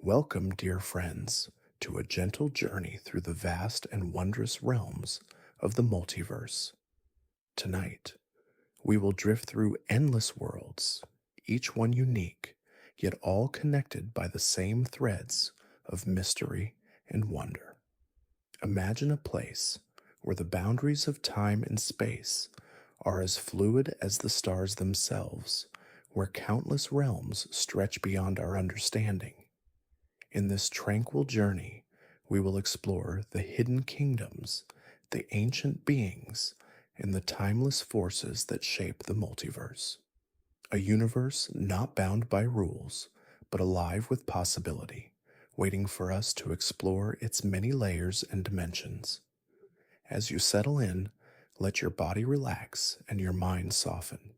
Welcome, dear friends, to a gentle journey through the vast and wondrous realms of the multiverse. Tonight, we will drift through endless worlds, each one unique, yet all connected by the same threads of mystery and wonder. Imagine a place where the boundaries of time and space are as fluid as the stars themselves, where countless realms stretch beyond our understanding. In this tranquil journey, we will explore the hidden kingdoms, the ancient beings, and the timeless forces that shape the multiverse. A universe not bound by rules, but alive with possibility, waiting for us to explore its many layers and dimensions. As you settle in, let your body relax and your mind soften.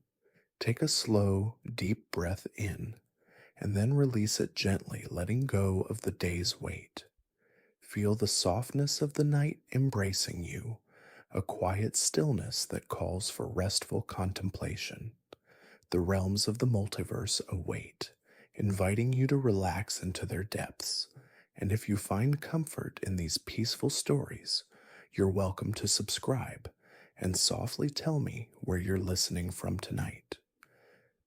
Take a slow, deep breath in and then release it gently, letting go of the day's weight. Feel the softness of the night embracing you, a quiet stillness that calls for restful contemplation. The realms of the multiverse await, inviting you to relax into their depths. And if you find comfort in these peaceful stories, you're welcome to subscribe and softly tell me where you're listening from tonight.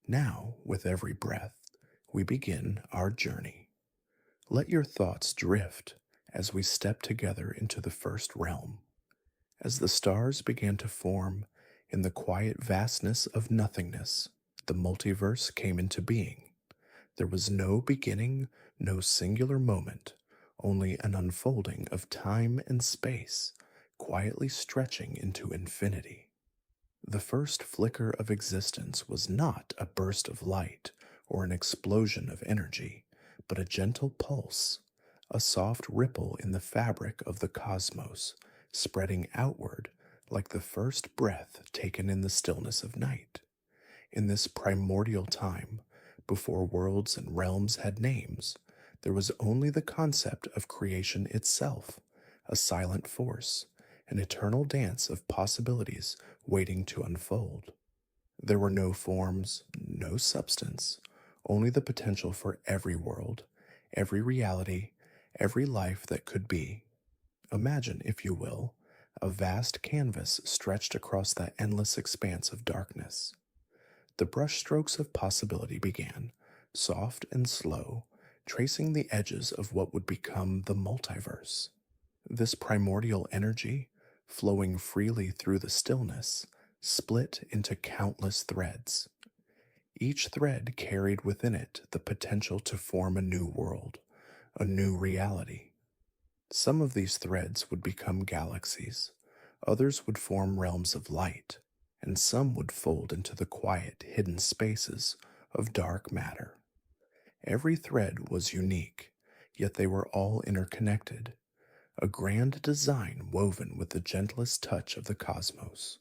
Now, with every breath, we begin our journey. Let your thoughts drift as we step together into the first realm. As the stars began to form in the quiet vastness of nothingness, the multiverse came into being. There was no beginning, no singular moment, only an unfolding of time and space, quietly stretching into infinity. The first flicker of existence was not a burst of light or an explosion of energy, but a gentle pulse, a soft ripple in the fabric of the cosmos, spreading outward like the first breath taken in the stillness of night. In this primordial time, before worlds and realms had names, there was only the concept of creation itself, a silent force, an eternal dance of possibilities waiting to unfold. There were no forms, no substance, only the potential for every world, every reality, every life that could be. Imagine, if you will, a vast canvas stretched across that endless expanse of darkness. The brushstrokes of possibility began, soft and slow, tracing the edges of what would become the multiverse. This primordial energy, flowing freely through the stillness, split into countless threads. Each thread carried within it the potential to form a new world, a new reality. Some of these threads would become galaxies, others would form realms of light, and some would fold into the quiet, hidden spaces of dark matter. Every thread was unique, yet they were all interconnected, a grand design woven with the gentlest touch of the cosmos.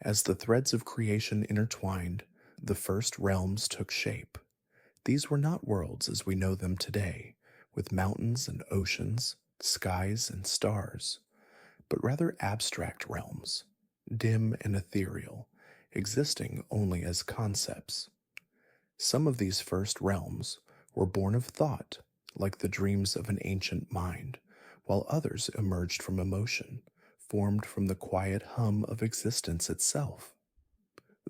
As the threads of creation intertwined, the first realms took shape. These were not worlds as we know them today, with mountains and oceans, skies and stars, but rather abstract realms, dim and ethereal, existing only as concepts. Some of these first realms were born of thought, like the dreams of an ancient mind, while others emerged from emotion, formed from the quiet hum of existence itself.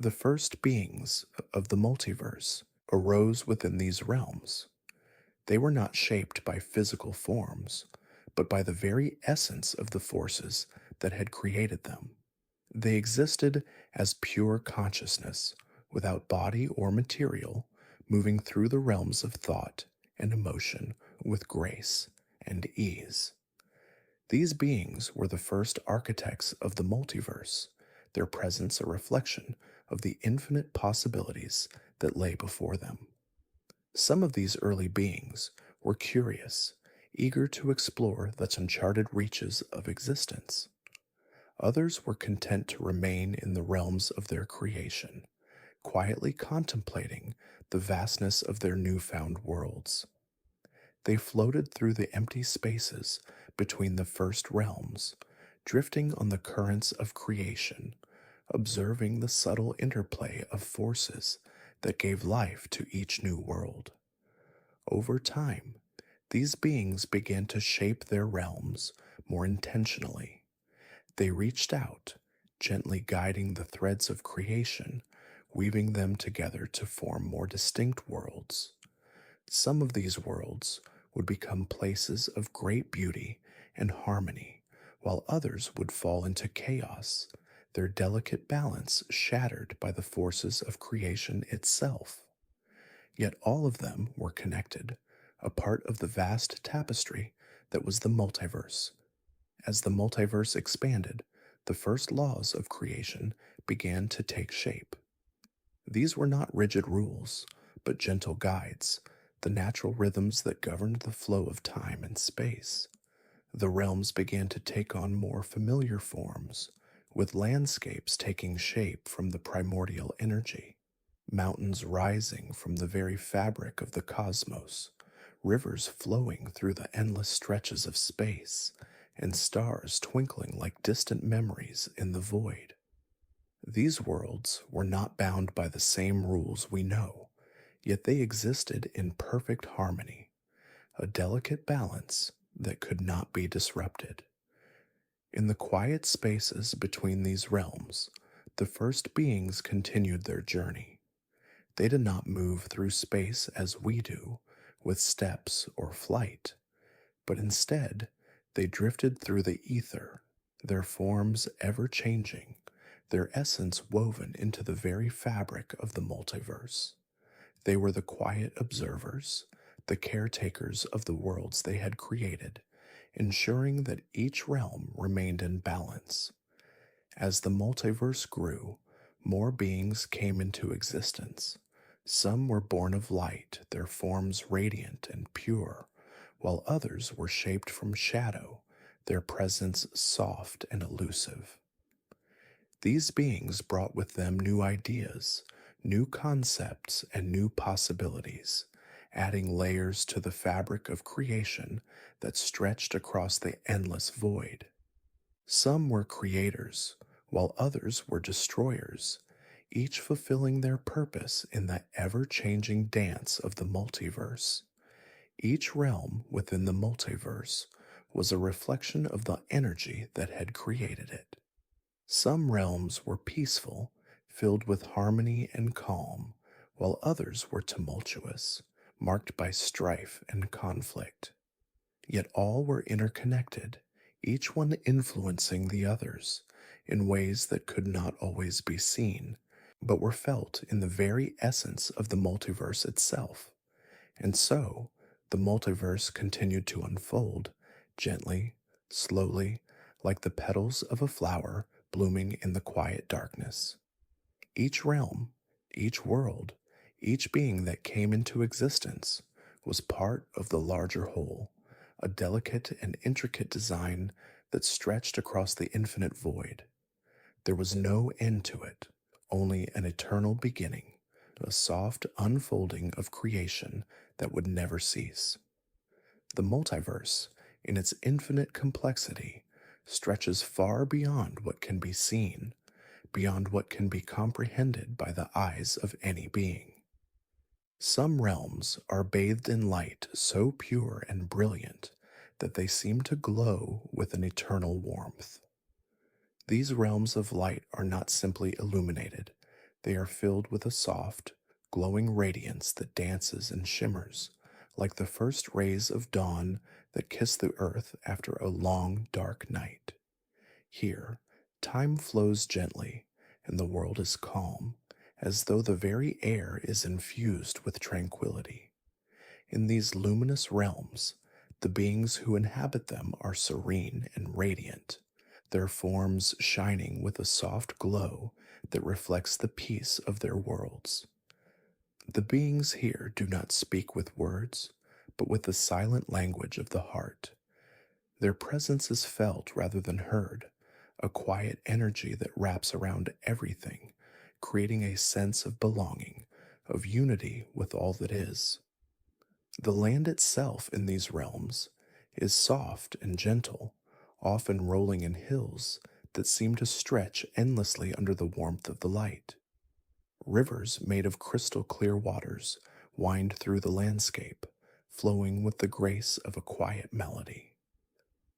The first beings of the multiverse arose within these realms. They were not shaped by physical forms, but by the very essence of the forces that had created them. They existed as pure consciousness, without body or material, moving through the realms of thought and emotion with grace and ease. These beings were the first architects of the multiverse, their presence a reflection of the infinite possibilities that lay before them. Some of these early beings were curious, eager to explore the uncharted reaches of existence. Others were content to remain in the realms of their creation, quietly contemplating the vastness of their newfound worlds. They floated through the empty spaces between the first realms, drifting on the currents of creation, observing the subtle interplay of forces that gave life to each new world. Over time, These beings began to shape their realms more intentionally. They reached out, gently guiding the threads of creation, weaving them together to form more distinct worlds. Some of these worlds would become places of great beauty and harmony, while others would fall into chaos, their delicate balance shattered by the forces of creation itself. Yet all of them were connected, a part of the vast tapestry that was the multiverse. As the multiverse expanded, the first laws of creation began to take shape. These were not rigid rules, but gentle guides, the natural rhythms that governed the flow of time and space. The realms began to take on more familiar forms, with landscapes taking shape from the primordial energy, mountains rising from the very fabric of the cosmos, rivers flowing through the endless stretches of space, and stars twinkling like distant memories in the void. These worlds were not bound by the same rules we know, yet they existed in perfect harmony, a delicate balance that could not be disrupted. In the quiet spaces between these realms, the first beings continued their journey. They did not move through space as we do, with steps or flight, but instead they drifted through the ether, their forms ever changing, their essence woven into the very fabric of the multiverse. They were the quiet observers, the caretakers of the worlds they had created, ensuring that each realm remained in balance. As the multiverse grew, more beings came into existence. Some were born of light, their forms radiant and pure, while others were shaped from shadow, their presence soft and elusive. These beings brought with them new ideas, new concepts, and new possibilities, adding layers to the fabric of creation that stretched across the endless void. Some were creators, while others were destroyers, each fulfilling their purpose in the ever changing dance of the multiverse. Each realm within the multiverse was a reflection of the energy that had created it. Some realms were peaceful, filled with harmony and calm, while others were tumultuous, marked by strife and conflict. Yet all were interconnected, each one influencing the others in ways that could not always be seen, but were felt in the very essence of the multiverse itself. And so, the multiverse continued to unfold, gently, slowly, like the petals of a flower blooming in the quiet darkness. Each realm, each world, each being that came into existence was part of the larger whole, a delicate and intricate design that stretched across the infinite void. There was no end to it, only an eternal beginning, a soft unfolding of creation that would never cease. The multiverse, in its infinite complexity, stretches far beyond what can be seen, beyond what can be comprehended by the eyes of any being. Some realms are bathed in light so pure and brilliant that they seem to glow with an eternal warmth. These realms of light are not simply illuminated, they are filled with a soft, glowing radiance that dances and shimmers, like the first rays of dawn that kiss the earth after a long, dark night. Here, time flows gently, and the world is calm, as though the very air is infused with tranquility. In these luminous realms, the beings who inhabit them are serene and radiant, their forms shining with a soft glow that reflects the peace of their worlds. The beings here do not speak with words, but with the silent language of the heart. Their presence is felt rather than heard, a quiet energy that wraps around everything, creating a sense of belonging, of unity with all that is. The land itself in these realms is soft and gentle, often rolling in hills that seem to stretch endlessly under the warmth of the light. Rivers made of crystal clear waters wind through the landscape, flowing with the grace of a quiet melody.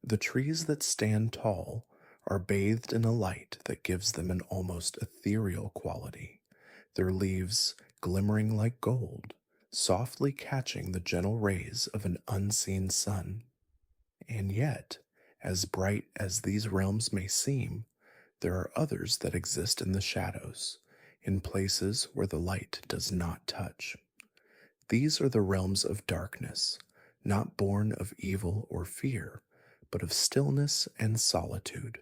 The trees that stand tall are bathed in a light that gives them an almost ethereal quality, their leaves glimmering like gold, softly catching the gentle rays of an unseen sun. And yet, as bright as these realms may seem, there are others that exist in the shadows, in places where the light does not touch. These are the realms of darkness, not born of evil or fear, but of stillness and solitude.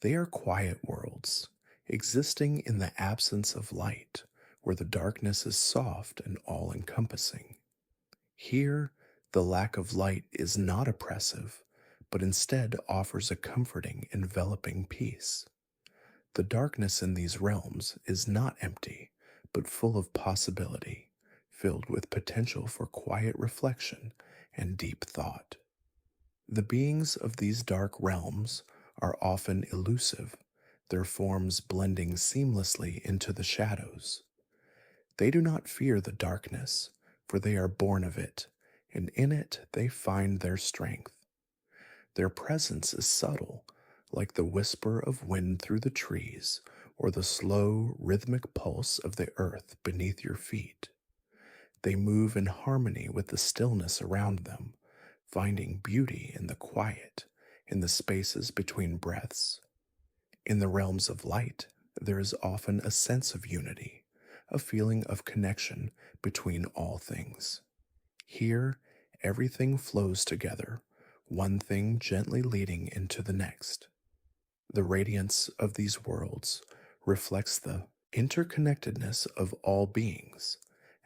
They are quiet worlds, existing in the absence of light, where the darkness is soft and all encompassing. Here, the lack of light is not oppressive, but instead offers a comforting, enveloping peace. The darkness in these realms is not empty, but full of possibility, filled with potential for quiet reflection and deep thought. The beings of these dark realms are often elusive, their forms blending seamlessly into the shadows. They do not fear the darkness, for they are born of it, and in it they find their strength. Their presence is subtle, like the whisper of wind through the trees or the slow, rhythmic pulse of the earth beneath your feet. They move in harmony with the stillness around them, finding beauty in the quiet, in the spaces between breaths. In the realms of light, there is often a sense of unity, a feeling of connection between all things. Here, everything flows together, one thing gently leading into the next. The radiance of these worlds reflects the interconnectedness of all beings,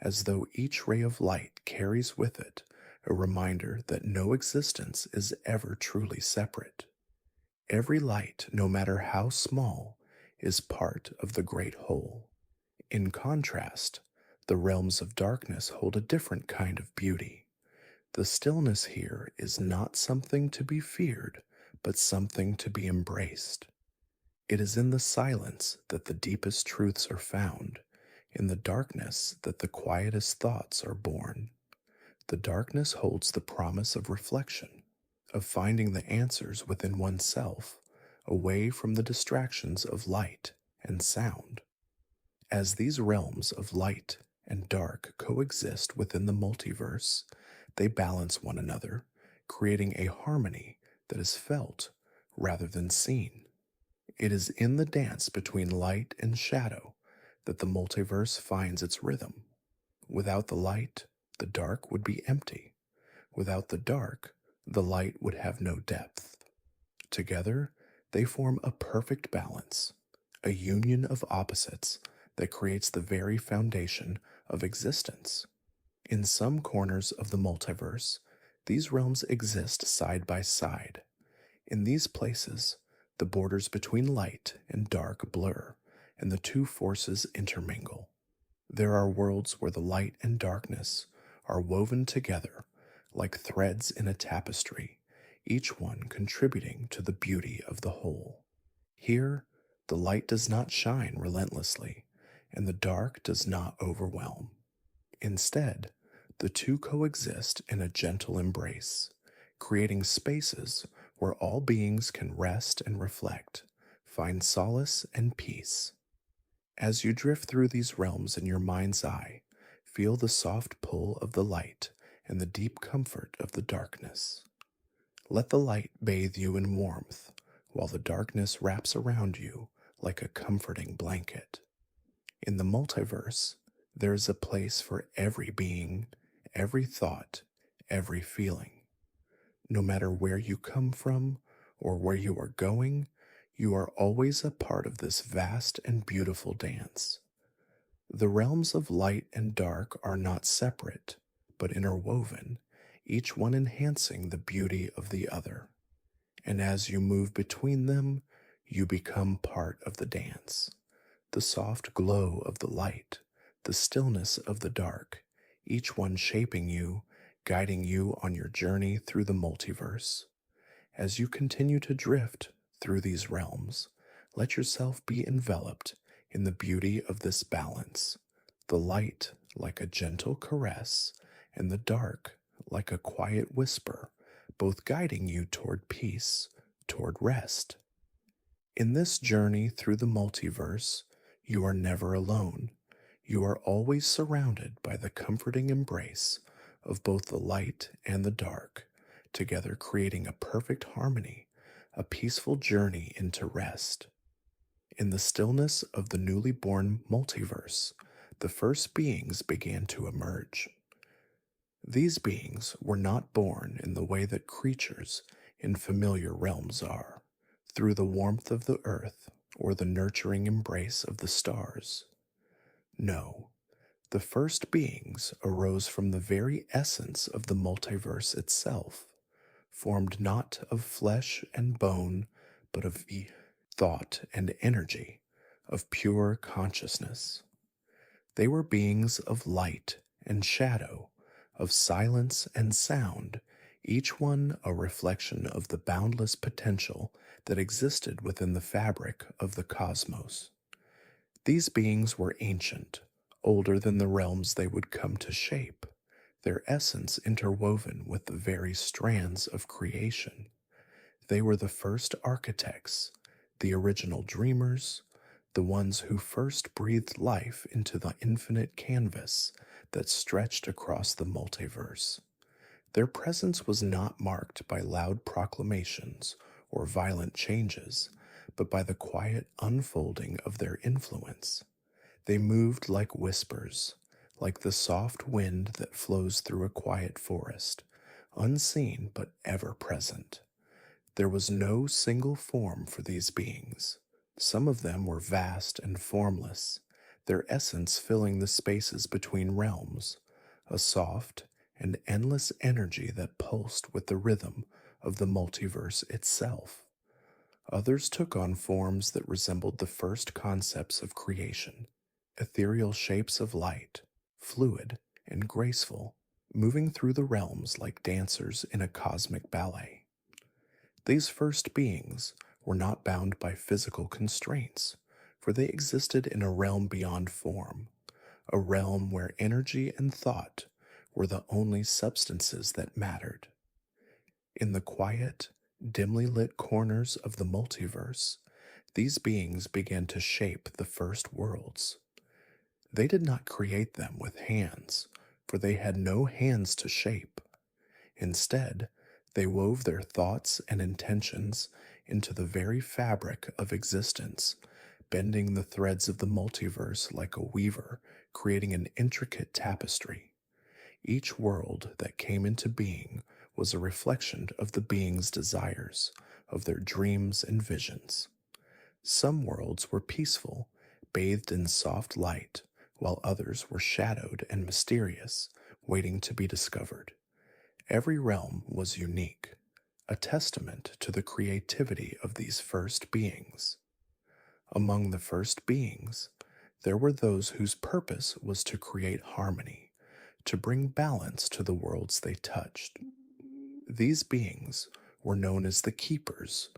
as though each ray of light carries with it a reminder that no existence is ever truly separate. Every light, no matter how small, is part of the great whole. In contrast, the realms of darkness hold a different kind of beauty. The stillness here is not something to be feared, but something to be embraced. It is in the silence that the deepest truths are found, in the darkness that the quietest thoughts are born. The darkness holds the promise of reflection, of finding the answers within oneself, away from the distractions of light and sound. As these realms of light and dark coexist within the multiverse, they balance one another, creating a harmony that is felt rather than seen. It is in the dance between light and shadow that the multiverse finds its rhythm. Without the light, the dark would be empty. Without the dark, the light would have no depth. Together, they form a perfect balance, a union of opposites that creates the very foundation of existence. In some corners of the multiverse, these realms exist side by side. In these places, the borders between light and dark blur, and the two forces intermingle. There are worlds where the light and darkness are woven together like threads in a tapestry, each one contributing to the beauty of the whole. Here, the light does not shine relentlessly, and the dark does not overwhelm. Instead, the two coexist in a gentle embrace, creating spaces where all beings can rest and reflect, find solace and peace. As you drift through these realms in your mind's eye, feel the soft pull of the light and the deep comfort of the darkness. Let the light bathe you in warmth, while the darkness wraps around you like a comforting blanket. In the multiverse, there is a place for every being, every thought, every feeling. No matter where you come from or where you are going, you are always a part of this vast and beautiful dance. The realms of light and dark are not separate, but interwoven, each one enhancing the beauty of the other. And as you move between them, you become part of the dance. The soft glow of the light, the stillness of the dark, each one shaping you, guiding you on your journey through the multiverse. As you continue to drift through these realms, let yourself be enveloped in the beauty of this balance, the light like a gentle caress, and the dark like a quiet whisper, both guiding you toward peace, toward rest. In this journey through the multiverse, you are never alone. You are always surrounded by the comforting embrace of both the light and the dark, together creating a perfect harmony, a peaceful journey into rest. In the stillness of the newly born multiverse, the first beings began to emerge. These beings were not born in the way that creatures in familiar realms are, through the warmth of the earth or the nurturing embrace of the stars. No, the first beings arose from the very essence of the multiverse itself, formed not of flesh and bone, but of thought and energy, of pure consciousness. They were beings of light and shadow, of silence and sound, each one a reflection of the boundless potential that existed within the fabric of the cosmos. These beings were ancient, older than the realms they would come to shape, their essence interwoven with the very strands of creation. They were the first architects, the original dreamers, the ones who first breathed life into the infinite canvas that stretched across the multiverse. Their presence was not marked by loud proclamations or violent changes, but by the quiet unfolding of their influence. They moved like whispers, like the soft wind that flows through a quiet forest, unseen but ever present. There was no single form for these beings. Some of them were vast and formless, their essence filling the spaces between realms, a soft and endless energy that pulsed with the rhythm of the multiverse itself. Others took on forms that resembled the first concepts of creation, ethereal shapes of light, fluid and graceful, moving through the realms like dancers in a cosmic ballet. These first beings were not bound by physical constraints, for they existed in a realm beyond form, a realm where energy and thought were the only substances that mattered. In the quiet, dimly lit corners of the multiverse, these beings began to shape the first worlds. They did not create them with hands, for they had no hands to shape. Instead, they wove their thoughts and intentions into the very fabric of existence, bending the threads of the multiverse like a weaver, creating an intricate tapestry. Each world that came into being was a reflection of the being's desires, of their dreams and visions. Some worlds were peaceful, bathed in soft light, while others were shadowed and mysterious, waiting to be discovered. Every realm was unique, a testament to the creativity of these first beings. Among the first beings, there were those whose purpose was to create harmony, to bring balance to the worlds they touched. These beings were known as the Keepers,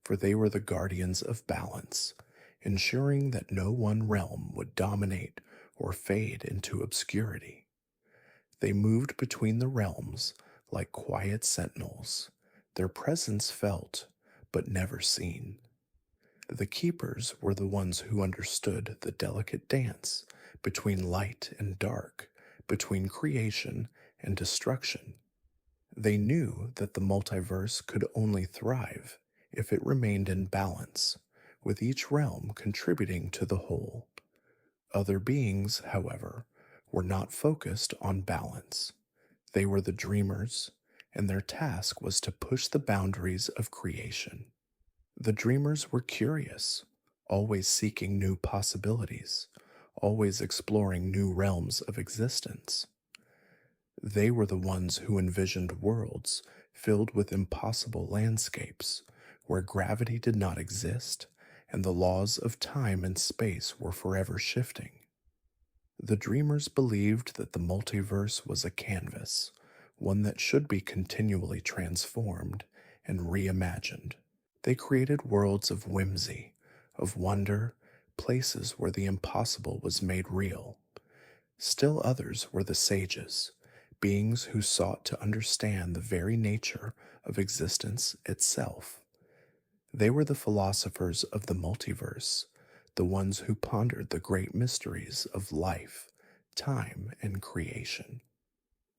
for they were the guardians of balance, ensuring that no one realm would dominate or fade into obscurity. They moved between the realms like quiet sentinels, their presence felt but never seen. The Keepers were the ones who understood the delicate dance between light and dark, between creation and destruction. They knew that the multiverse could only thrive if it remained in balance, with each realm contributing to the whole. Other beings, however, were not focused on balance. They were the dreamers, and their task was to push the boundaries of creation. The dreamers were curious, always seeking new possibilities, always exploring new realms of existence. They were the ones who envisioned worlds filled with impossible landscapes, where gravity did not exist and the laws of time and space were forever shifting. The dreamers believed that the multiverse was a canvas, one that should be continually transformed and reimagined. They created worlds of whimsy, of wonder, places where the impossible was made real. Still others were the sages, beings who sought to understand the very nature of existence itself. They were the philosophers of the multiverse, the ones who pondered the great mysteries of life, time, and creation.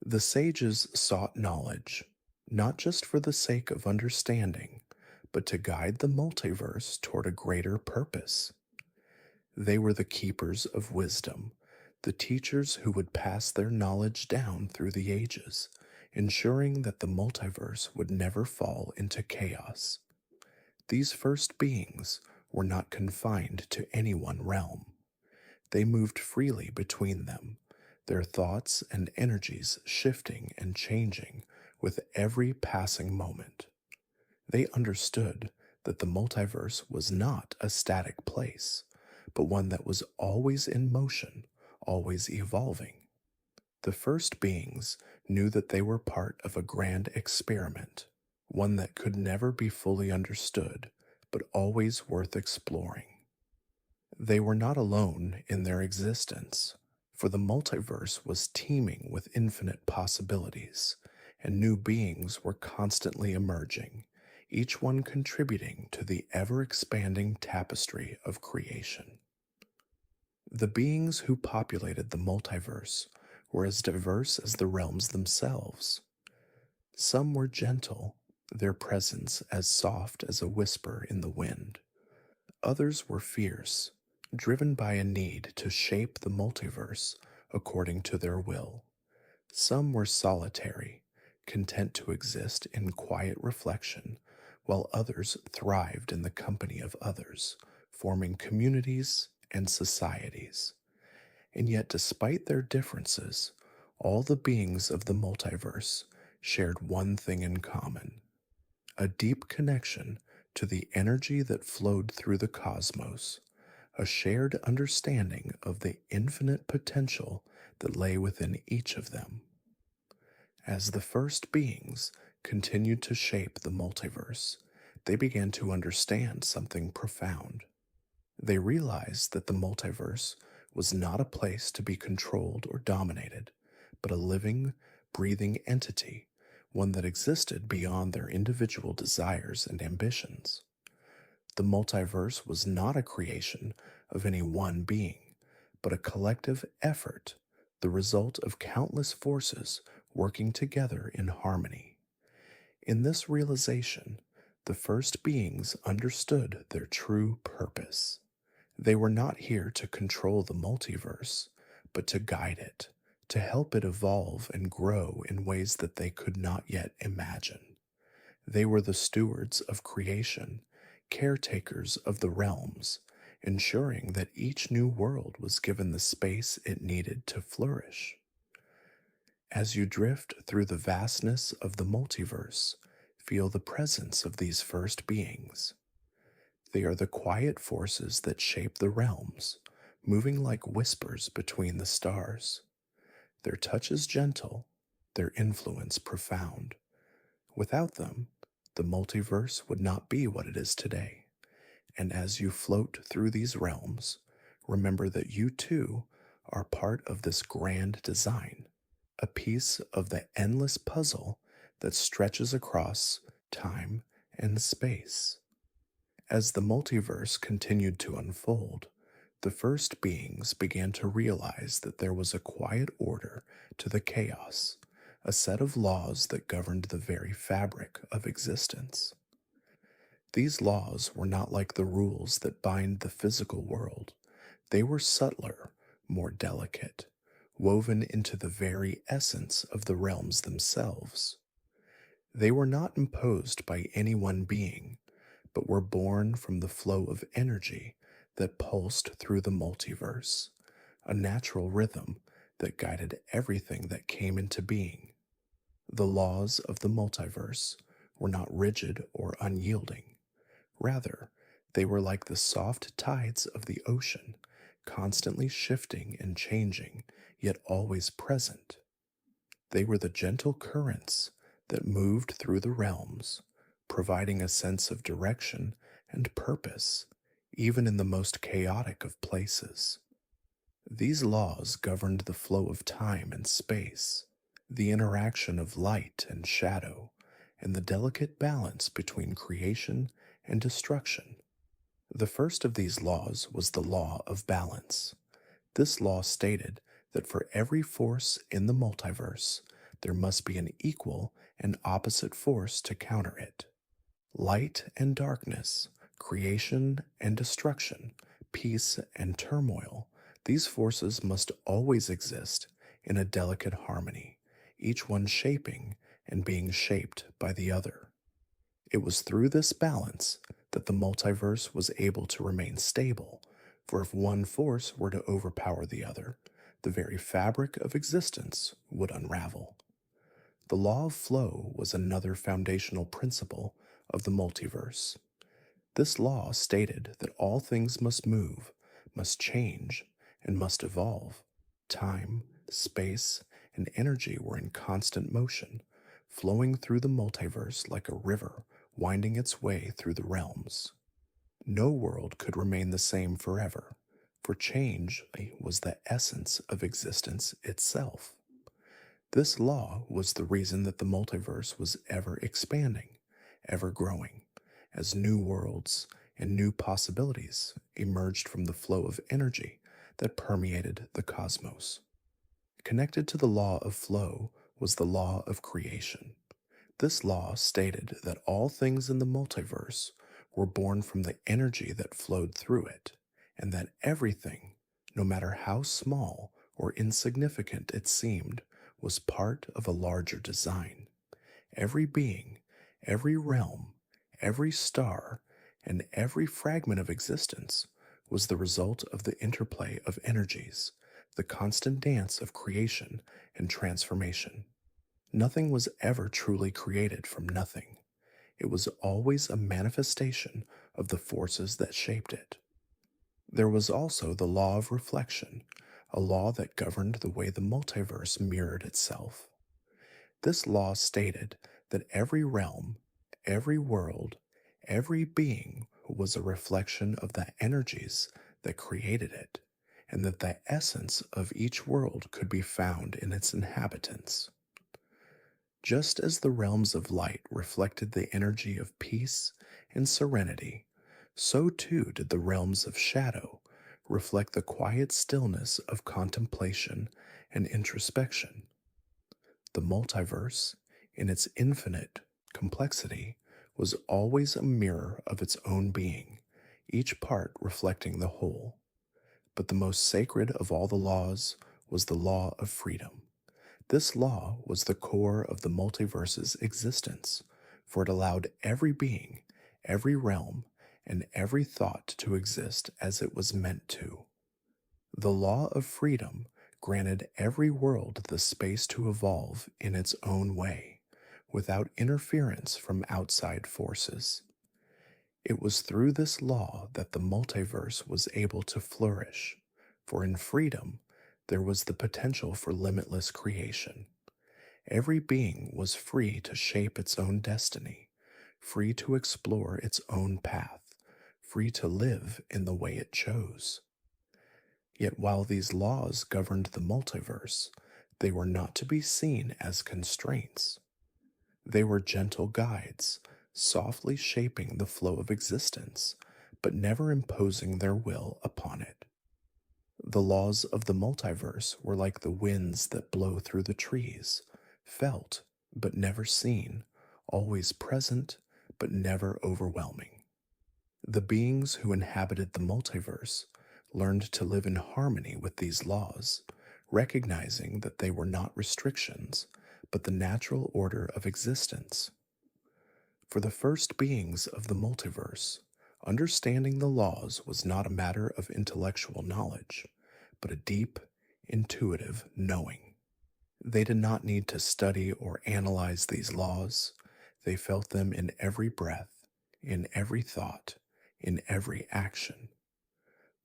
The sages sought knowledge, not just for the sake of understanding, but to guide the multiverse toward a greater purpose. They were the keepers of wisdom, the teachers who would pass their knowledge down through the ages, ensuring that the multiverse would never fall into chaos. These first beings were not confined to any one realm. They moved freely between them, their thoughts and energies shifting and changing with every passing moment. They understood that the multiverse was not a static place, but one that was always in motion, always evolving. The first beings knew that they were part of a grand experiment, one that could never be fully understood, but always worth exploring. They were not alone in their existence, for the multiverse was teeming with infinite possibilities, and new beings were constantly emerging, each one contributing to the ever expanding tapestry of creation. The beings who populated the multiverse were as diverse as the realms themselves. Some were gentle, their presence as soft as a whisper in the wind. Others were fierce, driven by a need to shape the multiverse according to their will. Some were solitary, content to exist in quiet reflection, while others thrived in the company of others, forming communities and societies. And yet, despite their differences, all the beings of the multiverse shared one thing in common: a deep connection to the energy that flowed through the cosmos, a shared understanding of the infinite potential that lay within each of them. As the first beings continued to shape the multiverse, they began to understand something profound. They realized that the multiverse was not a place to be controlled or dominated, but a living, breathing entity, one that existed beyond their individual desires and ambitions. The multiverse was not a creation of any one being, but a collective effort, the result of countless forces working together in harmony. In this realization, the first beings understood their true purpose. They were not here to control the multiverse, but to guide it, to help it evolve and grow in ways that they could not yet imagine. They were the stewards of creation, caretakers of the realms, ensuring that each new world was given the space it needed to flourish. As you drift through the vastness of the multiverse, feel the presence of these first beings. They are the quiet forces that shape the realms, moving like whispers between the stars. Their touch is gentle, their influence profound. Without them, the multiverse would not be what it is today. And as you float through these realms, remember that you too are part of this grand design, a piece of the endless puzzle that stretches across time and space. As the multiverse continued to unfold, the first beings began to realize that there was a quiet order to the chaos, a set of laws that governed the very fabric of existence. These laws were not like the rules that bind the physical world. They were subtler, more delicate, woven into the very essence of the realms themselves. They were not imposed by any one being, but were born from the flow of energy that pulsed through the multiverse, a natural rhythm that guided everything that came into being. The laws of the multiverse were not rigid or unyielding. Rather, they were like the soft tides of the ocean, constantly shifting and changing, yet always present. They were the gentle currents that moved through the realms, providing a sense of direction and purpose, even in the most chaotic of places. These laws governed the flow of time and space. the interaction of light and shadow, and the delicate balance between creation and destruction. The first of these laws was the law of balance. This law stated that for every force in the multiverse, there must be an equal and opposite force to counter it. Light and darkness, creation and destruction, peace and turmoil, these forces must always exist in a delicate harmony, each one shaping and being shaped by the other. It was through this balance that the multiverse was able to remain stable, for if one force were to overpower the other, the very fabric of existence would unravel. The law of flow was another foundational principle of the multiverse. This law stated that all things must move, must change, and must evolve. Time, space, and energy were in constant motion, flowing through the multiverse like a river winding its way through the realms. No world could remain the same forever, for change was the essence of existence itself. This law was the reason that the multiverse was ever expanding, ever growing, as new worlds and new possibilities emerged from the flow of energy that permeated the cosmos. Connected to the law of flow was the law of creation. This law stated that all things in the multiverse were born from the energy that flowed through it, and that everything, no matter how small or insignificant it seemed, was part of a larger design. Every being, every realm, every star, and every fragment of existence was the result of the interplay of energies, the constant dance of creation and transformation. Nothing was ever truly created from nothing. It was always a manifestation of the forces that shaped it. There was also the law of reflection, a law that governed the way the multiverse mirrored itself. This law stated that every realm, every world, every being was a reflection of the energies that created it, and that the essence of each world could be found in its inhabitants. Just as the realms of light reflected the energy of peace and serenity, so too did the realms of shadow reflect the quiet stillness of contemplation and introspection. The multiverse, in its infinite complexity, was always a mirror of its own being, each part reflecting the whole. But the most sacred of all the laws was the law of freedom. This law was the core of the multiverse's existence, for it allowed every being, every realm, and every thought to exist as it was meant to. The law of freedom granted every world the space to evolve in its own way, without interference from outside forces. It was through this law that the multiverse was able to flourish, for in freedom there was the potential for limitless creation. Every being was free to shape its own destiny, free to explore its own path, free to live in the way it chose. Yet while these laws governed the multiverse, they were not to be seen as constraints. They were gentle guides, softly shaping the flow of existence, but never imposing their will upon it. The laws of the multiverse were like the winds that blow through the trees, felt but never seen, always present but never overwhelming. The beings who inhabited the multiverse learned to live in harmony with these laws, recognizing that they were not restrictions, but the natural order of existence. For the first beings of the multiverse, understanding the laws was not a matter of intellectual knowledge, but a deep, intuitive knowing. They did not need to study or analyze these laws. They felt them in every breath, in every thought, in every action.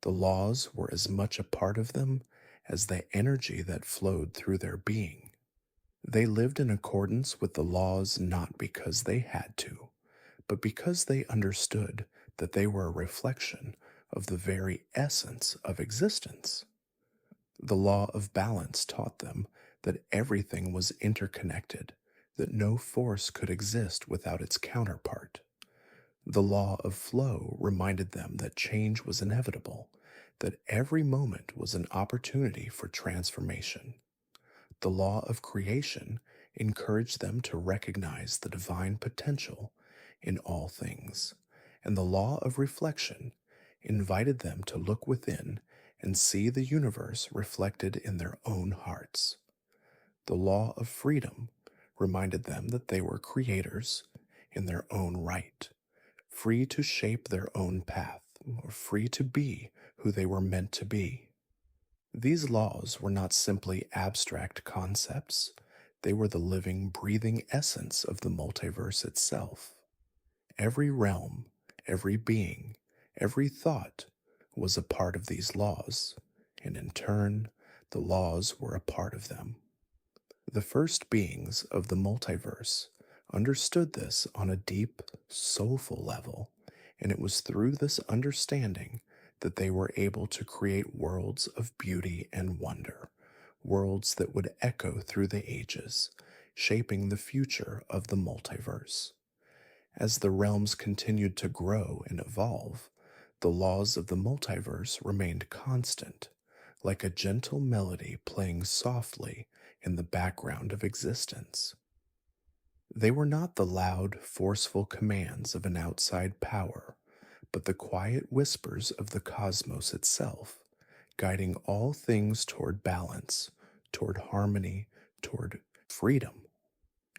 The laws were as much a part of them as the energy that flowed through their being. They lived in accordance with the laws not because they had to, but because they understood that they were a reflection of the very essence of existence. The law of balance taught them that everything was interconnected, that no force could exist without its counterpart. The law of flow reminded them that change was inevitable, that every moment was an opportunity for transformation. The law of creation encouraged them to recognize the divine potential in all things, and the law of reflection invited them to look within and see the universe reflected in their own hearts. The law of freedom reminded them that they were creators in their own right, free to shape their own path, or free to be who they were meant to be. These laws were not simply abstract concepts, they were the living, breathing essence of the multiverse itself. Every realm, every being, every thought was a part of these laws, and in turn, the laws were a part of them. The first beings of the multiverse understood this on a deep, soulful level, and it was through this understanding that they were able to create worlds of beauty and wonder, worlds that would echo through the ages, shaping the future of the multiverse. As the realms continued to grow and evolve, the laws of the multiverse remained constant, like a gentle melody playing softly in the background of existence. They were not the loud, forceful commands of an outside power, but the quiet whispers of the cosmos itself, guiding all things toward balance, toward harmony, toward freedom.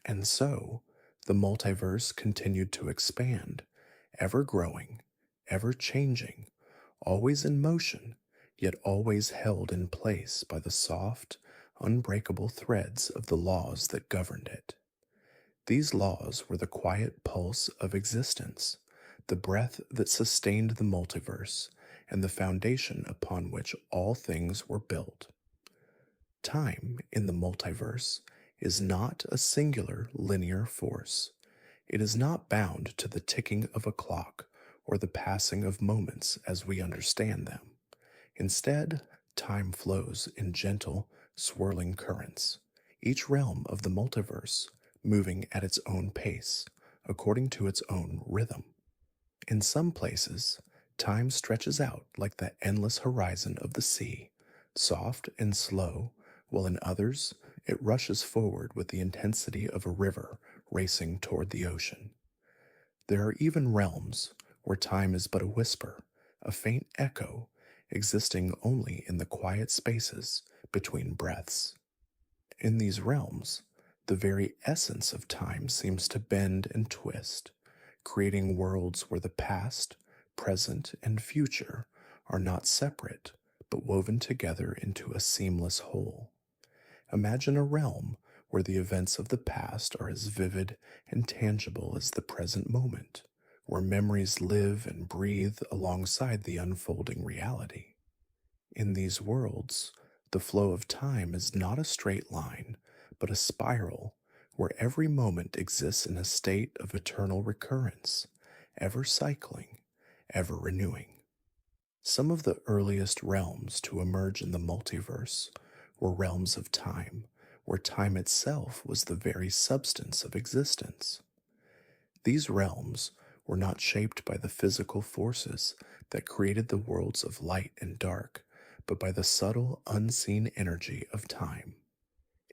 And so, the multiverse continued to expand, ever growing, ever changing, always in motion, yet always held in place by the soft, unbreakable threads of the laws that governed it. These laws were the quiet pulse of existence, the breath that sustained the multiverse, and the foundation upon which all things were built. Time in the multiverse is not a singular linear force. It is not bound to the ticking of a clock or the passing of moments as we understand them. Instead, time flows in gentle, swirling currents, each realm of the multiverse moving at its own pace, according to its own rhythm. In some places, time stretches out like the endless horizon of the sea, soft and slow, while in others, it rushes forward with the intensity of a river racing toward the ocean. There are even realms where time is but a whisper, a faint echo, existing only in the quiet spaces between breaths. In these realms, the very essence of time seems to bend and twist, creating worlds where the past, present, and future are not separate, but woven together into a seamless whole. Imagine a realm where the events of the past are as vivid and tangible as the present moment, where memories live and breathe alongside the unfolding reality. In these worlds, the flow of time is not a straight line, but a spiral where every moment exists in a state of eternal recurrence, ever cycling, ever renewing. Some of the earliest realms to emerge in the multiverse were realms of time, where time itself was the very substance of existence. These realms were not shaped by the physical forces that created the worlds of light and dark, but by the subtle, unseen energy of time.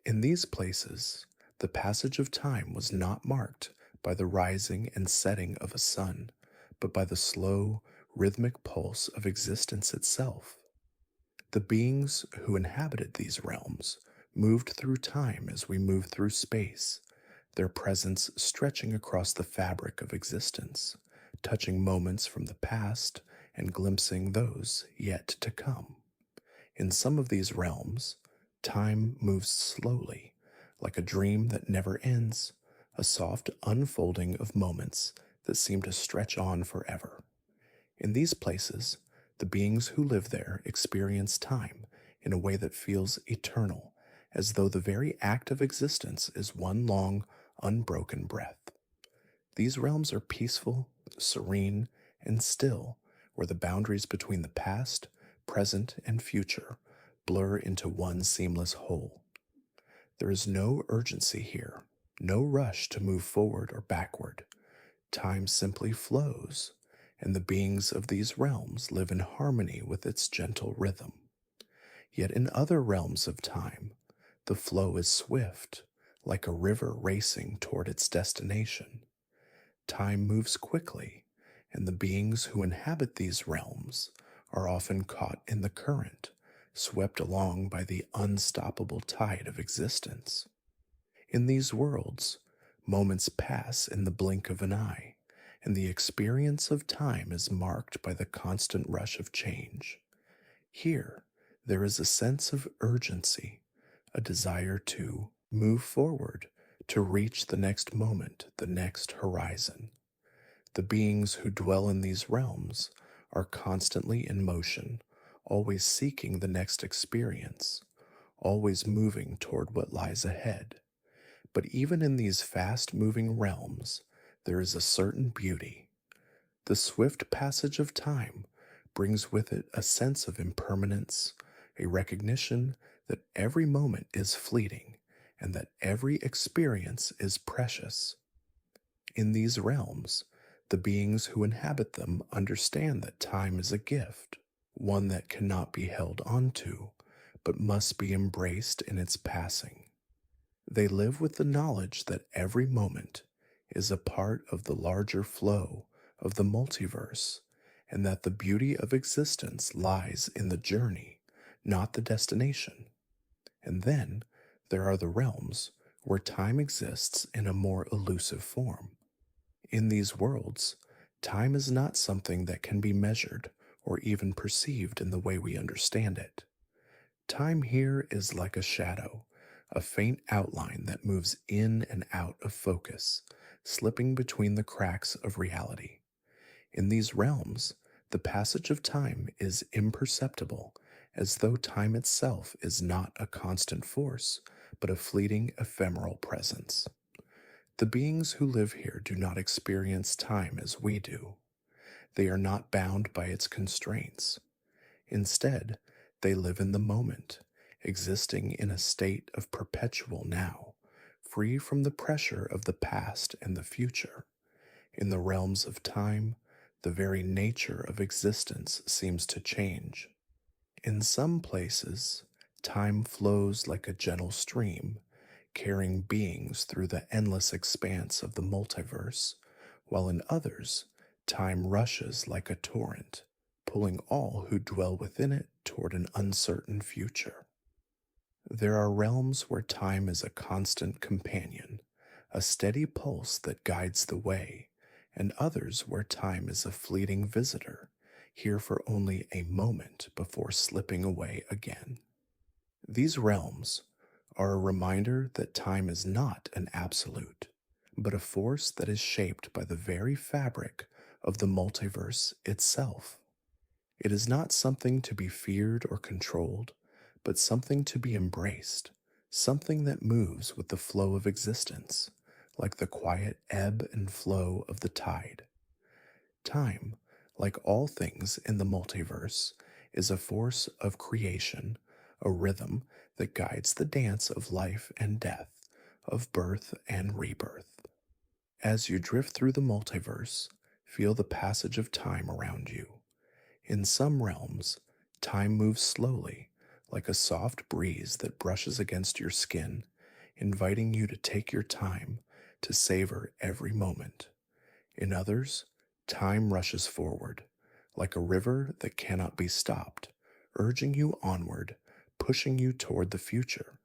In these places, the passage of time was not marked by the rising and setting of a sun, but by the slow, rhythmic pulse of existence itself. The beings who inhabited these realms moved through time as we move through space, their presence stretching across the fabric of existence, touching moments from the past and glimpsing those yet to come. In some of these realms, time moves slowly, like a dream that never ends, a soft unfolding of moments that seem to stretch on forever. In these places, the beings who live there experience time in a way that feels eternal, as though the very act of existence is one long, unbroken breath. These realms are peaceful, serene, and still, where the boundaries between the past, present, and future blur into one seamless whole. There is no urgency here, no rush to move forward or backward. Time simply flows, and the beings of these realms live in harmony with its gentle rhythm. Yet in other realms of time, the flow is swift, like a river racing toward its destination. Time moves quickly, and the beings who inhabit these realms are often caught in the current, swept along by the unstoppable tide of existence. In these worlds, moments pass in the blink of an eye, and the experience of time is marked by the constant rush of change. Here, there is a sense of urgency, a desire to move forward, to reach the next moment, the next horizon. The beings who dwell in these realms are constantly in motion, always seeking the next experience, always moving toward what lies ahead. But even in these fast moving realms, there is a certain beauty. The swift passage of time brings with it a sense of impermanence, a recognition that every moment is fleeting and that every experience is precious. In these realms, the beings who inhabit them understand that time is a gift, one that cannot be held onto, but must be embraced in its passing. They live with the knowledge that every moment is a part of the larger flow of the multiverse, and that the beauty of existence lies in the journey, not the destination. And then there are the realms where time exists in a more elusive form. In these worlds, time is not something that can be measured or even perceived in the way we understand it. Time here is like a shadow, a faint outline that moves in and out of focus, slipping between the cracks of reality. In these realms, the passage of time is imperceptible, as though time itself is not a constant force, but a fleeting, ephemeral presence. The beings who live here do not experience time as we do. They are not bound by its constraints. Instead, they live in the moment, existing in a state of perpetual now, free from the pressure of the past and the future. In the realms of time, the very nature of existence seems to change. In some places, time flows like a gentle stream, carrying beings through the endless expanse of the multiverse, while in others, time rushes like a torrent, pulling all who dwell within it toward an uncertain future. There are realms where time is a constant companion, a steady pulse that guides the way, and others where time is a fleeting visitor, here for only a moment before slipping away again. These realms are a reminder that time is not an absolute, but a force that is shaped by the very fabric of the multiverse itself. It is not something to be feared or controlled, but something to be embraced, something that moves with the flow of existence, like the quiet ebb and flow of the tide. Time, like all things in the multiverse, is a force of creation, a rhythm that guides the dance of life and death, of birth and rebirth. As you drift through the multiverse, feel the passage of time around you. In some realms, time moves slowly, like a soft breeze that brushes against your skin, inviting you to take your time, to savor every moment. In others, time rushes forward, like a river that cannot be stopped, urging you onward, pushing you toward the future.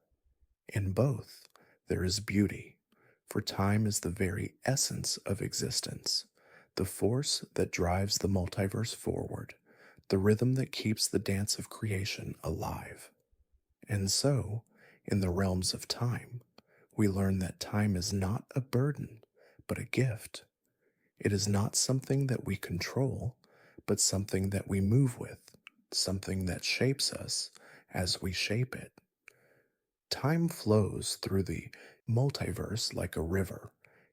In both, there is beauty, for time is the very essence of existence, the force that drives the multiverse forward, the rhythm that keeps the dance of creation alive. And so, in the realms of time, we learn that time is not a burden, but a gift. It is not something that we control, but something that we move with, something that shapes us as we shape it. Time flows through the multiverse like a river,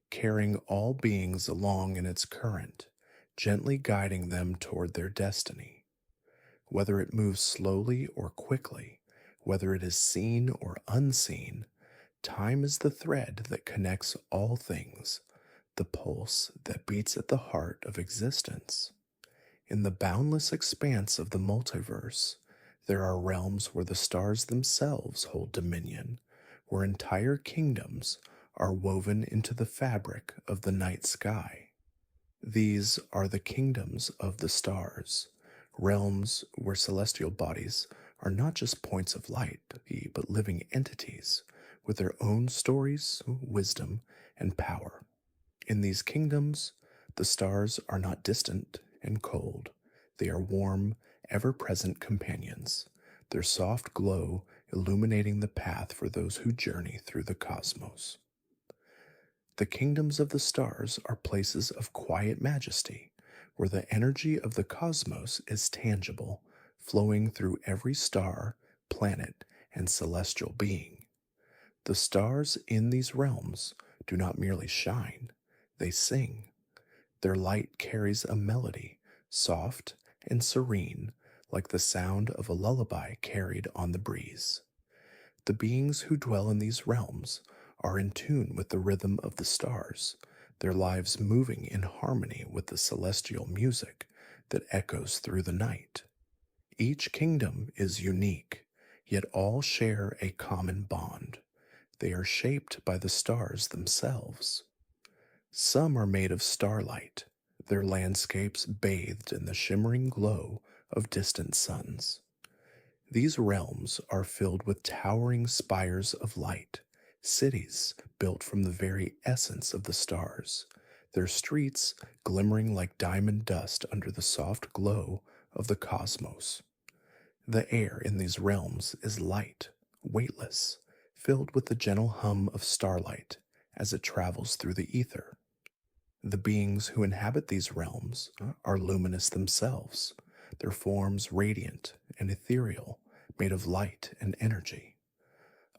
carrying all beings along in its current, gently guiding them toward their destiny. Whether it moves slowly or quickly, whether it is seen or unseen, Time is the thread that connects all things, the pulse that beats at the heart of existence. In the boundless expanse of the multiverse, there are realms where the stars themselves hold dominion, where entire kingdoms are woven into the fabric of the night sky. These are the kingdoms of the stars, realms where celestial bodies are not just points of light, but living entities with their own stories, wisdom, and power. In these kingdoms, the stars are not distant and cold. They are warm, ever present companions, their soft glow illuminating the path for those who journey through the cosmos. The kingdoms of the stars are places of quiet majesty, where the energy of the cosmos is tangible, flowing through every star, planet, and celestial being. The stars in these realms do not merely shine, they sing. Their light carries a melody, soft and serene, like the sound of a lullaby carried on the breeze. The beings who dwell in these realms are in tune with the rhythm of the stars, their lives moving in harmony with the celestial music that echoes through the night. Each kingdom is unique, yet all share a common bond. They are shaped by the stars themselves. Some are made of starlight, their landscapes bathed in the shimmering glow of distant suns. These realms are filled with towering spires of light, cities built from the very essence of the stars, their streets glimmering like diamond dust under the soft glow of the cosmos. The air in these realms is light, weightless, filled with the gentle hum of starlight as it travels through the ether. The beings who inhabit these realms are luminous themselves, their forms radiant and ethereal, made of light and energy.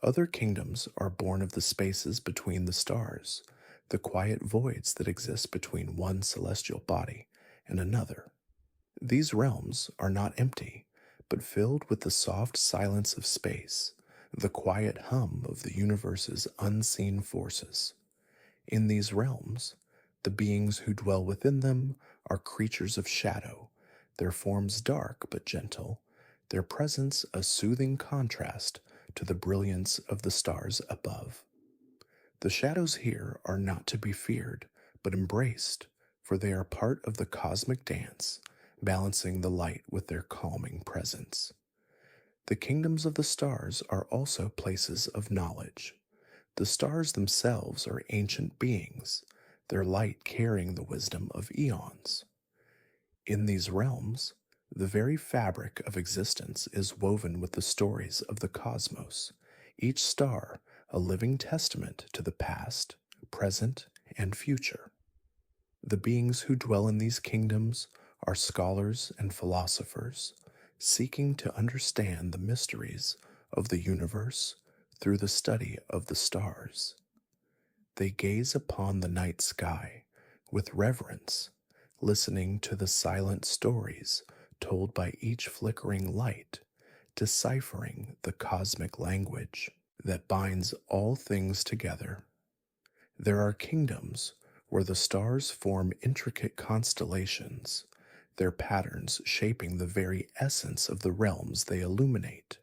Other kingdoms are born of the spaces between the stars, the quiet voids that exist between one celestial body and another. These realms are not empty, but filled with the soft silence of space, the quiet hum of the universe's unseen forces. In these realms, the beings who dwell within them are creatures of shadow, their forms dark but gentle, their presence a soothing contrast to the brilliance of the stars above. The shadows here are not to be feared, but embraced, for they are part of the cosmic dance, balancing the light with their calming presence. The kingdoms of the stars are also places of knowledge. The stars themselves are ancient beings, their light carrying the wisdom of eons. In these realms, the very fabric of existence is woven with the stories of the cosmos, each star a living testament to the past, present, and future. The beings who dwell in these kingdoms are scholars and philosophers, seeking to understand the mysteries of the universe through the study of the stars. They gaze upon the night sky with reverence, listening to the silent stories told by each flickering light, deciphering the cosmic language that binds all things together. There are kingdoms where the stars form intricate constellations, their patterns shaping the very essence of the realms they illuminate.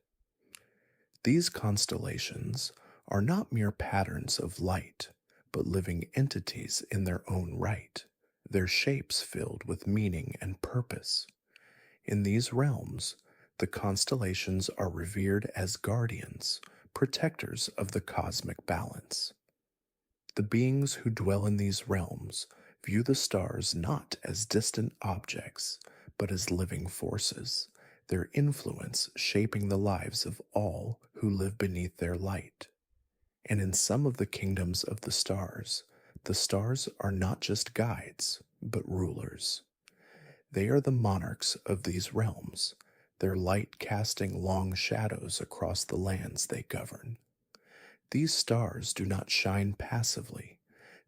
These constellations are not mere patterns of light, but living entities in their own right, their shapes filled with meaning and purpose. In these realms, the constellations are revered as guardians, protectors of the cosmic balance. The beings who dwell in these realms view the stars not as distant objects, but as living forces, their influence shaping the lives of all who live beneath their light. And in some of the kingdoms of the stars are not just guides, but rulers. They are the monarchs of these realms, their light casting long shadows across the lands they govern. These stars do not shine passively.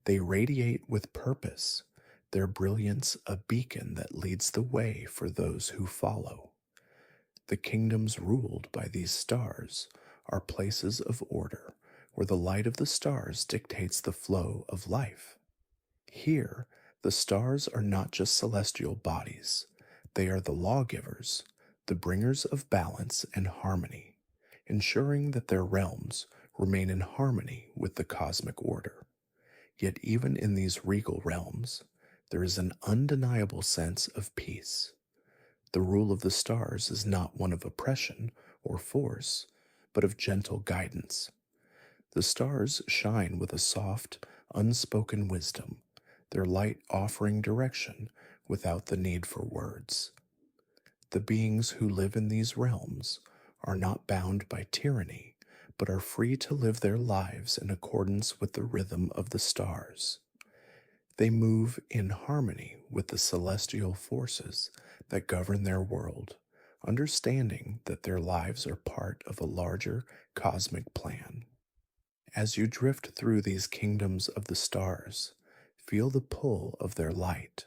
They radiate with purpose, their brilliance a beacon that leads the way for those who follow. The kingdoms ruled by these stars are places of order, where the light of the stars dictates the flow of life. Here, the stars are not just celestial bodies, they are the lawgivers, the bringers of balance and harmony, ensuring that their realms remain in harmony with the cosmic order. Yet, even in these regal realms, there is an undeniable sense of peace. The rule of the stars is not one of oppression or force, but of gentle guidance. The stars shine with a soft, unspoken wisdom, their light offering direction without the need for words. The beings who live in these realms are not bound by tyranny, but are free to live their lives in accordance with the rhythm of the stars. They move in harmony with the celestial forces that govern their world, understanding that their lives are part of a larger cosmic plan. As you drift through these kingdoms of the stars, feel the pull of their light.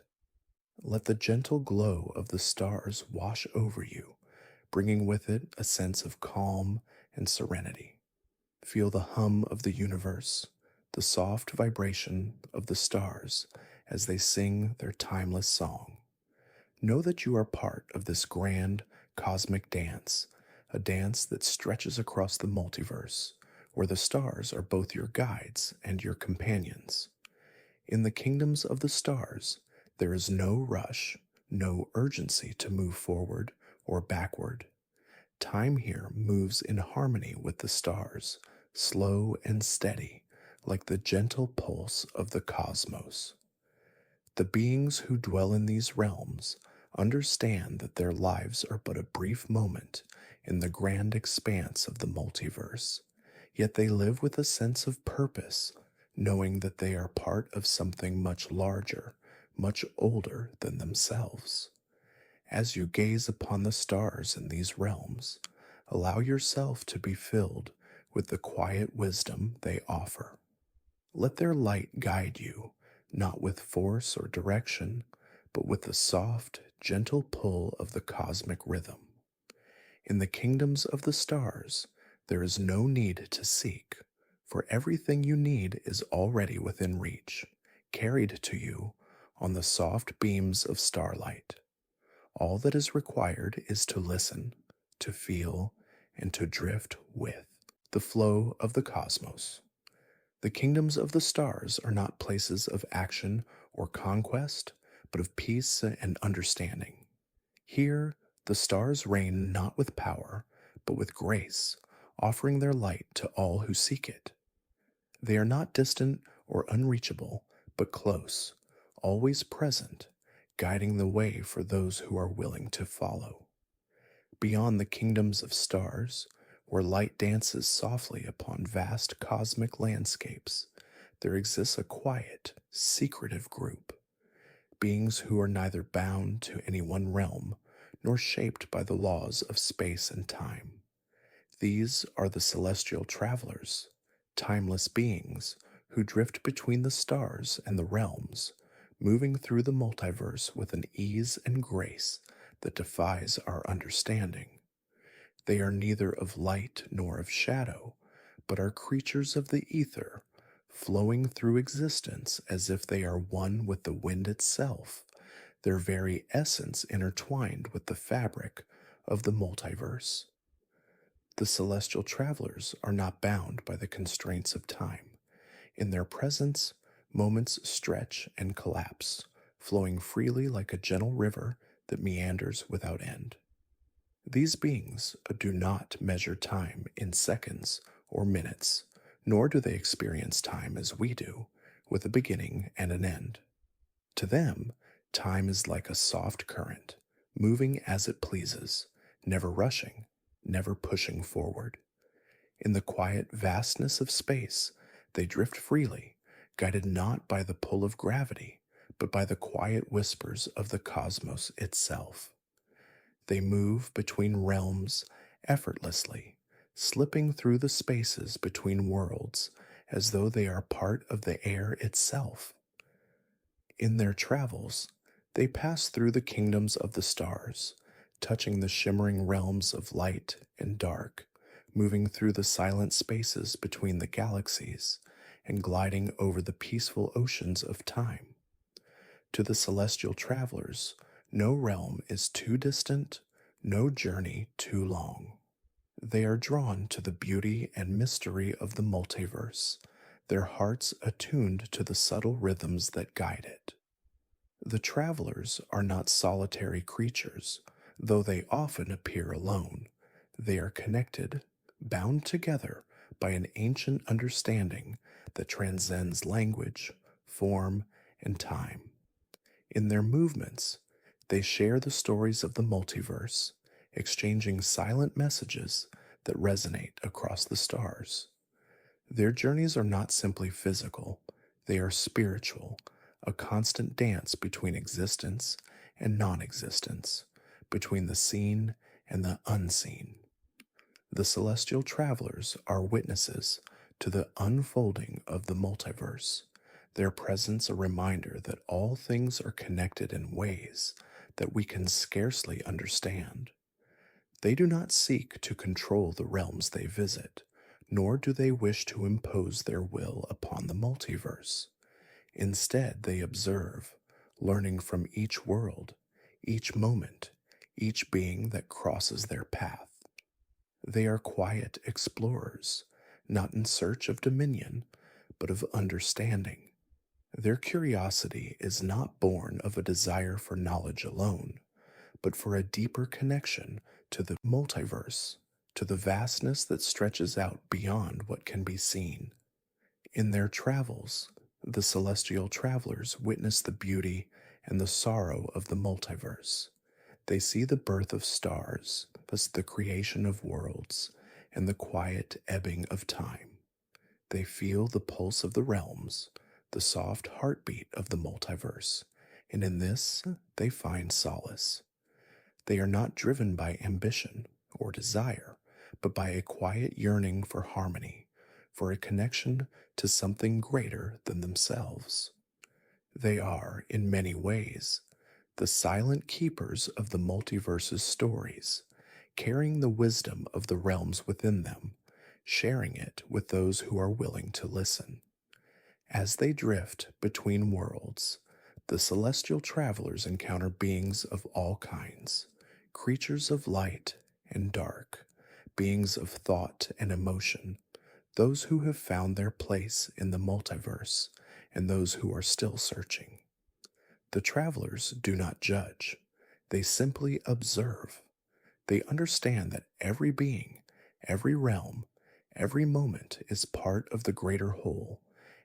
Let the gentle glow of the stars wash over you, bringing with it a sense of calm and serenity. Feel the hum of the universe, the soft vibration of the stars as they sing their timeless song. Know that you are part of this grand cosmic dance, a dance that stretches across the multiverse, where the stars are both your guides and your companions. In the kingdoms of the stars, there is no rush, no urgency to move forward or backward. Time here moves in harmony with the stars, slow and steady, like the gentle pulse of the cosmos. The beings who dwell in these realms understand that their lives are but a brief moment in the grand expanse of the multiverse, yet they live with a sense of purpose, knowing that they are part of something much larger, much older than themselves. As you gaze upon the stars in these realms, allow yourself to be filled with the quiet wisdom they offer. Let their light guide you, not with force or direction, but with the soft, gentle pull of the cosmic rhythm. In the kingdoms of the stars, there is no need to seek, for everything you need is already within reach, carried to you on the soft beams of starlight. All that is required is to listen, to feel, and to drift with the flow of the cosmos. The kingdoms of the stars are not places of action or conquest, but of peace and understanding. Here, the stars reign not with power, but with grace, offering their light to all who seek it. They are not distant or unreachable, but close, always present, guiding the way for those who are willing to follow. Beyond the kingdoms of stars, where light dances softly upon vast cosmic landscapes, there exists a quiet, secretive group, beings who are neither bound to any one realm nor shaped by the laws of space and time. These are the celestial travelers, timeless beings who drift between the stars and the realms, moving through the multiverse with an ease and grace that defies our understanding. They are neither of light nor of shadow, but are creatures of the ether, flowing through existence as if they are one with the wind itself, their very essence intertwined with the fabric of the multiverse. The celestial travelers are not bound by the constraints of time. In their presence, moments stretch and collapse, flowing freely like a gentle river that meanders without end. These beings do not measure time in seconds or minutes, nor do they experience time as we do, with a beginning and an end. To them, time is like a soft current, moving as it pleases, never rushing, never pushing forward. In the quiet vastness of space, they drift freely, guided not by the pull of gravity, but by the quiet whispers of the cosmos itself. They move between realms effortlessly, slipping through the spaces between worlds as though they are part of the air itself. In their travels, they pass through the kingdoms of the stars, touching the shimmering realms of light and dark, moving through the silent spaces between the galaxies and gliding over the peaceful oceans of time. To the celestial travelers, no realm is too distant, no journey too long. They are drawn to the beauty and mystery of the multiverse, their hearts attuned to the subtle rhythms that guide it. The travelers are not solitary creatures, though they often appear alone. They are connected, bound together by an ancient understanding that transcends language, form, and time. In their movements, they share the stories of the multiverse, exchanging silent messages that resonate across the stars. Their journeys are not simply physical, they are spiritual, a constant dance between existence and non existence, between the seen and the unseen. The celestial travelers are witnesses to the unfolding of the multiverse, their presence a reminder that all things are connected in ways that we can scarcely understand. They do not seek to control the realms they visit, nor do they wish to impose their will upon the multiverse. Instead, they observe, learning from each world, each moment, each being that crosses their path. They are quiet explorers, not in search of dominion, but of understanding. Their curiosity is not born of a desire for knowledge alone, but for a deeper connection to the multiverse, to the vastness that stretches out beyond what can be seen. In their travels, the celestial travelers witness the beauty and the sorrow of the multiverse. They see the birth of stars, thus the creation of worlds, and the quiet ebbing of time. They feel the pulse of the realms, the soft heartbeat of the multiverse, and in this they find solace. They are not driven by ambition or desire, but by a quiet yearning for harmony, for a connection to something greater than themselves. They are, in many ways, the silent keepers of the multiverse's stories, carrying the wisdom of the realms within them, sharing it with those who are willing to listen. As they drift between worlds, the celestial travelers encounter beings of all kinds, creatures of light and dark, beings of thought and emotion, those who have found their place in the multiverse, and those who are still searching. The travelers do not judge, they simply observe. They understand that every being, every realm, every moment is part of the greater whole,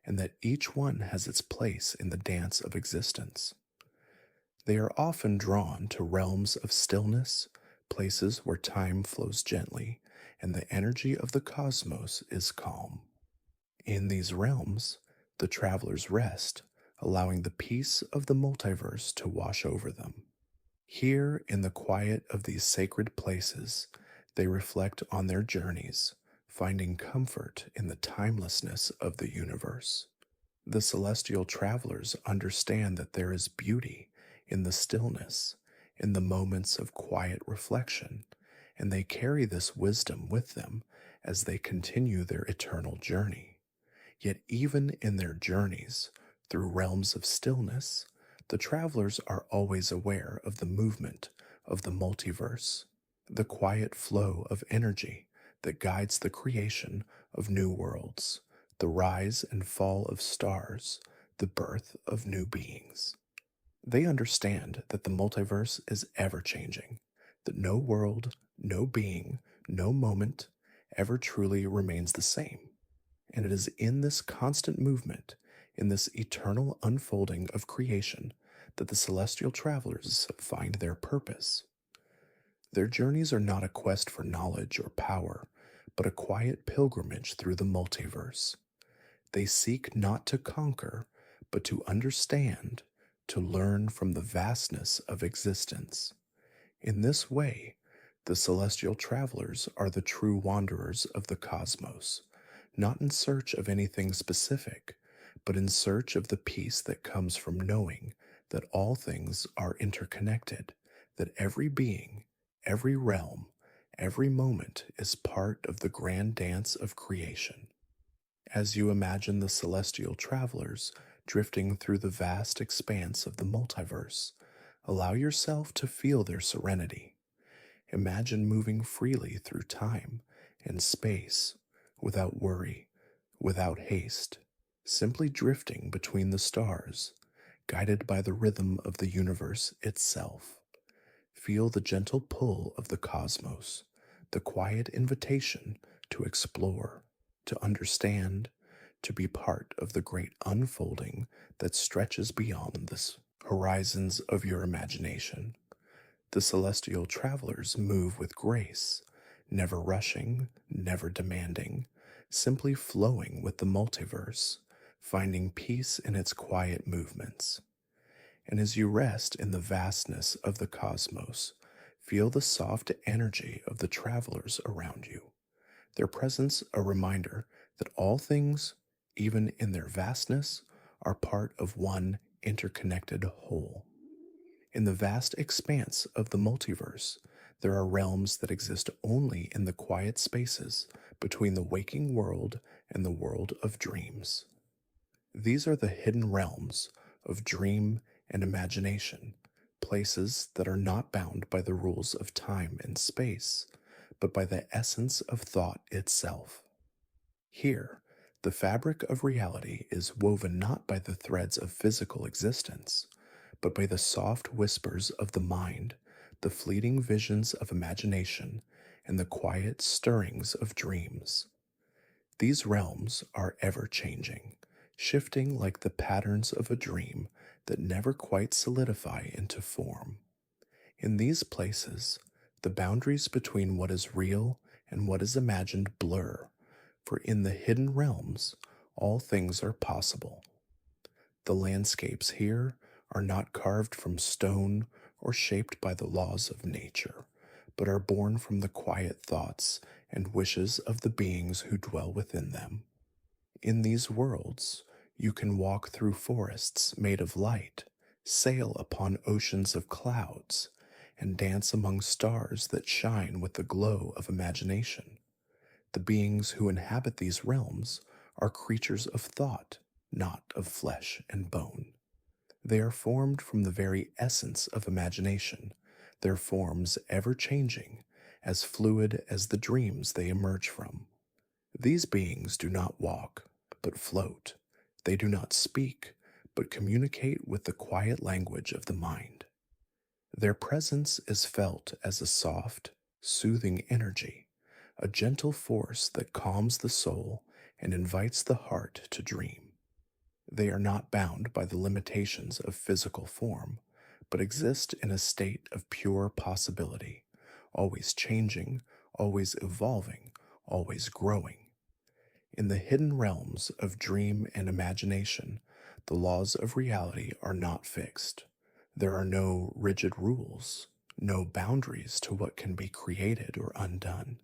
and that each one has its place in the dance of existence. They are often drawn to realms of stillness, places where time flows gently, and the energy of the cosmos is calm. In these realms, the travelers rest, allowing the peace of the multiverse to wash over them. Here, in the quiet of these sacred places, they reflect on their journeys, finding comfort in the timelessness of the universe. The celestial travelers understand that there is beauty in the stillness, in the moments of quiet reflection, and they carry this wisdom with them as they continue their eternal journey. Yet, even in their journeys through realms of stillness, the travelers are always aware of the movement of the multiverse, the quiet flow of energy that guides the creation of new worlds, the rise and fall of stars, the birth of new beings. They understand that the multiverse is ever changing, that no world, no being, no moment ever truly remains the same. And it is in this constant movement, in this eternal unfolding of creation, that the celestial travelers find their purpose. Their journeys are not a quest for knowledge or power, but a quiet pilgrimage through the multiverse. They seek not to conquer, but to understand, to learn from the vastness of existence. In this way, the celestial travelers are the true wanderers of the cosmos, not in search of anything specific, but in search of the peace that comes from knowing that all things are interconnected, that every being, every realm, Every moment is part of the grand dance of creation. As you imagine the celestial travelers drifting through the vast expanse of the multiverse, allow yourself to feel their serenity. Imagine moving freely through time and space without worry, without haste, simply drifting between the stars, guided by the rhythm of the universe itself. Feel the gentle pull of the cosmos, the quiet invitation to explore, to understand, to be part of the great unfolding that stretches beyond the horizons of your imagination. The celestial travelers move with grace, never rushing, never demanding, simply flowing with the multiverse, finding peace in its quiet movements. And as you rest in the vastness of the cosmos, feel the soft energy of the travelers around you, their presence a reminder that all things, even in their vastness, are part of one interconnected whole. In the vast expanse of the multiverse, there are realms that exist only in the quiet spaces between the waking world and the world of dreams. These are the hidden realms of dream and imagination, places that are not bound by the rules of time and space, but by the essence of thought itself. Here, the fabric of reality is woven not by the threads of physical existence, but by the soft whispers of the mind, the fleeting visions of imagination, and the quiet stirrings of dreams. These realms are ever changing, shifting like the patterns of a dream that never quite solidify into form. In these places, the boundaries between what is real and what is imagined blur, for in the hidden realms, all things are possible. The landscapes here are not carved from stone or shaped by the laws of nature, but are born from the quiet thoughts and wishes of the beings who dwell within them. In these worlds, you can walk through forests made of light, sail upon oceans of clouds, and dance among stars that shine with the glow of imagination. The beings who inhabit these realms are creatures of thought, not of flesh and bone. They are formed from the very essence of imagination, their forms ever changing, as fluid as the dreams they emerge from. These beings do not walk, but float. They do not speak, but communicate with the quiet language of the mind. Their presence is felt as a soft, soothing energy, a gentle force that calms the soul and invites the heart to dream. They are not bound by the limitations of physical form, but exist in a state of pure possibility, always changing, always evolving, always growing. In the hidden realms of dream and imagination, the laws of reality are not fixed. There are no rigid rules, no boundaries to what can be created or undone.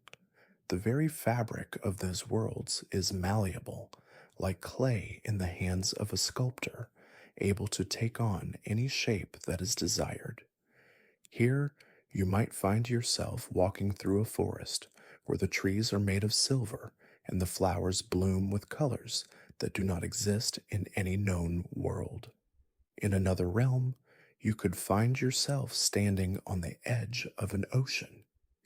The very fabric of those worlds is malleable, like clay in the hands of a sculptor, able to take on any shape that is desired. Here, you might find yourself walking through a forest where the trees are made of silver and the flowers bloom with colors that do not exist in any known world. In another realm, you could find yourself standing on the edge of an ocean,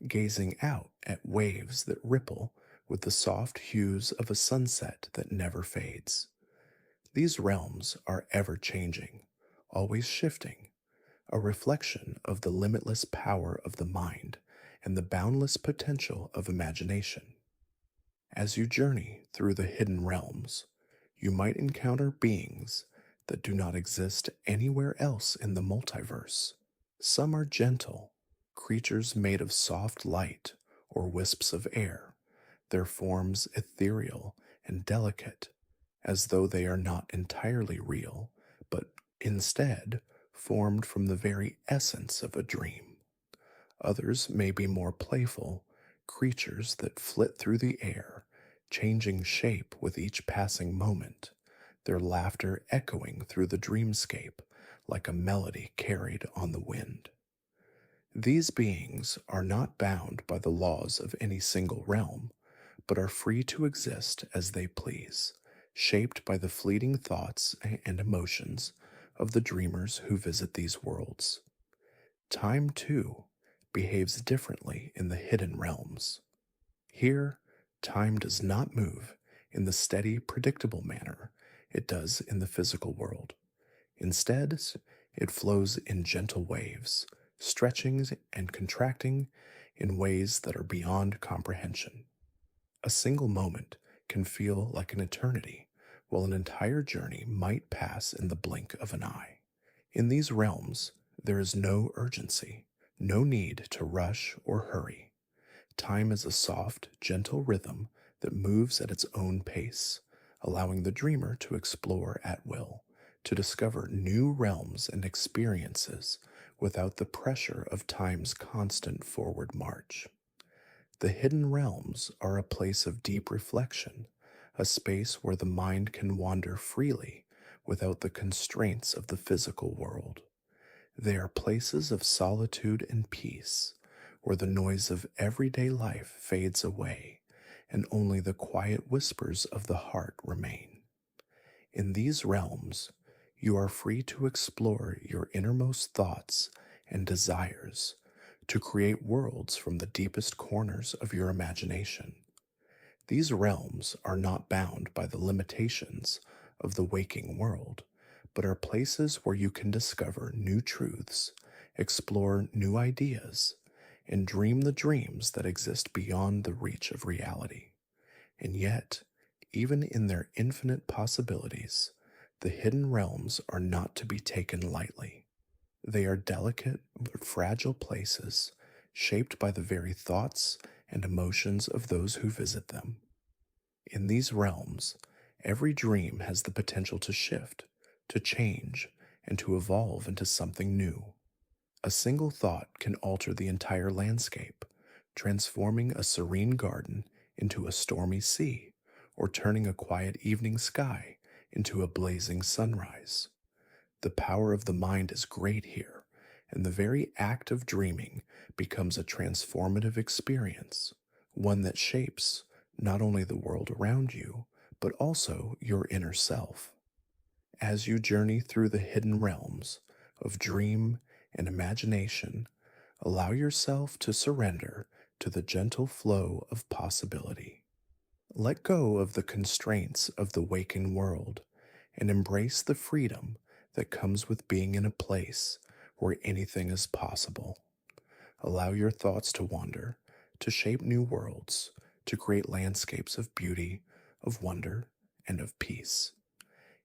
gazing out at waves that ripple with the soft hues of a sunset that never fades. These realms are ever changing, always shifting, a reflection of the limitless power of the mind and the boundless potential of imagination. As you journey through the hidden realms, you might encounter beings that do not exist anywhere else in the multiverse. Some are gentle, creatures made of soft light or wisps of air, their forms ethereal and delicate, as though they are not entirely real, but instead formed from the very essence of a dream. Others may be more playful, creatures that flit through the air, changing shape with each passing moment, their laughter echoing through the dreamscape like a melody carried on the wind. These beings are not bound by the laws of any single realm, but are free to exist as they please, shaped by the fleeting thoughts and emotions of the dreamers who visit these worlds. Time, too, behaves differently in the hidden realms. Here, time does not move in the steady, predictable manner it does in the physical world. Instead, it flows in gentle waves, stretching and contracting in ways that are beyond comprehension. A single moment can feel like an eternity, while an entire journey might pass in the blink of an eye. In these realms, there is no urgency, no need to rush or hurry. Time is a soft, gentle rhythm that moves at its own pace, allowing the dreamer to explore at will, to discover new realms and experiences without the pressure of time's constant forward march. The hidden realms are a place of deep reflection, a space where the mind can wander freely without the constraints of the physical world. They are places of solitude and peace, where the noise of everyday life fades away and only the quiet whispers of the heart remain. In these realms, you are free to explore your innermost thoughts and desires, to create worlds from the deepest corners of your imagination. These realms are not bound by the limitations of the waking world, but are places where you can discover new truths, explore new ideas, and dream the dreams that exist beyond the reach of reality. And yet, even in their infinite possibilities, the hidden realms are not to be taken lightly. They are delicate but fragile places, shaped by the very thoughts and emotions of those who visit them. In these realms, every dream has the potential to shift, to change, and to evolve into something new. A single thought can alter the entire landscape, transforming a serene garden into a stormy sea, or turning a quiet evening sky into a blazing sunrise. The power of the mind is great here, and the very act of dreaming becomes a transformative experience, one that shapes not only the world around you, but also your inner self. As you journey through the hidden realms of dream and imagination, allow yourself to surrender to the gentle flow of possibility. Let go of the constraints of the waking world and embrace the freedom that comes with being in a place where anything is possible. Allow your thoughts to wander, to shape new worlds, to create landscapes of beauty, of wonder, and of peace.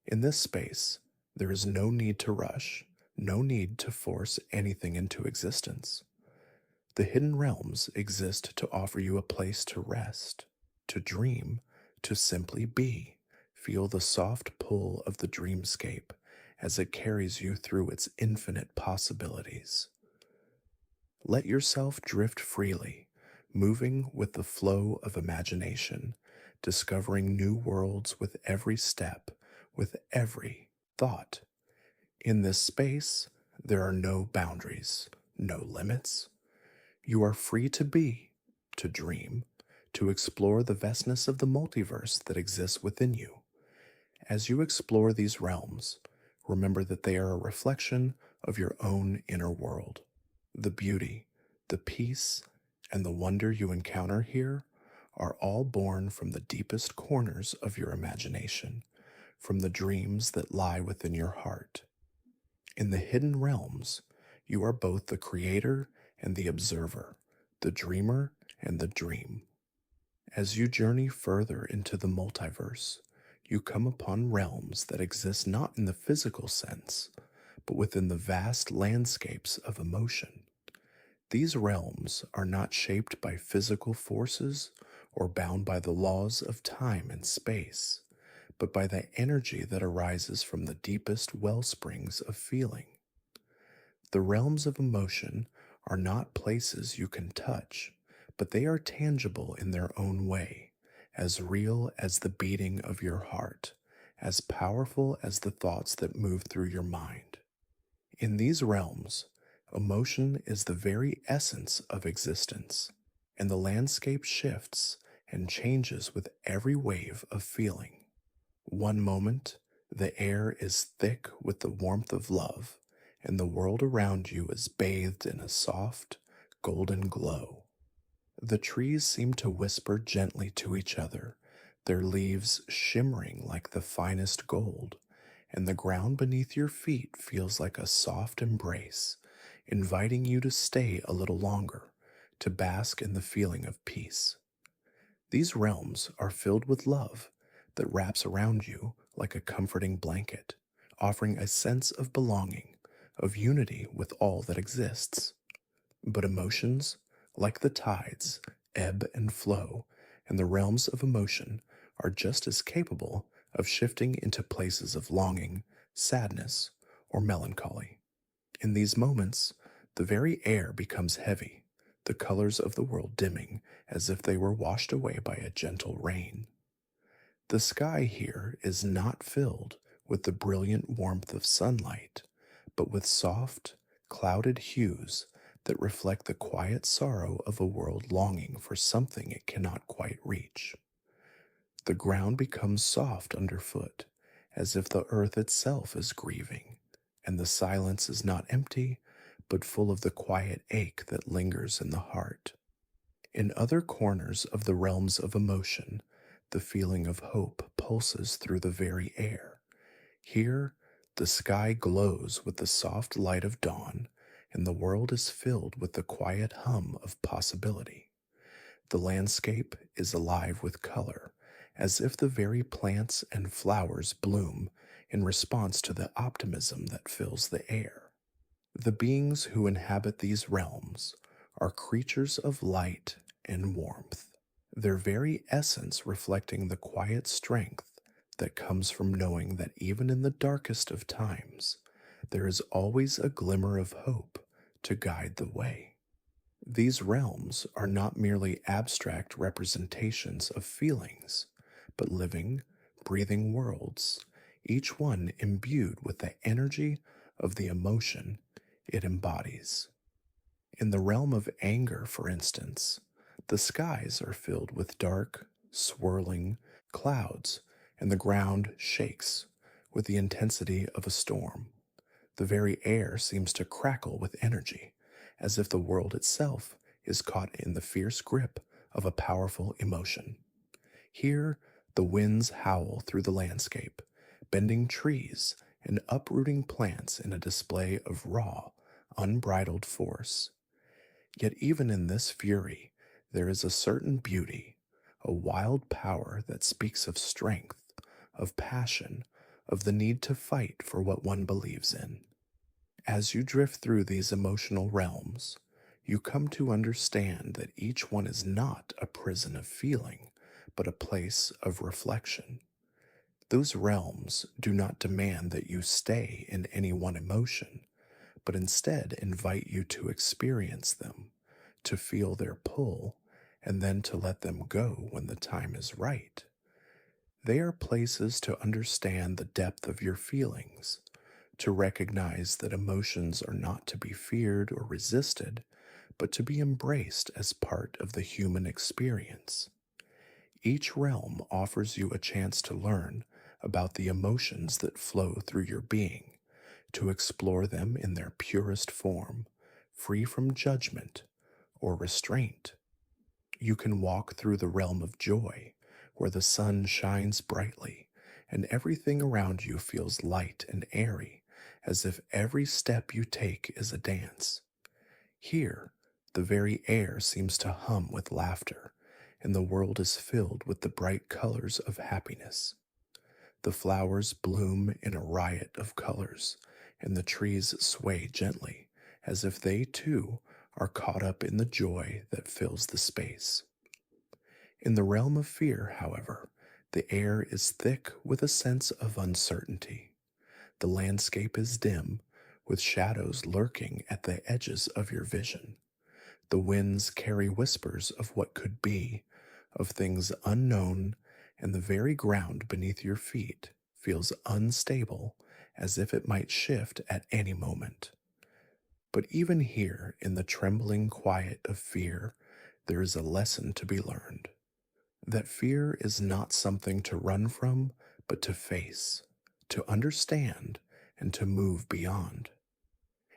In this space, there is no need to rush, no need to force anything into existence. The hidden realms exist to offer you a place to rest, to dream, to simply be. Feel the soft pull of the dreamscape as it carries you through its infinite possibilities. Let yourself drift freely, moving with the flow of imagination, discovering new worlds with every step, with every thought. In this space, there are no boundaries, no limits. You are free to be, to dream, to explore the vastness of the multiverse that exists within you. As you explore these realms, remember that they are a reflection of your own inner world. The beauty, the peace, and the wonder you encounter here are all born from the deepest corners of your imagination, from the dreams that lie within your heart. In the hidden realms, you are both the creator and the observer, the dreamer and the dream. As you journey further into the multiverse, you come upon realms that exist not in the physical sense, but within the vast landscapes of emotion. These realms are not shaped by physical forces or bound by the laws of time and space, but by the energy that arises from the deepest well springs of feeling. The realms of emotion are not places you can touch, but they are tangible in their own way, as real as the beating of your heart, as powerful as the thoughts that move through your mind. In these realms, Emotion is the very essence of existence, and the landscape shifts and changes with every wave of feeling. One moment, the air is thick with the warmth of love, and the world around you is bathed in a soft, golden glow. The trees seem to whisper gently to each other, their leaves shimmering like the finest gold, and the ground beneath your feet feels like a soft embrace, inviting you to stay a little longer, to bask in the feeling of peace. These realms are filled with love that wraps around you like a comforting blanket, offering a sense of belonging, of unity with all that exists. But emotions, like the tides, ebb and flow, and the realms of emotion are just as capable of shifting into places of longing, sadness, or melancholy. In these moments, the very air becomes heavy, the colors of the world dimming as if they were washed away by a gentle rain. The sky here is not filled with the brilliant warmth of sunlight, but with soft, clouded hues that reflect the quiet sorrow of a world longing for something it cannot quite reach. The ground becomes soft underfoot, as if the earth itself is grieving, and the silence is not empty, but full of the quiet ache that lingers in the heart. In other corners of the realms of emotion, the feeling of hope pulses through the very air. Here, the sky glows with the soft light of dawn, and the world is filled with the quiet hum of possibility. The landscape is alive with color, as if the very plants and flowers bloom in response to the optimism that fills the air. The beings who inhabit these realms are creatures of light and warmth, their very essence reflecting the quiet strength that comes from knowing that even in the darkest of times, there is always a glimmer of hope to guide the way. These realms are not merely abstract representations of feelings, but living, breathing worlds, each one imbued with the energy of the emotion it embodies. In the realm of anger, for instance, the skies are filled with dark, swirling clouds, and the ground shakes with the intensity of a storm. The very air seems to crackle with energy, as if the world itself is caught in the fierce grip of a powerful emotion. Here, the winds howl through the landscape, bending trees and uprooting plants in a display of raw, unbridled force. Yet even in this fury, there is a certain beauty, a wild power that speaks of strength, of passion, of the need to fight for what one believes in. As you drift through these emotional realms, you come to understand that each one is not a prison of feeling, but a place of reflection. Those realms do not demand that you stay in any one emotion, but instead invite you to experience them, to feel their pull, and then to let them go when the time is right. They are places to understand the depth of your feelings, to recognize that emotions are not to be feared or resisted, but to be embraced as part of the human experience. Each realm offers you a chance to learn about the emotions that flow through your being, to explore them in their purest form, free from judgment or restraint. You can walk through the realm of joy, where the sun shines brightly and everything around you feels light and airy, as if every step you take is a dance. Here, the very air seems to hum with laughter, and the world is filled with the bright colors of happiness. The flowers bloom in a riot of colors, and the trees sway gently, as if they too are caught up in the joy that fills the space. In the realm of fear, however, the air is thick with a sense of uncertainty. The landscape is dim, with shadows lurking at the edges of your vision. The winds carry whispers of what could be, of things unknown, and the very ground beneath your feet feels unstable, as if it might shift at any moment. But even here, in the trembling quiet of fear, there is a lesson to be learned. That fear is not something to run from, but to face, to understand, and to move beyond.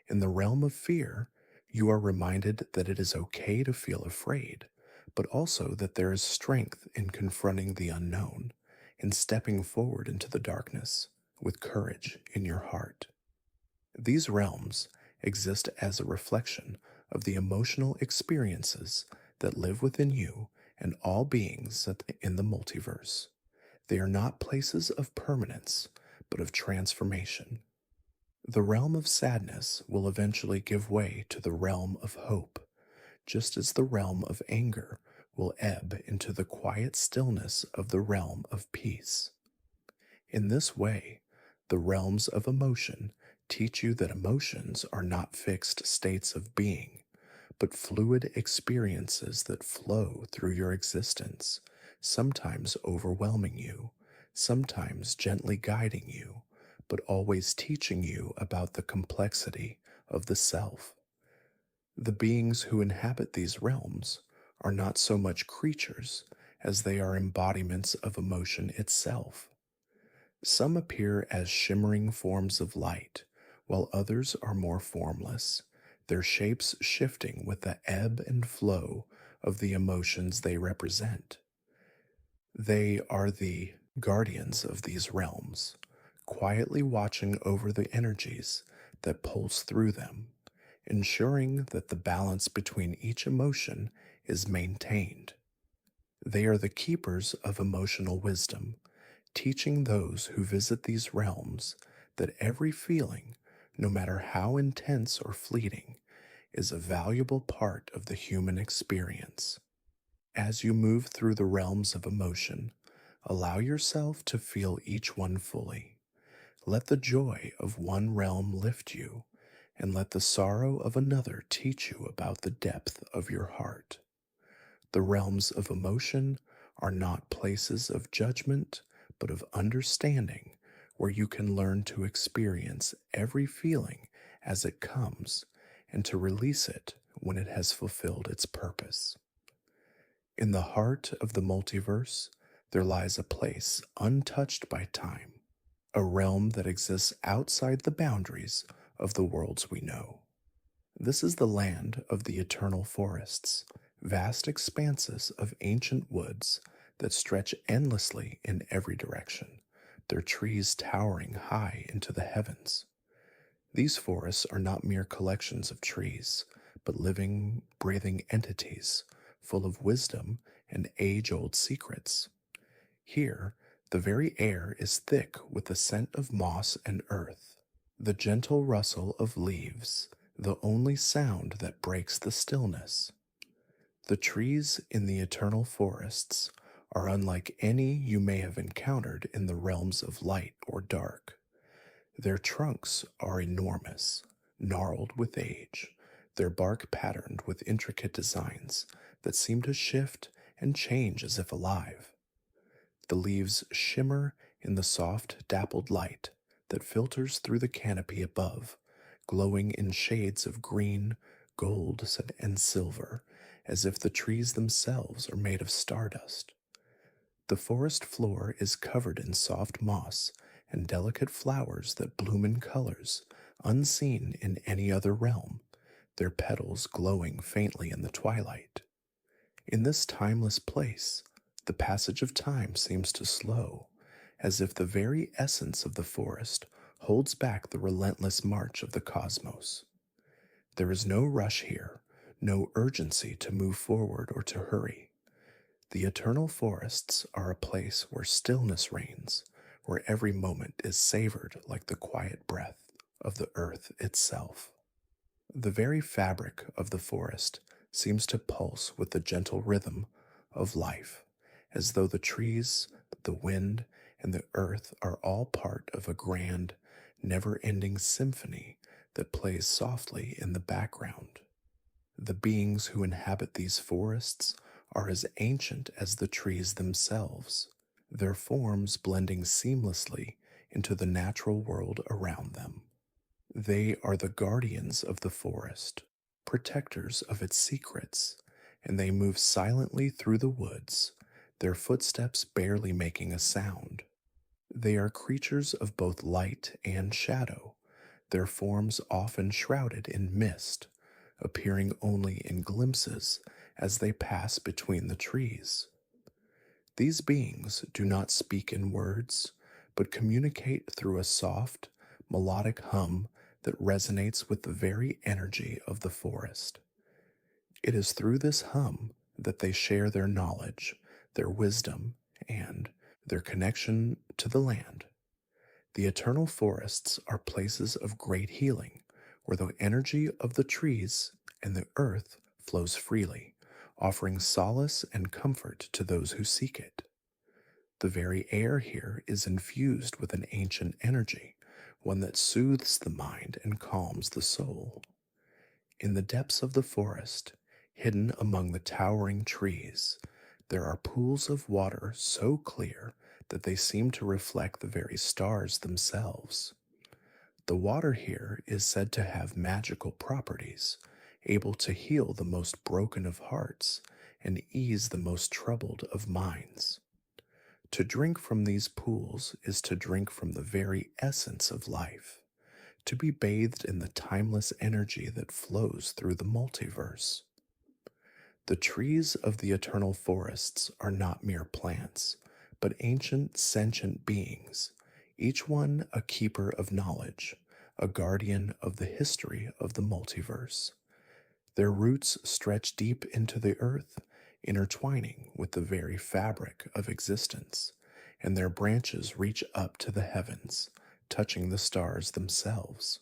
In the realm of fear, you are reminded that it is okay to feel afraid, but also that there is strength in confronting the unknown, in stepping forward into the darkness with courage in your heart. These realms exist as a reflection of the emotional experiences that live within you and all beings in the multiverse. They are not places of permanence, but of transformation. The realm of sadness will eventually give way to the realm of hope, just as the realm of anger will ebb into the quiet stillness of the realm of peace. In this way, the realms of emotion teach you that emotions are not fixed states of being, but fluid experiences that flow through your existence, sometimes overwhelming you, sometimes gently guiding you, but always teaching you about the complexity of the self. The beings who inhabit these realms are not so much creatures as they are embodiments of emotion itself. Some appear as shimmering forms of light, while others are more formless, their shapes shifting with the ebb and flow of the emotions they represent. They are the guardians of these realms, quietly watching over the energies that pulse through them, ensuring that the balance between each emotion is maintained. They are the keepers of emotional wisdom, teaching those who visit these realms that every feeling, no matter how intense or fleeting, is a valuable part of the human experience. As you move through the realms of emotion, allow yourself to feel each one fully. Let the joy of one realm lift you, and let the sorrow of another teach you about the depth of your heart. The realms of emotion are not places of judgment, but of understanding, where you can learn to experience every feeling as it comes and to release it when it has fulfilled its purpose. In the heart of the multiverse, there lies a place untouched by time, a realm that exists outside the boundaries of the worlds we know. This is the land of the eternal forests, vast expanses of ancient woods that stretch endlessly in every direction, their trees towering high into the heavens. These forests are not mere collections of trees, but living, breathing entities full of wisdom and age old secrets. Here, the very air is thick with the scent of moss and earth, the gentle rustle of leaves, the only sound that breaks the stillness. The trees in the eternal forests are unlike any you may have encountered in the realms of light or dark. Their trunks are enormous, gnarled with age, their bark patterned with intricate designs that seem to shift and change as if alive. The leaves shimmer in the soft, dappled light that filters through the canopy above, glowing in shades of green, gold, and silver, as if the trees themselves are made of stardust. The forest floor is covered in soft moss and delicate flowers that bloom in colors unseen in any other realm, their petals glowing faintly in the twilight. In this timeless place, the passage of time seems to slow, as if the very essence of the forest holds back the relentless march of the cosmos. There is no rush here, no urgency to move forward or to hurry. The eternal forests are a place where stillness reigns, where every moment is savored like the quiet breath of the earth itself. The very fabric of the forest seems to pulse with the gentle rhythm of life, as though the trees, the wind, and the earth are all part of a grand, never-ending symphony that plays softly in the background. The beings who inhabit these forests are as ancient as the trees themselves, their forms blending seamlessly into the natural world around them. They are the guardians of the forest, protectors of its secrets, and they move silently through the woods, their footsteps barely making a sound. They are creatures of both light and shadow, their forms often shrouded in mist, appearing only in glimpses as they pass between the trees. These beings do not speak in words, but communicate through a soft, melodic hum that resonates with the very energy of the forest. It is through this hum that they share their knowledge, their wisdom, and their connection to the land. The eternal forests are places of great healing, where the energy of the trees and the earth flows freely, offering solace and comfort to those who seek it. The very air here is infused with an ancient energy, one that soothes the mind and calms the soul. In the depths of the forest, hidden among the towering trees, there are pools of water so clear that they seem to reflect the very stars themselves. The water here is said to have magical properties, able to heal the most broken of hearts and ease the most troubled of minds. To drink from these pools is to drink from the very essence of life, to be bathed in the timeless energy that flows through the multiverse. The trees of the eternal forests are not mere plants, but ancient sentient beings, each one a keeper of knowledge, a guardian of the history of the multiverse. Their roots stretch deep into the earth, intertwining with the very fabric of existence, and their branches reach up to the heavens, touching the stars themselves.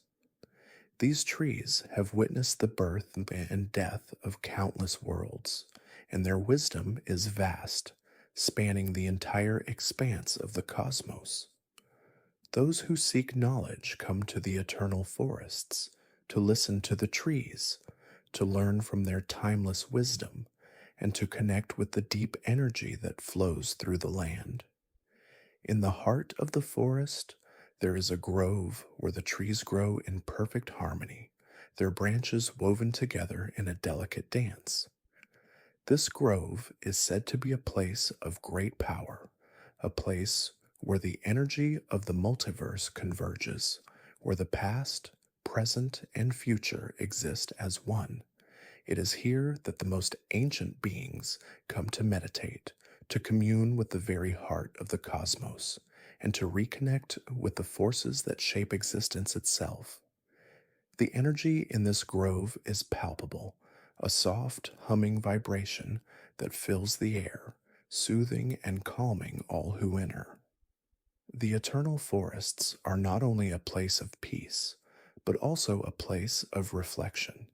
These trees have witnessed the birth and death of countless worlds, and their wisdom is vast, spanning the entire expanse of the cosmos. Those who seek knowledge come to the eternal forests to listen to the trees, to learn from their timeless wisdom, and to connect with the deep energy that flows through the land. In the heart of the forest, there is a grove where the trees grow in perfect harmony, their branches woven together in a delicate dance. This grove is said to be a place of great power, a place where the energy of the multiverse converges, where the past, present, and future exist as one. It is here that the most ancient beings come to meditate, to commune with the very heart of the cosmos, and to reconnect with the forces that shape existence itself. The energy in this grove is palpable, a soft, humming vibration that fills the air, soothing and calming all who enter. The eternal forests are not only a place of peace, but also a place of reflection.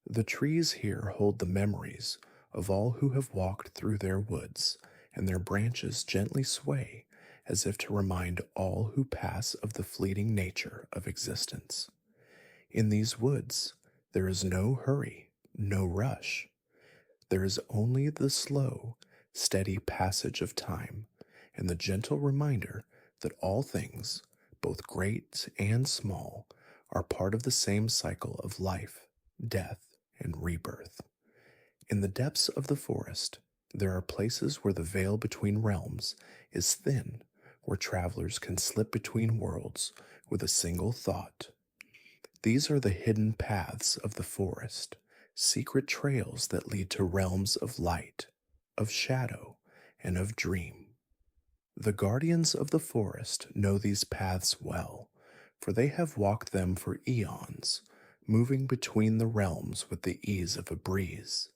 The trees here hold the memories of all who have walked through their woods, and their branches gently sway as if to remind all who pass of the fleeting nature of existence. In these woods, there is no hurry, no rush. There is only the slow, steady passage of time and the gentle reminder that all things, both great and small, are part of the same cycle of life, death, and rebirth. In the depths of the forest, there are places where the veil between realms is thin, where travelers can slip between worlds with a single thought. These are the hidden paths of the forest, secret trails that lead to realms of light, of shadow, and of dream. The guardians of the forest know these paths well, for they have walked them for eons, moving between the realms with the ease of a breeze.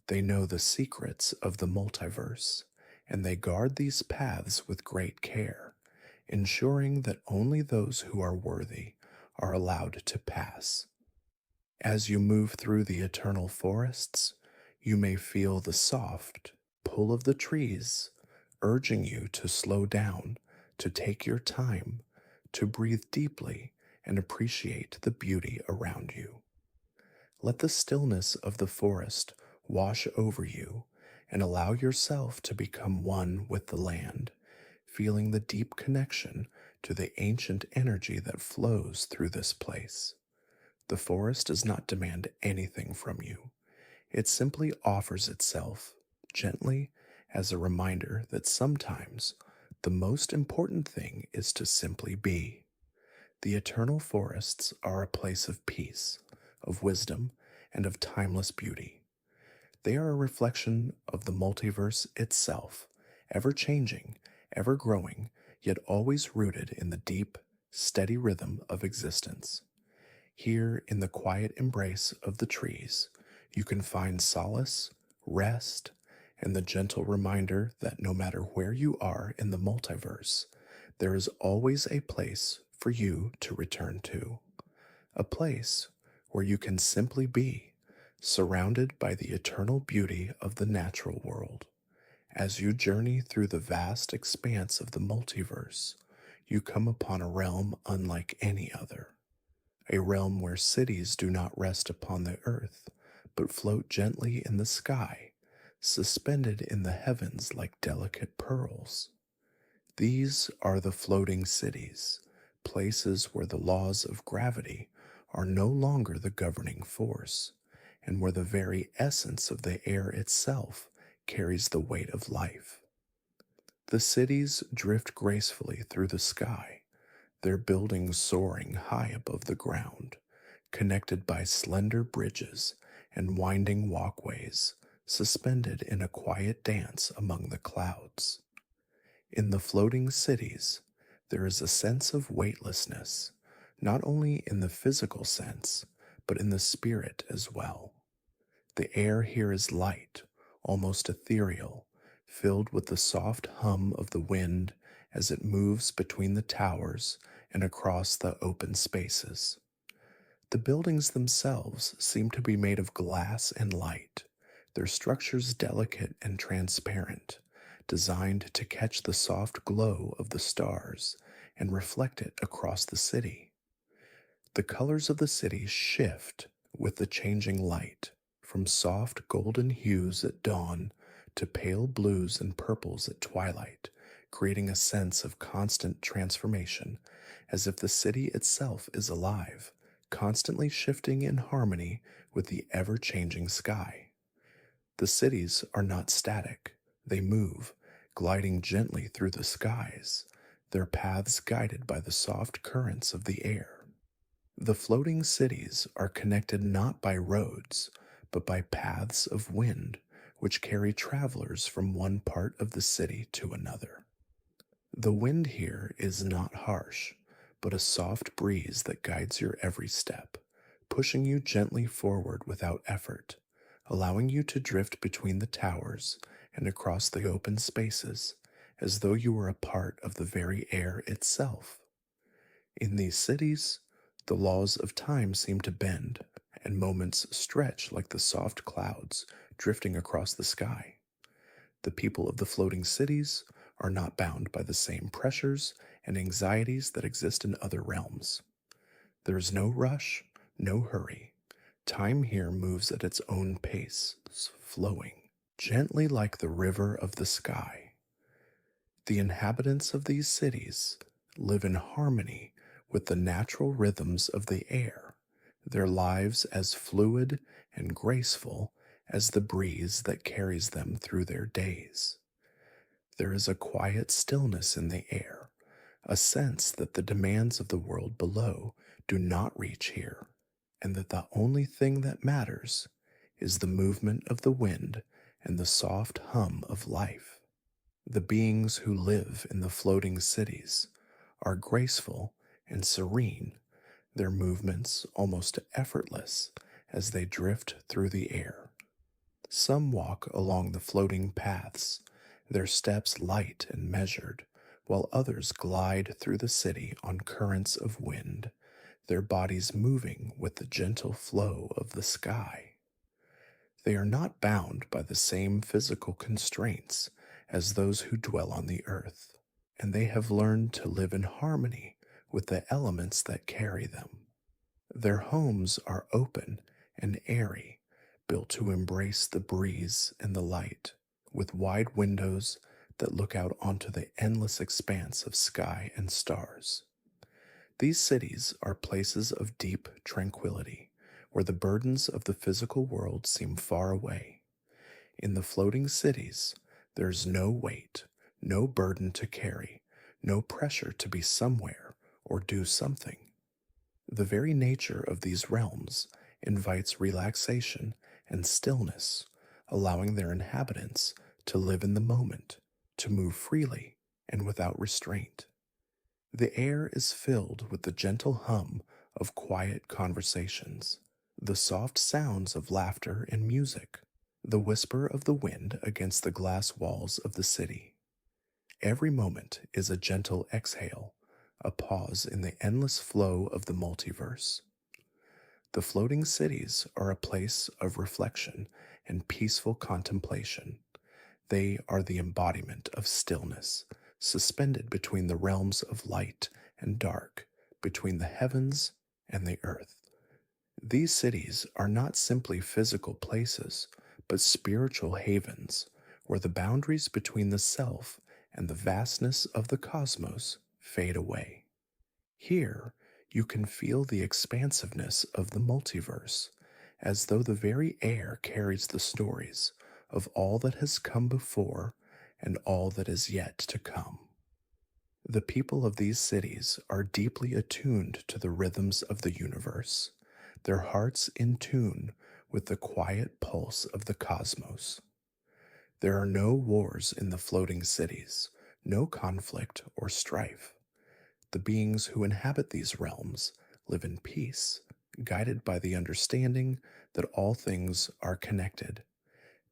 They know the secrets of the multiverse, and they guard these paths with great care, ensuring that only those who are worthy are allowed to pass. As you move through the eternal forests, you may feel the soft pull of the trees, urging you to slow down, to take your time, to breathe deeply, and appreciate the beauty around you. Let the stillness of the forest wash over you and allow yourself to become one with the land, feeling the deep connection to the ancient energy that flows through this place. The forest does not demand anything from you. It simply offers itself gently as a reminder that sometimes the most important thing is to simply be. The eternal forests are a place of peace, of wisdom, and of timeless beauty. They are a reflection of the multiverse itself, ever changing, ever growing, yet always rooted in the deep, steady rhythm of existence. Here, in the quiet embrace of the trees, you can find solace, rest, and the gentle reminder that no matter where you are in the multiverse, there is always a place for you to return to. A place where you can simply be, surrounded by the eternal beauty of the natural world. As you journey through the vast expanse of the multiverse, you come upon a realm unlike any other. A realm where cities do not rest upon the earth, but float gently in the sky, suspended in the heavens like delicate pearls. These are the floating cities, places where the laws of gravity are no longer the governing force, and where the very essence of the air itself carries the weight of life. The cities drift gracefully through the sky, their buildings soaring high above the ground, connected by slender bridges and winding walkways, suspended in a quiet dance among the clouds. In the floating cities, there is a sense of weightlessness, not only in the physical sense, but in the spirit as well. The air here is light, almost ethereal, filled with the soft hum of the wind as it moves between the towers and across the open spaces. The buildings themselves seem to be made of glass and light, their structures delicate and transparent, designed to catch the soft glow of the stars and reflect it across the city. The colors of the city shift with the changing light, from soft golden hues at dawn to pale blues and purples at twilight, creating a sense of constant transformation, as if the city itself is alive, constantly shifting in harmony with the ever-changing sky. The cities are not static, they move, gliding gently through the skies, their paths guided by the soft currents of the air. The floating cities are connected not by roads, but by paths of wind, which carry travelers from one part of the city to another. The wind here is not harsh, but a soft breeze that guides your every step, pushing you gently forward without effort, allowing you to drift between the towers and across the open spaces, as though you were a part of the very air itself. In these cities, the laws of time seem to bend, and moments stretch like the soft clouds drifting across the sky. The people of the floating cities are not bound by the same pressures and anxieties that exist in other realms. There is no rush, no hurry. Time here moves at its own pace, flowing gently like the river of the sky. The inhabitants of these cities live in harmony with the natural rhythms of the air, their lives as fluid and graceful as the breeze that carries them through their days. There is a quiet stillness in the air, a sense that the demands of the world below do not reach here, and that the only thing that matters is the movement of the wind and the soft hum of life. The beings who live in the floating cities are graceful and serene, their movements almost effortless as they drift through the air. Some walk along the floating paths, their steps light and measured, while others glide through the city on currents of wind, their bodies moving with the gentle flow of the sky. They are not bound by the same physical constraints as those who dwell on the earth, and they have learned to live in harmony with the elements that carry them. Their homes are open and airy, built to embrace the breeze and the light, with wide windows, that look out onto the endless expanse of sky and stars. These cities are places of deep tranquility, where the burdens of the physical world seem far away. In the floating cities, there's no weight, no burden to carry, no pressure to be somewhere or do something. The very nature of these realms invites relaxation and stillness, allowing their inhabitants to live in the moment, to move freely and without restraint. The air is filled with the gentle hum of quiet conversations, the soft sounds of laughter and music, the whisper of the wind against the glass walls of the city. Every moment is a gentle exhale, a pause in the endless flow of the multiverse. The floating cities are a place of reflection and peaceful contemplation. They are the embodiment of stillness, suspended between the realms of light and dark, between the heavens and the earth. These cities are not simply physical places, but spiritual havens, where the boundaries between the self and the vastness of the cosmos fade away. Here, you can feel the expansiveness of the multiverse, as though the very air carries the stories of all that has come before and all that is yet to come. The people of these cities are deeply attuned to the rhythms of the universe, their hearts in tune with the quiet pulse of the cosmos. There are no wars in the floating cities, no conflict or strife. The beings who inhabit these realms live in peace, guided by the understanding that all things are connected.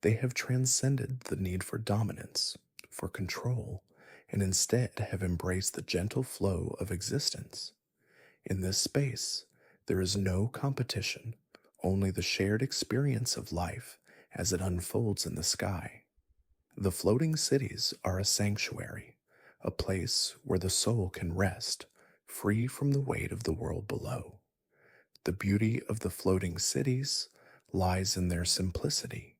They have transcended the need for dominance, for control, and instead have embraced the gentle flow of existence. In this space, there is no competition, only the shared experience of life as it unfolds in the sky. The floating cities are a sanctuary, a place where the soul can rest, free from the weight of the world below. The beauty of the floating cities lies in their simplicity.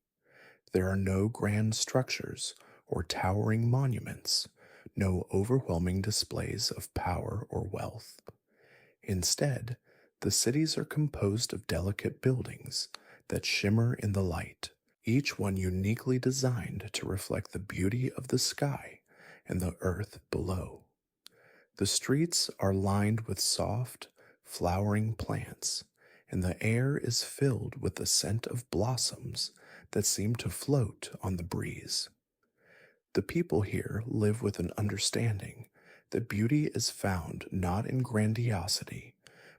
There are no grand structures or towering monuments, no overwhelming displays of power or wealth. Instead, the cities are composed of delicate buildings that shimmer in the light, each one uniquely designed to reflect the beauty of the sky and the earth below. The streets are lined with soft, flowering plants, and the air is filled with the scent of blossoms that seem to float on the breeze. The people here live with an understanding that beauty is found not in grandiosity,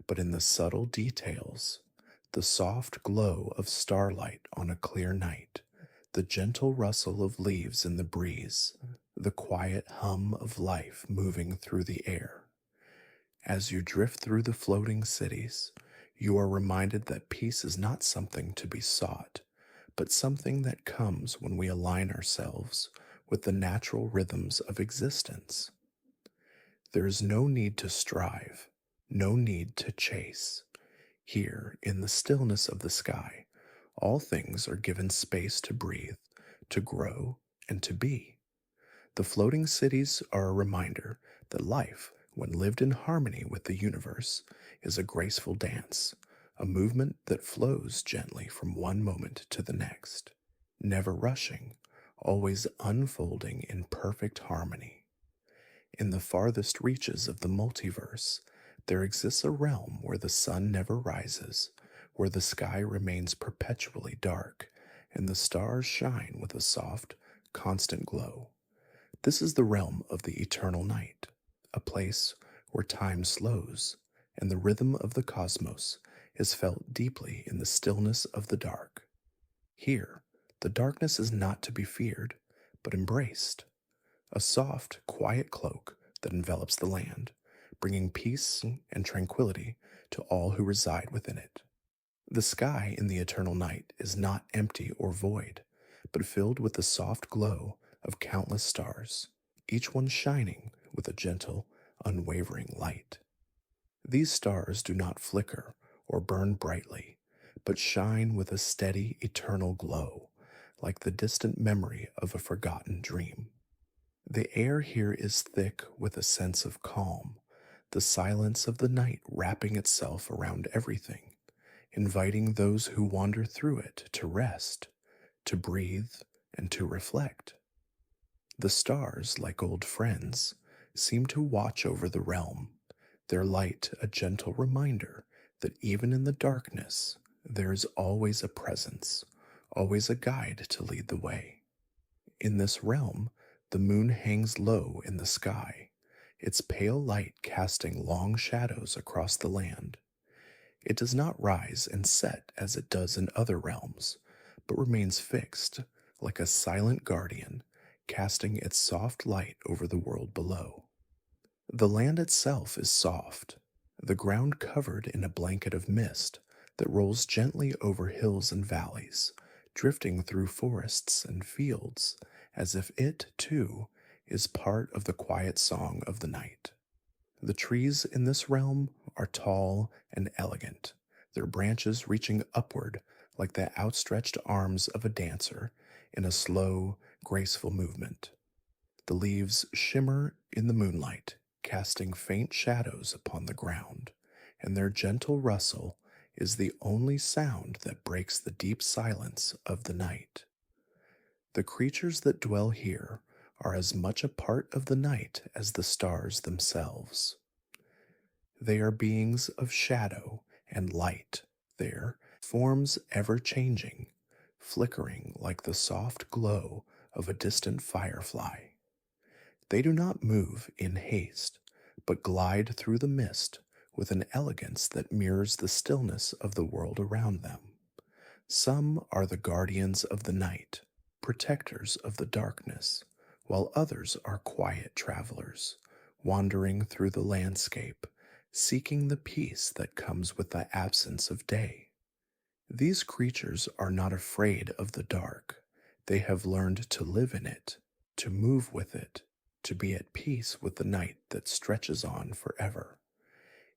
but in the subtle details, the soft glow of starlight on a clear night, the gentle rustle of leaves in the breeze, the quiet hum of life moving through the air. As you drift through the floating cities, you are reminded that peace is not something to be sought, but something that comes when we align ourselves with the natural rhythms of existence. There is no need to strive, no need to chase. Here, in the stillness of the sky, all things are given space to breathe, to grow, and to be. The floating cities are a reminder that life, when lived in harmony with the universe, is a graceful dance, a movement that flows gently from one moment to the next, never rushing, always unfolding in perfect harmony. In the farthest reaches of the multiverse, there exists a realm where the sun never rises, where the sky remains perpetually dark, and the stars shine with a soft, constant glow. This is the realm of the eternal night, a place where time slows, and the rhythm of the cosmos is felt deeply in the stillness of the dark. Here, the darkness is not to be feared, but embraced, a soft, quiet cloak that envelops the land, bringing peace and tranquility to all who reside within it. The sky in the eternal night is not empty or void, but filled with the soft glow of countless stars, each one shining with a gentle, unwavering light. These stars do not flicker or burn brightly, but shine with a steady, eternal glow, like the distant memory of a forgotten dream. The air here is thick with a sense of calm, the silence of the night wrapping itself around everything, inviting those who wander through it to rest, to breathe, and to reflect. The stars, like old friends, seem to watch over the realm, their light a gentle reminder that even in the darkness, there is always a presence, always a guide to lead the way. In this realm, the moon hangs low in the sky, its pale light casting long shadows across the land. It does not rise and set as it does in other realms, but remains fixed, like a silent guardian, casting its soft light over the world below. The land itself is soft, the ground covered in a blanket of mist that rolls gently over hills and valleys, drifting through forests and fields, as if it, too, is part of the quiet song of the night. The trees in this realm are tall and elegant, their branches reaching upward like the outstretched arms of a dancer in a slow, graceful movement. The leaves shimmer in the moonlight, casting faint shadows upon the ground, and their gentle rustle is the only sound that breaks the deep silence of the night. The creatures that dwell here are as much a part of the night as the stars themselves. They are beings of shadow and light, their forms ever changing, flickering like the soft glow of a distant firefly. They do not move in haste, but glide through the mist with an elegance that mirrors the stillness of the world around them. Some are the guardians of the night, protectors of the darkness, while others are quiet travelers, wandering through the landscape, seeking the peace that comes with the absence of day. These creatures are not afraid of the dark. They have learned to live in it, to move with it, to be at peace with the night that stretches on forever.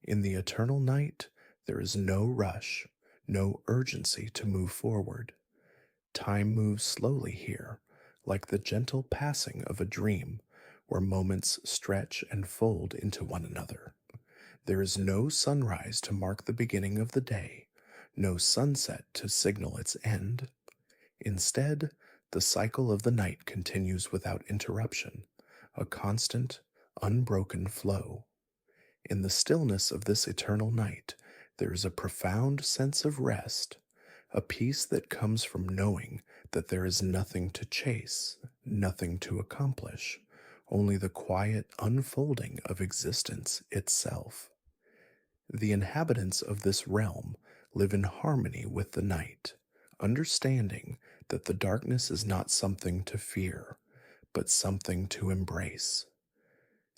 In the eternal night, there is no rush, no urgency to move forward. Time moves slowly here, like the gentle passing of a dream, where moments stretch and fold into one another. There is no sunrise to mark the beginning of the day, no sunset to signal its end. Instead, the cycle of the night continues without interruption, a constant, unbroken flow. In the stillness of this eternal night, there is a profound sense of rest, a peace that comes from knowing that there is nothing to chase, nothing to accomplish, only the quiet unfolding of existence itself. The inhabitants of this realm live in harmony with the night, understanding that the darkness is not something to fear, but something to embrace.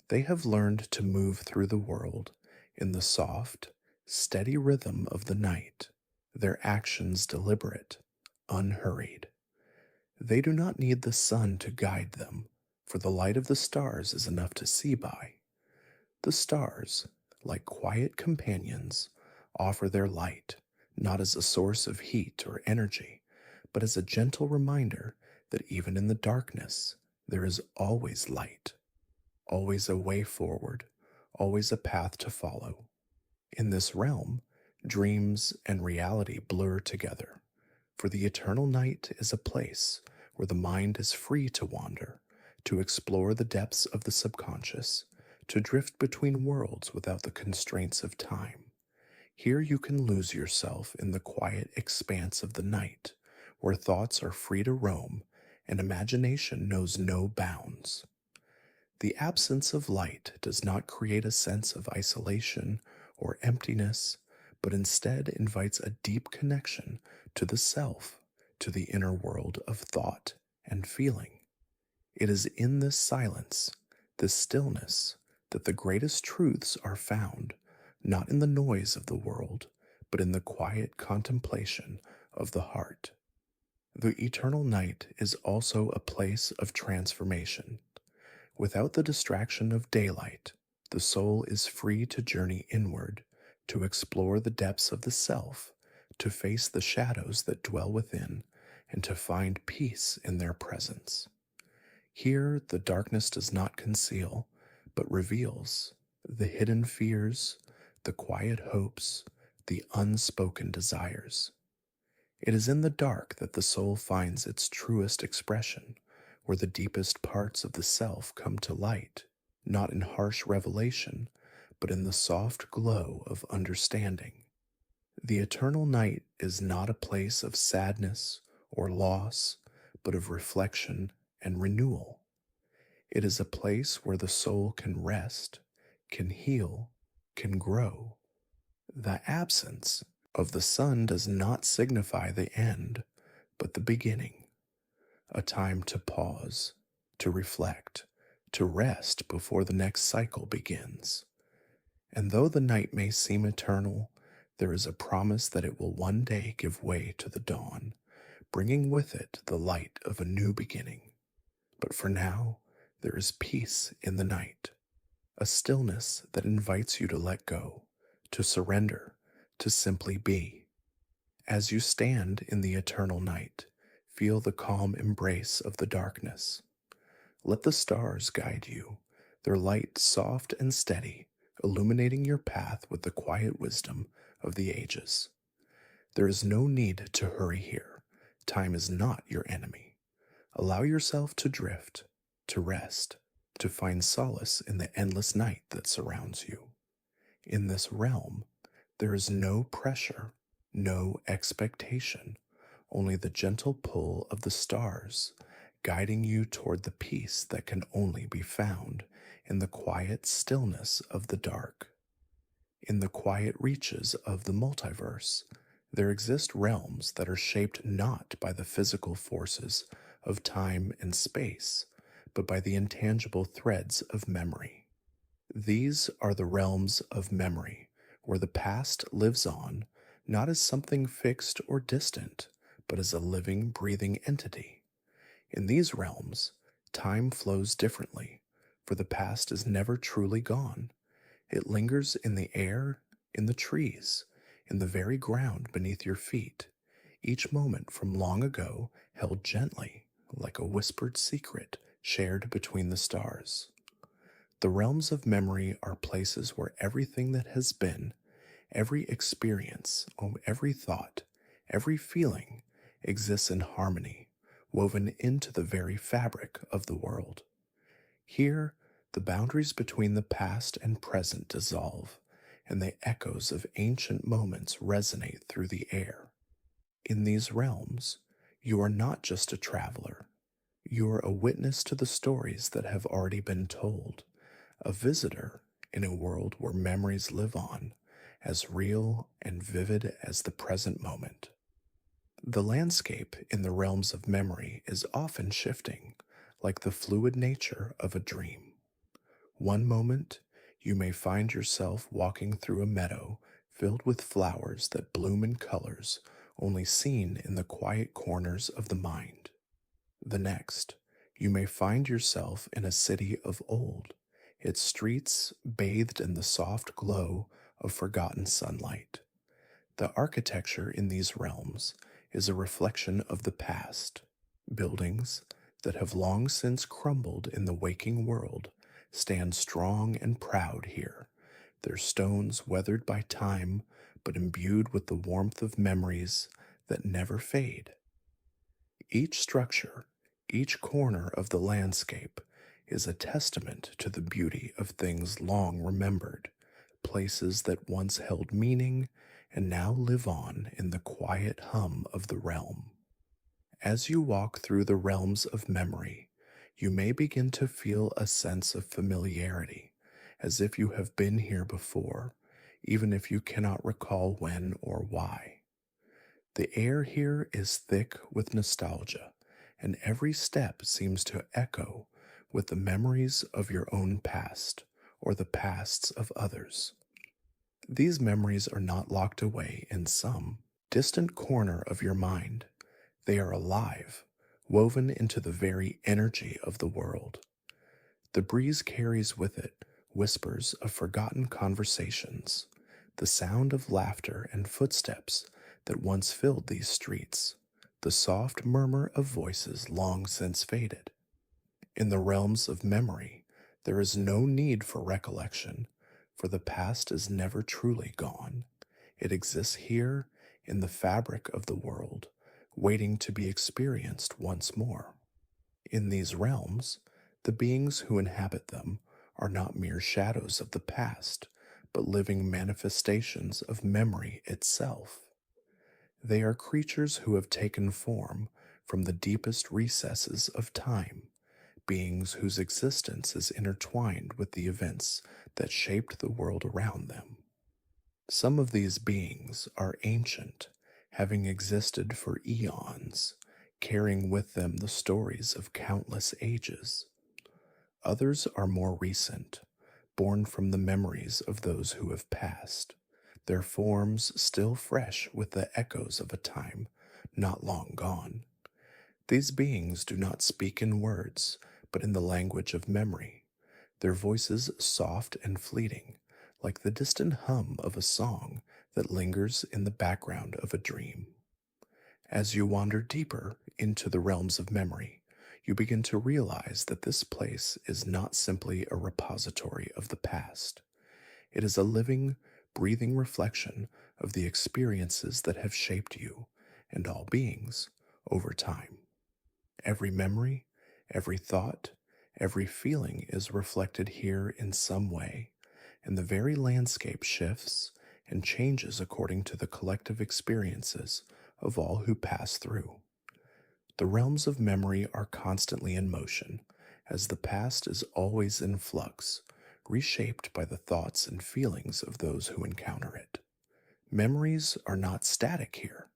They have learned to move through the world in the soft, steady rhythm of the night, their actions deliberate, unhurried. They do not need the sun to guide them, for the light of the stars is enough to see by. The stars, like quiet companions, offer their light, not as a source of heat or energy, but as a gentle reminder that even in the darkness, there is always light, always a way forward, always a path to follow. In this realm, dreams and reality blur together, for the eternal night is a place where the mind is free to wander, to explore the depths of the subconscious, to drift between worlds without the constraints of time. Here you can lose yourself in the quiet expanse of the night, where thoughts are free to roam and imagination knows no bounds. The absence of light does not create a sense of isolation or emptiness, but instead invites a deep connection to the self, to the inner world of thought and feeling. It is in this silence, this stillness, that the greatest truths are found, not in the noise of the world, but in the quiet contemplation of the heart. The eternal night is also a place of transformation. Without the distraction of daylight, the soul is free to journey inward, to explore the depths of the self, to face the shadows that dwell within, and to find peace in their presence. Here, the darkness does not conceal, but reveals the hidden fears, the quiet hopes, the unspoken desires. It is in the dark that the soul finds its truest expression, where the deepest parts of the self come to light, not in harsh revelation, but in the soft glow of understanding. The eternal night is not a place of sadness or loss, but of reflection and renewal. It is a place where the soul can rest, can heal, can grow. The absence of the sun does not signify the end, but the beginning, a time to pause, to reflect, to rest before the next cycle begins. And though the night may seem eternal, there is a promise that it will one day give way to the dawn, bringing with it the light of a new beginning. But for now, there is peace in the night, a stillness that invites you to let go, to surrender, to simply be. As you stand in the eternal night, feel the calm embrace of the darkness. Let the stars guide you, their light soft and steady, illuminating your path with the quiet wisdom of the ages. There is no need to hurry here. Time is not your enemy. Allow yourself to drift, to rest, to find solace in the endless night that surrounds you. In this realm, there is no pressure, no expectation, only the gentle pull of the stars, guiding you toward the peace that can only be found in the quiet stillness of the dark. In the quiet reaches of the multiverse, there exist realms that are shaped not by the physical forces of time and space, but by the intangible threads of memory. These are the realms of memory, where the past lives on, not as something fixed or distant, but as a living, breathing entity. In these realms, time flows differently, for the past is never truly gone. It lingers in the air, in the trees, in the very ground beneath your feet, each moment from long ago held gently, like a whispered secret shared between the stars. The realms of memory are places where everything that has been, every experience, every thought, every feeling exists in harmony, woven into the very fabric of the world. Here, the boundaries between the past and present dissolve, and the echoes of ancient moments resonate through the air. In these realms, you are not just a traveler. You are a witness to the stories that have already been told, a visitor in a world where memories live on, as real and vivid as the present moment. The landscape in the realms of memory is often shifting, like the fluid nature of a dream. One moment, you may find yourself walking through a meadow filled with flowers that bloom in colors only seen in the quiet corners of the mind. The next, you may find yourself in a city of old, its streets bathed in the soft glow of forgotten sunlight. The architecture in these realms is a reflection of the past. Buildings that have long since crumbled in the waking world stand strong and proud here, their stones weathered by time but imbued with the warmth of memories that never fade. Each structure, each corner of the landscape is a testament to the beauty of things long remembered, places that once held meaning and now live on in the quiet hum of the realm. As you walk through the realms of memory, you may begin to feel a sense of familiarity, as if you have been here before, even if you cannot recall when or why. The air here is thick with nostalgia, and every step seems to echo with the memories of your own past or the pasts of others. These memories are not locked away in some distant corner of your mind. They are alive, woven into the very energy of the world. The breeze carries with it whispers of forgotten conversations, the sound of laughter and footsteps that once filled these streets, the soft murmur of voices long since faded. In the realms of memory, there is no need for recollection, for the past is never truly gone. It exists here in the fabric of the world, waiting to be experienced once more. In these realms, the beings who inhabit them are not mere shadows of the past, but living manifestations of memory itself. They are creatures who have taken form from the deepest recesses of time, beings whose existence is intertwined with the events that shaped the world around them. Some of these beings are ancient, having existed for eons, carrying with them the stories of countless ages. Others are more recent, born from the memories of those who have passed, their forms still fresh with the echoes of a time not long gone. These beings do not speak in words, but in the language of memory, their voices soft and fleeting, like the distant hum of a song that lingers in the background of a dream. As you wander deeper into the realms of memory, you begin to realize that this place is not simply a repository of the past. It is a living, breathing reflection of the experiences that have shaped you and all beings over time. Every memory, every thought, every feeling is reflected here in some way, and the very landscape shifts and changes according to the collective experiences of all who pass through. The realms of memory are constantly in motion, as the past is always in flux, reshaped by the thoughts and feelings of those who encounter it. Memories are not static here,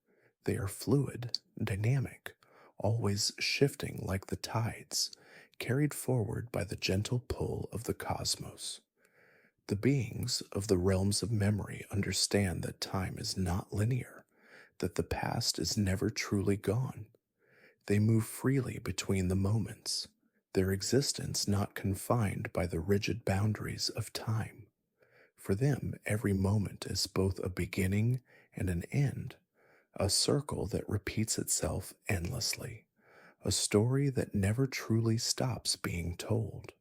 they are fluid, dynamic, always shifting like the tides, carried forward by the gentle pull of the cosmos. The beings of the realms of memory understand that time is not linear, that the past is never truly gone. They move freely between the moments, their existence not confined by the rigid boundaries of time. For them, every moment is both a beginning and an end, a circle that repeats itself endlessly, a story that never truly stops being told.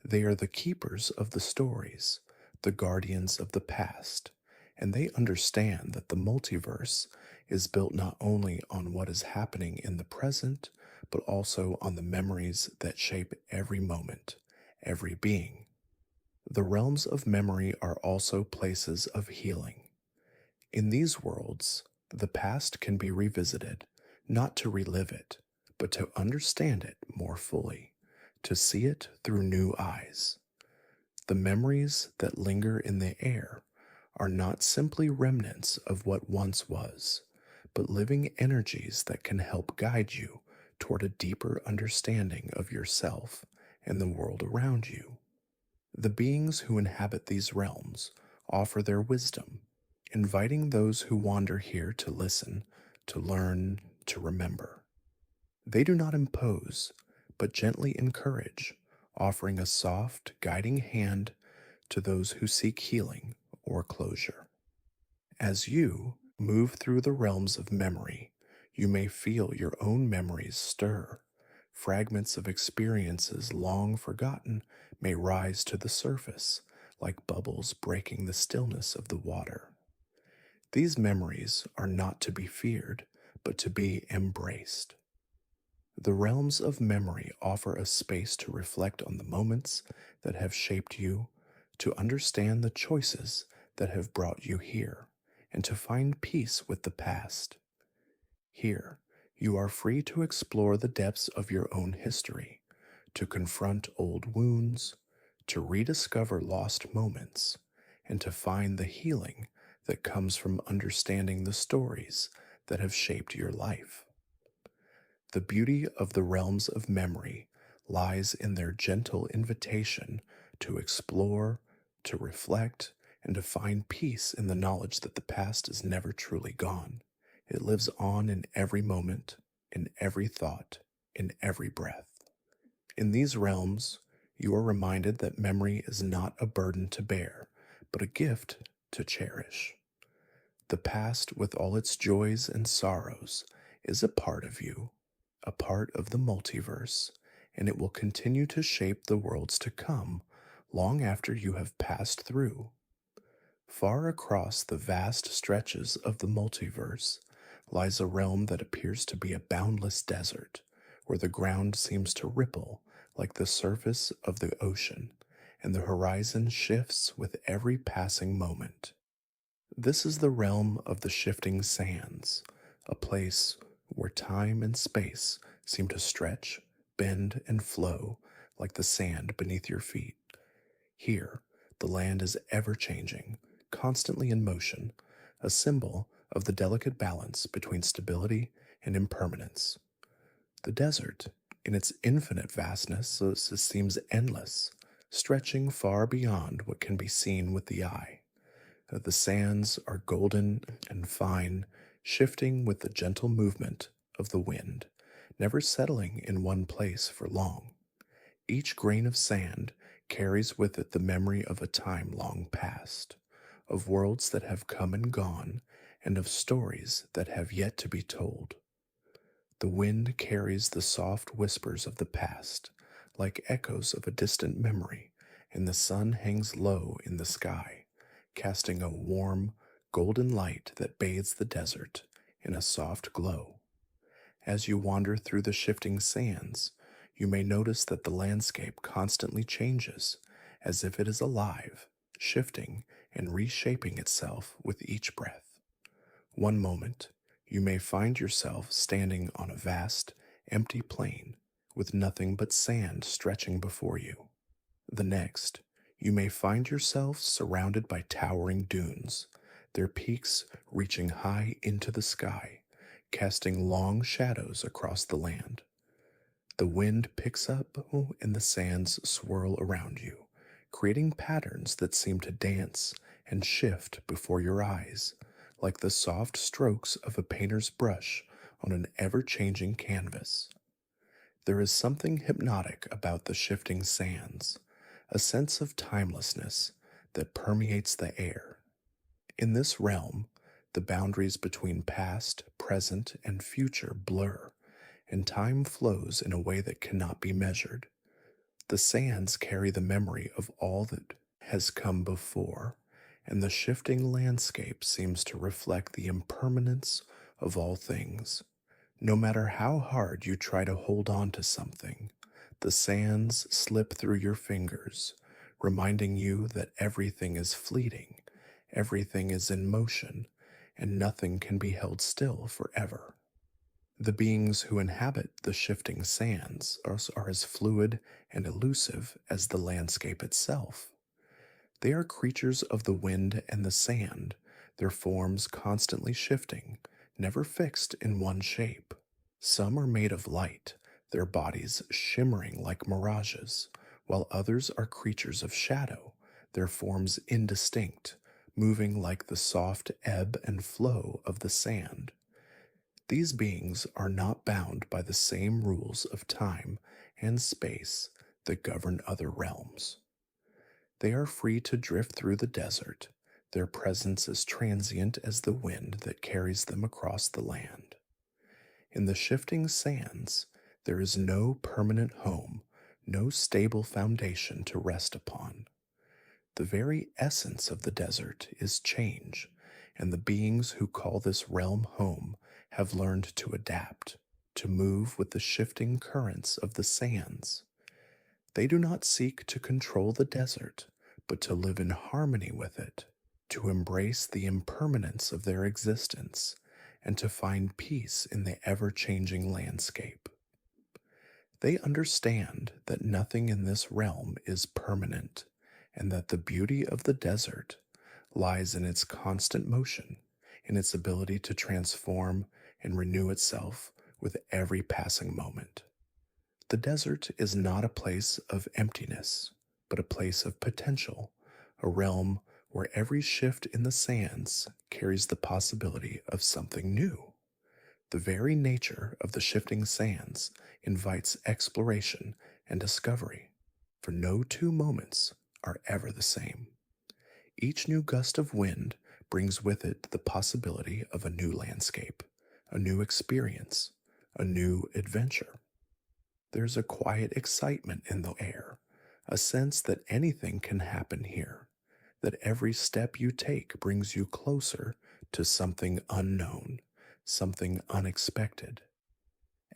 They are the keepers of the stories, the guardians of the past, and they understand that the multiverse is built not only on what is happening in the present, but also on the memories that shape every moment, every being. The realms of memory are also places of healing. In these worlds, the past can be revisited, not to relive it, but to understand it more fully, to see it through new eyes. The memories that linger in the air are not simply remnants of what once was, but living energies that can help guide you toward a deeper understanding of yourself and the world around you. The beings who inhabit these realms offer their wisdom, inviting those who wander here to listen, to learn, to remember. They do not impose, but gently encourage, offering a soft, guiding hand to those who seek healing or closure. As you move through the realms of memory, you may feel your own memories stir. Fragments of experiences long forgotten may rise to the surface, like bubbles breaking the stillness of the water. These memories are not to be feared, but to be embraced. The realms of memory offer a space to reflect on the moments that have shaped you, to understand the choices that have brought you here, and to find peace with the past. Here, you are free to explore the depths of your own history, to confront old wounds, to rediscover lost moments, and to find the healing that comes from understanding the stories that have shaped your life. The beauty of the realms of memory lies in their gentle invitation to explore, to reflect, and to find peace in the knowledge that the past is never truly gone. It lives on in every moment, in every thought, in every breath. In these realms, you are reminded that memory is not a burden to bear, but a gift to cherish. The past, with all its joys and sorrows, is a part of you, a part of the multiverse, and it will continue to shape the worlds to come long after you have passed through. Far across the vast stretches of the multiverse lies a realm that appears to be a boundless desert, where the ground seems to ripple like the surface of the ocean, and the horizon shifts with every passing moment. This is the realm of the shifting sands, a place where time and space seem to stretch, bend, and flow like the sand beneath your feet. Here, the land is ever changing, constantly in motion, a symbol of the delicate balance between stability and impermanence. The desert, in its infinite vastness, seems endless, stretching far beyond what can be seen with the eye. The sands are golden and fine, shifting with the gentle movement of the wind, never settling in one place for long. Each grain of sand carries with it the memory of a time long past, of worlds that have come and gone, and of stories that have yet to be told. The wind carries the soft whispers of the past, like echoes of a distant memory, and the sun hangs low in the sky, casting a warm, golden light that bathes the desert in a soft glow. As you wander through the shifting sands, you may notice that the landscape constantly changes, as if it is alive, shifting and reshaping itself with each breath. One moment, you may find yourself standing on a vast, empty plain with nothing but sand stretching before you. The next, you may find yourself surrounded by towering dunes, their peaks reaching high into the sky, casting long shadows across the land. The wind picks up and the sands swirl around you, creating patterns that seem to dance and shift before your eyes, like the soft strokes of a painter's brush on an ever changing canvas. There is something hypnotic about the shifting sands, a sense of timelessness that permeates the air. In this realm, the boundaries between past, present, and future blur, and time flows in a way that cannot be measured. The sands carry the memory of all that has come before, and the shifting landscape seems to reflect the impermanence of all things. No matter how hard you try to hold on to something, the sands slip through your fingers, reminding you that everything is fleeting, everything is in motion, and nothing can be held still forever. The beings who inhabit the shifting sands are as fluid and elusive as the landscape itself. They are creatures of the wind and the sand, their forms constantly shifting, never fixed in one shape. Some are made of light, their bodies shimmering like mirages, while others are creatures of shadow, their forms indistinct, moving like the soft ebb and flow of the sand. These beings are not bound by the same rules of time and space that govern other realms. They are free to drift through the desert, their presence as transient as the wind that carries them across the land. In the shifting sands, there is no permanent home, no stable foundation to rest upon. The very essence of the desert is change, and the beings who call this realm home have learned to adapt, to move with the shifting currents of the sands. They do not seek to control the desert, but to live in harmony with it, to embrace the impermanence of their existence, and to find peace in the ever changing landscape. They understand that nothing in this realm is permanent, and that the beauty of the desert lies in its constant motion, in its ability to transform and renew itself with every passing moment. The desert is not a place of emptiness, but a place of potential, a realm where every shift in the sands carries the possibility of something new. The very nature of the shifting sands invites exploration and discovery, for no two moments are ever the same. Each new gust of wind brings with it the possibility of a new landscape, a new experience, a new adventure. There's a quiet excitement in the air, a sense that anything can happen here, that every step you take brings you closer to something unknown, something unexpected.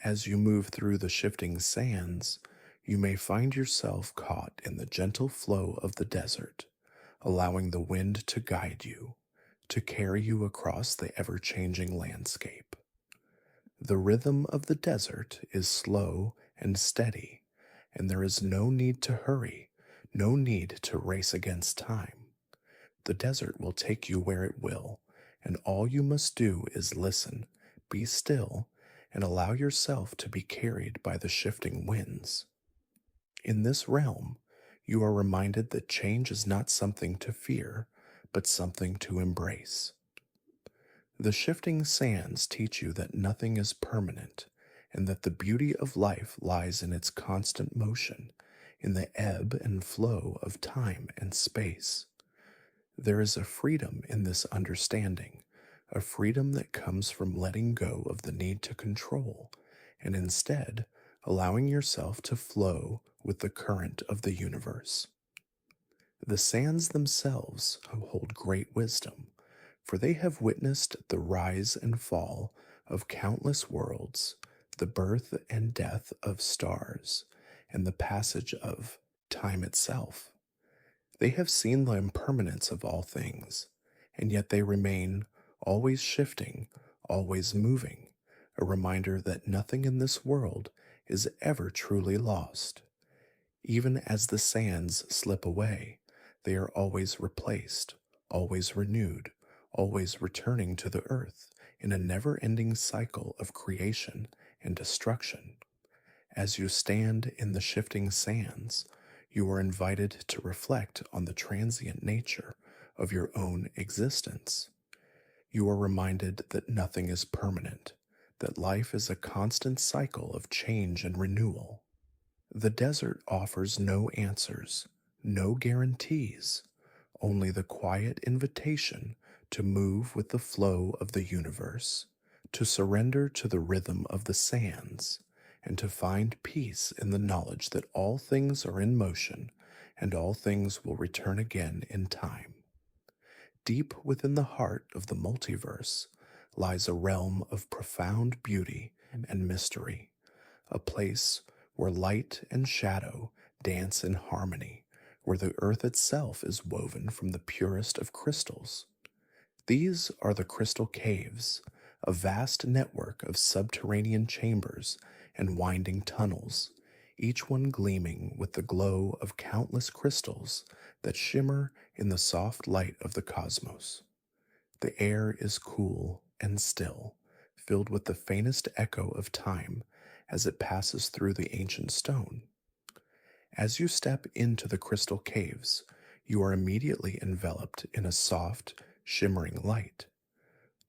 As you move through the shifting sands, you may find yourself caught in the gentle flow of the desert, allowing the wind to guide you, to carry you across the ever changing landscape. The rhythm of the desert is slow and steady, and there is no need to hurry, no need to race against time. The desert will take you where it will, and all you must do is listen, be still, and allow yourself to be carried by the shifting winds. In this realm, you are reminded that change is not something to fear, but something to embrace. The shifting sands teach you that nothing is permanent, and that the beauty of life lies in its constant motion, in the ebb and flow of time and space. There is a freedom in this understanding, a freedom that comes from letting go of the need to control, and instead allowing yourself to flow with the current of the universe. The sands themselves hold great wisdom, for they have witnessed the rise and fall of countless worlds, the birth and death of stars, and the passage of time itself. They have seen the impermanence of all things, and yet they remain always shifting, always moving, a reminder that nothing in this world is ever truly lost. Even as the sands slip away, they are always replaced, always renewed, always returning to the earth in a never ending cycle of creation and destruction. As you stand in the shifting sands, you are invited to reflect on the transient nature of your own existence. You are reminded that nothing is permanent, that life is a constant cycle of change and renewal. The desert offers no answers, no guarantees, only the quiet invitation to move with the flow of the universe, to surrender to the rhythm of the sands, and to find peace in the knowledge that all things are in motion and all things will return again in time. Deep within the heart of the multiverse lies a realm of profound beauty and mystery, a place where light and shadow dance in harmony, where the earth itself is woven from the purest of crystals. These are the crystal caves, a vast network of subterranean chambers and winding tunnels, each one gleaming with the glow of countless crystals that shimmer in the soft light of the cosmos. The air is cool and still, filled with the faintest echo of time as it passes through the ancient stone. As you step into the crystal caves, you are immediately enveloped in a soft, shimmering light.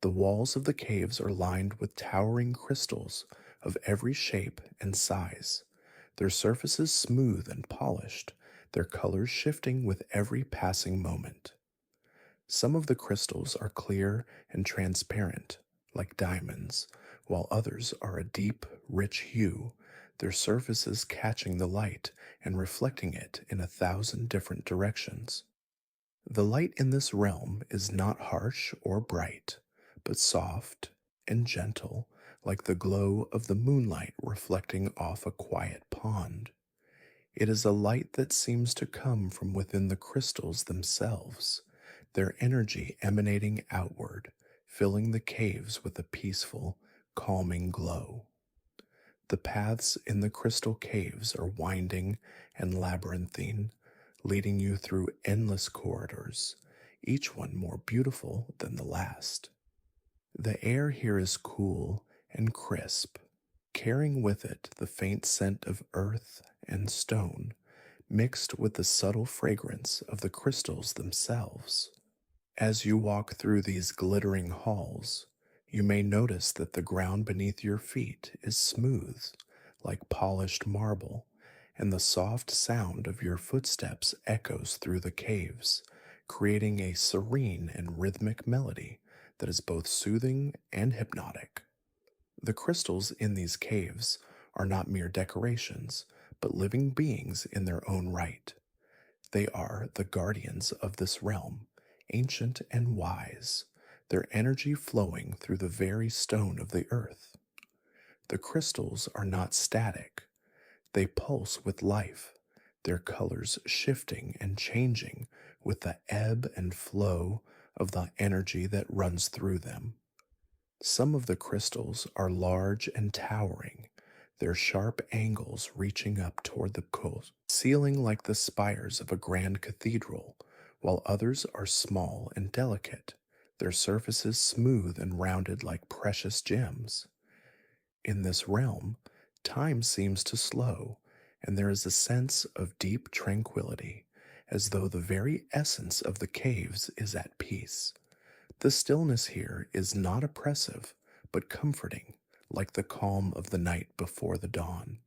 The walls of the caves are lined with towering crystals of every shape and size, their surfaces smooth and polished, their colors shifting with every passing moment. Some of the crystals are clear and transparent, like diamonds, while others are a deep, rich hue, their surfaces catching the light and reflecting it in 1,000 different directions. The light in this realm is not harsh or bright, but soft and gentle, like the glow of the moonlight reflecting off a quiet pond. It is a light that seems to come from within the crystals themselves, their energy emanating outward, filling the caves with a peaceful, calming glow. The paths in the crystal caves are winding and labyrinthine, leading you through endless corridors, each one more beautiful than the last. The air here is cool and crisp, carrying with it the faint scent of earth and stone, mixed with the subtle fragrance of the crystals themselves. As you walk through these glittering halls, you may notice that the ground beneath your feet is smooth, like polished marble, and the soft sound of your footsteps echoes through the caves, creating a serene and rhythmic melody that is both soothing and hypnotic. The crystals in these caves are not mere decorations, but living beings in their own right. They are the guardians of this realm, ancient and wise, their energy flowing through the very stone of the earth. The crystals are not static, they pulse with life, their colors shifting and changing with the ebb and flow of the energy that runs through them. Some of the crystals are large and towering, their sharp angles reaching up toward the coast, ceiling like the spires of a grand cathedral, while others are small and delicate, their surfaces smooth and rounded like precious gems. In this realm, time seems to slow, and there is a sense of deep tranquility, as though the very essence of the caves is at peace. The stillness here is not oppressive, but comforting, like the calm of the night before the dawn.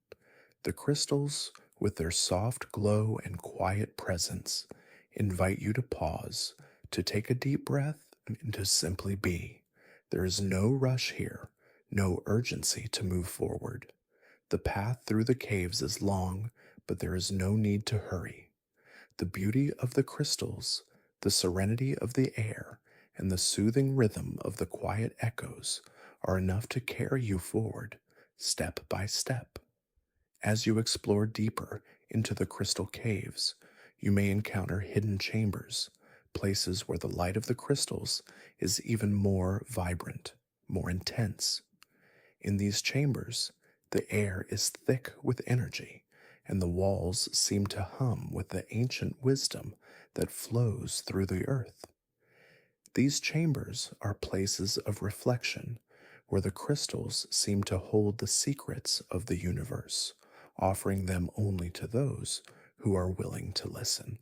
The crystals, with their soft glow and quiet presence, invite you to pause, to take a deep breath, and to simply be. There is no rush here, no urgency to move forward. The path through the caves is long, but there is no need to hurry. The beauty of the crystals, the serenity of the air, and the soothing rhythm of the quiet echoes are enough to carry you forward, step by step. As you explore deeper into the crystal caves, you may encounter hidden chambers, places where the light of the crystals is even more vibrant, more intense. In these chambers, the air is thick with energy, and the walls seem to hum with the ancient wisdom that flows through the earth. These chambers are places of reflection, where the crystals seem to hold the secrets of the universe, offering them only to those who are willing to listen.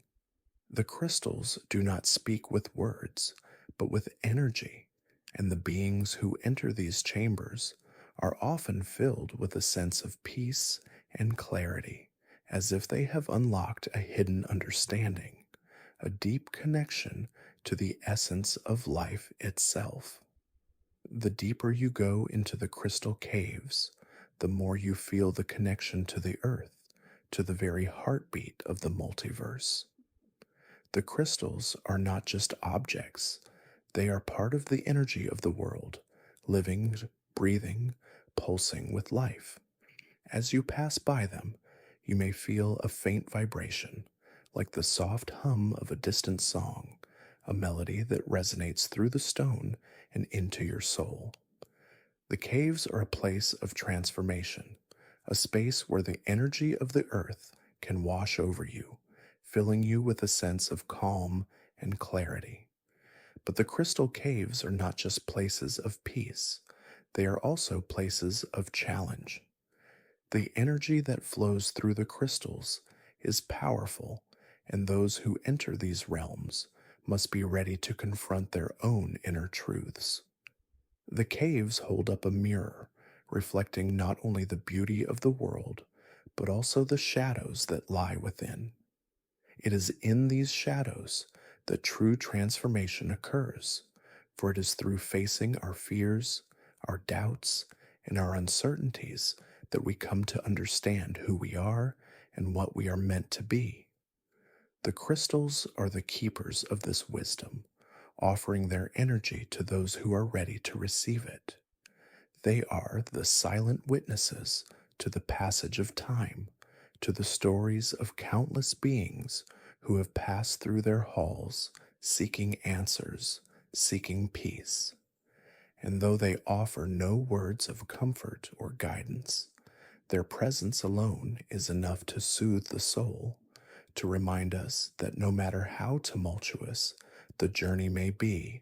The crystals do not speak with words, but with energy, and the beings who enter these chambers are often filled with a sense of peace and clarity, as if they have unlocked a hidden understanding, a deep connection to the essence of life itself. The deeper you go into the crystal caves, the more you feel the connection to the earth, to the very heartbeat of the multiverse. The crystals are not just objects, they are part of the energy of the world, living, breathing, pulsing with life. As you pass by them, you may feel a faint vibration, like the soft hum of a distant song, a melody that resonates through the stone and into your soul. The caves are a place of transformation, a space where the energy of the earth can wash over you, filling you with a sense of calm and clarity. But the crystal caves are not just places of peace, they are also places of challenge. The energy that flows through the crystals is powerful, and those who enter these realms must be ready to confront their own inner truths. The caves hold up a mirror, reflecting not only the beauty of the world, but also the shadows that lie within. It is in these shadows that true transformation occurs, for it is through facing our fears, our doubts, and our uncertainties that we come to understand who we are and what we are meant to be. The crystals are the keepers of this wisdom, offering their energy to those who are ready to receive it. They are the silent witnesses to the passage of time, to the stories of countless beings who have passed through their halls, seeking answers, seeking peace. And though they offer no words of comfort or guidance, their presence alone is enough to soothe the soul, to remind us that no matter how tumultuous the journey may be,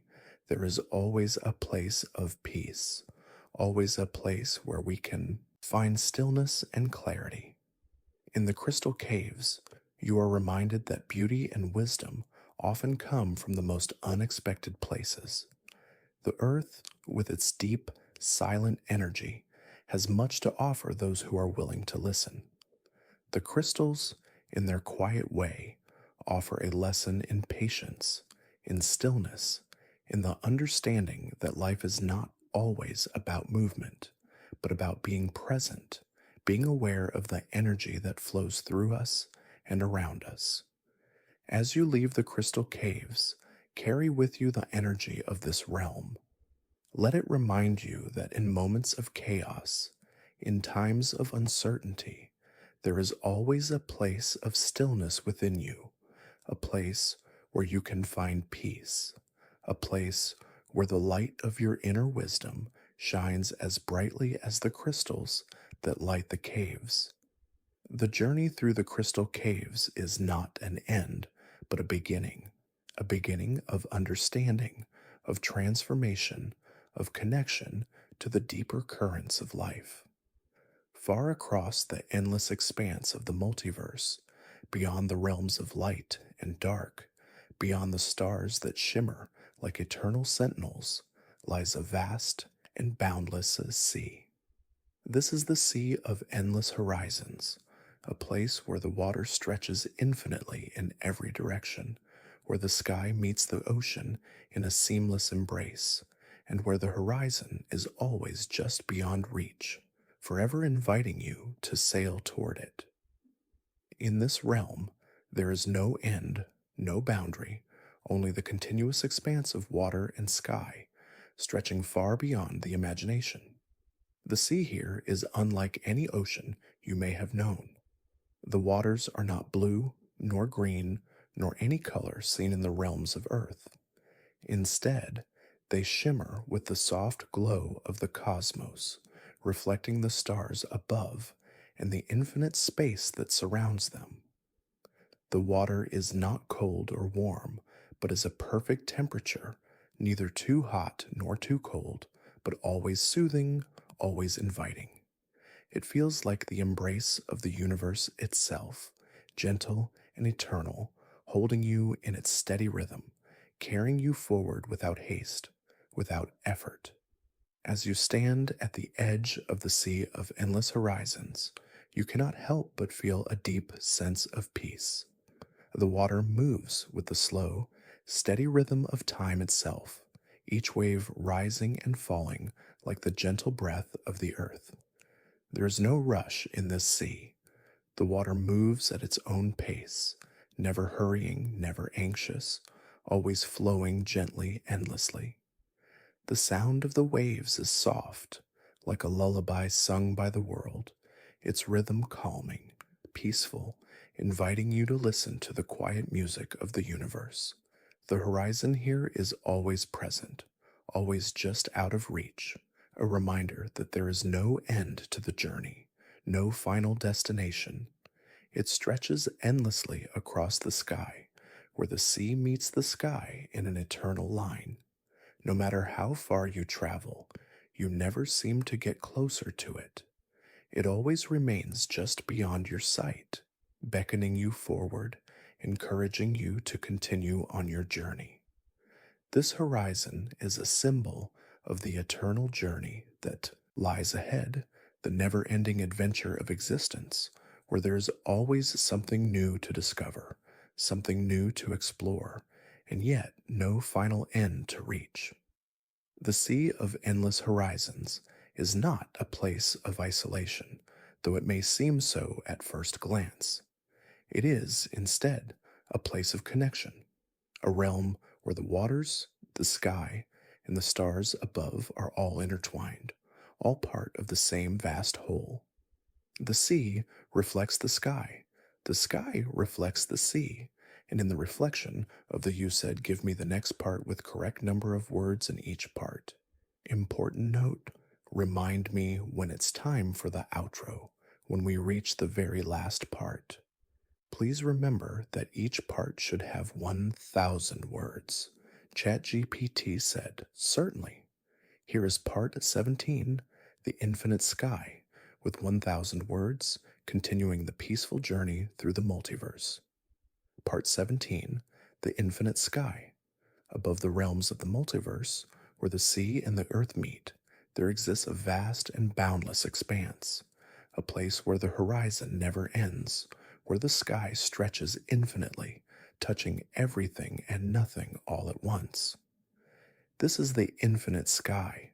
there is always a place of peace, always a place where we can find stillness and clarity. In the crystal caves, you are reminded that beauty and wisdom often come from the most unexpected places. The earth, with its deep, silent energy, has much to offer those who are willing to listen. The crystals, in their quiet way, offer a lesson in patience, in stillness, in the understanding that life is not always about movement, but about being present, being aware of the energy that flows through us and around us. As you leave the crystal caves, carry with you the energy of this realm. Let it remind you that in moments of chaos, in times of uncertainty, there is always a place of stillness within you, a place where you can find peace, a place where the light of your inner wisdom shines as brightly as the crystals that light the caves. The journey through the crystal caves is not an end, but a beginning of understanding, of transformation, of connection to the deeper currents of life. Far across the endless expanse of the multiverse, beyond the realms of light and dark, beyond the stars that shimmer like eternal sentinels, lies a vast and boundless sea. This is the sea of endless horizons, a place where the water stretches infinitely in every direction, where the sky meets the ocean in a seamless embrace, and where the horizon is always just beyond reach, forever inviting you to sail toward it. In this realm, there is no end, no boundary, only the continuous expanse of water and sky, stretching far beyond the imagination. The sea here is unlike any ocean you may have known. The waters are not blue, nor green, nor any color seen in the realms of earth. Instead, they shimmer with the soft glow of the cosmos, reflecting the stars above and the infinite space that surrounds them. The water is not cold or warm, but is a perfect temperature, neither too hot nor too cold, but always soothing, always inviting. It feels like the embrace of the universe itself, gentle and eternal, holding you in its steady rhythm, carrying you forward without haste, without effort. As you stand at the edge of the sea of endless horizons, you cannot help but feel a deep sense of peace. The water moves with the slow, steady rhythm of time itself, each wave rising and falling like the gentle breath of the earth. There is no rush in this sea. The water moves at its own pace, never hurrying, never anxious, always flowing gently, endlessly. The sound of the waves is soft, like a lullaby sung by the world, its rhythm calming, peaceful, inviting you to listen to the quiet music of the universe. The horizon here is always present, always just out of reach, a reminder that there is no end to the journey, no final destination. It stretches endlessly across the sky, where the sea meets the sky in an eternal line. No matter how far you travel, you never seem to get closer to it. It always remains just beyond your sight, beckoning you forward, encouraging you to continue on your journey. This horizon is a symbol of the eternal journey that lies ahead, the never ending adventure of existence, where there is always something new to discover, something new to explore, and yet no final end to reach. The sea of endless horizons is not a place of isolation, though it may seem so at first glance. It is, instead, a place of connection, a realm where the waters, the sky, and the stars above are all intertwined, all part of the same vast whole. The sea reflects the sky reflects the sea, and in the reflection of the you said give me the next part with correct number of words in each part. Important note, remind me when it's time for the outro, when we reach the very last part. Please remember that each part should have 1,000 words. ChatGPT said, certainly. Here is part 17, The Infinite Sky, with 1,000 words, continuing the peaceful journey through the multiverse. Part 17, The Infinite Sky. Above the realms of the multiverse, where the sea and the earth meet, there exists a vast and boundless expanse, a place where the horizon never ends, where the sky stretches infinitely, touching everything and nothing all at once. This is the infinite sky,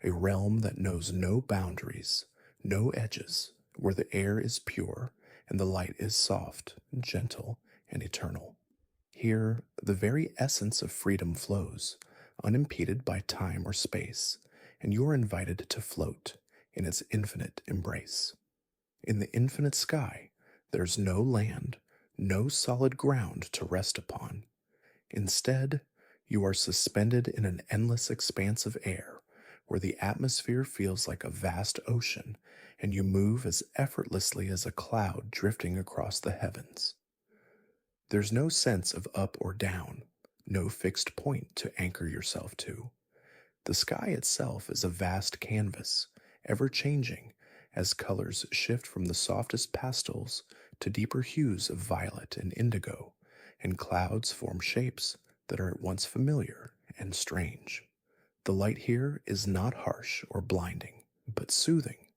a realm that knows no boundaries, no edges, where the air is pure and the light is soft, gentle, and eternal. Here, the very essence of freedom flows, unimpeded by time or space, and you are invited to float in its infinite embrace. In the infinite sky, there's no land, no solid ground to rest upon. Instead, you are suspended in an endless expanse of air where the atmosphere feels like a vast ocean and you move as effortlessly as a cloud drifting across the heavens. There's no sense of up or down, no fixed point to anchor yourself to. The sky itself is a vast canvas, ever changing as colors shift from the softest pastels to deeper hues of violet and indigo, and clouds form shapes that are at once familiar and strange. The light here is not harsh or blinding, but soothing,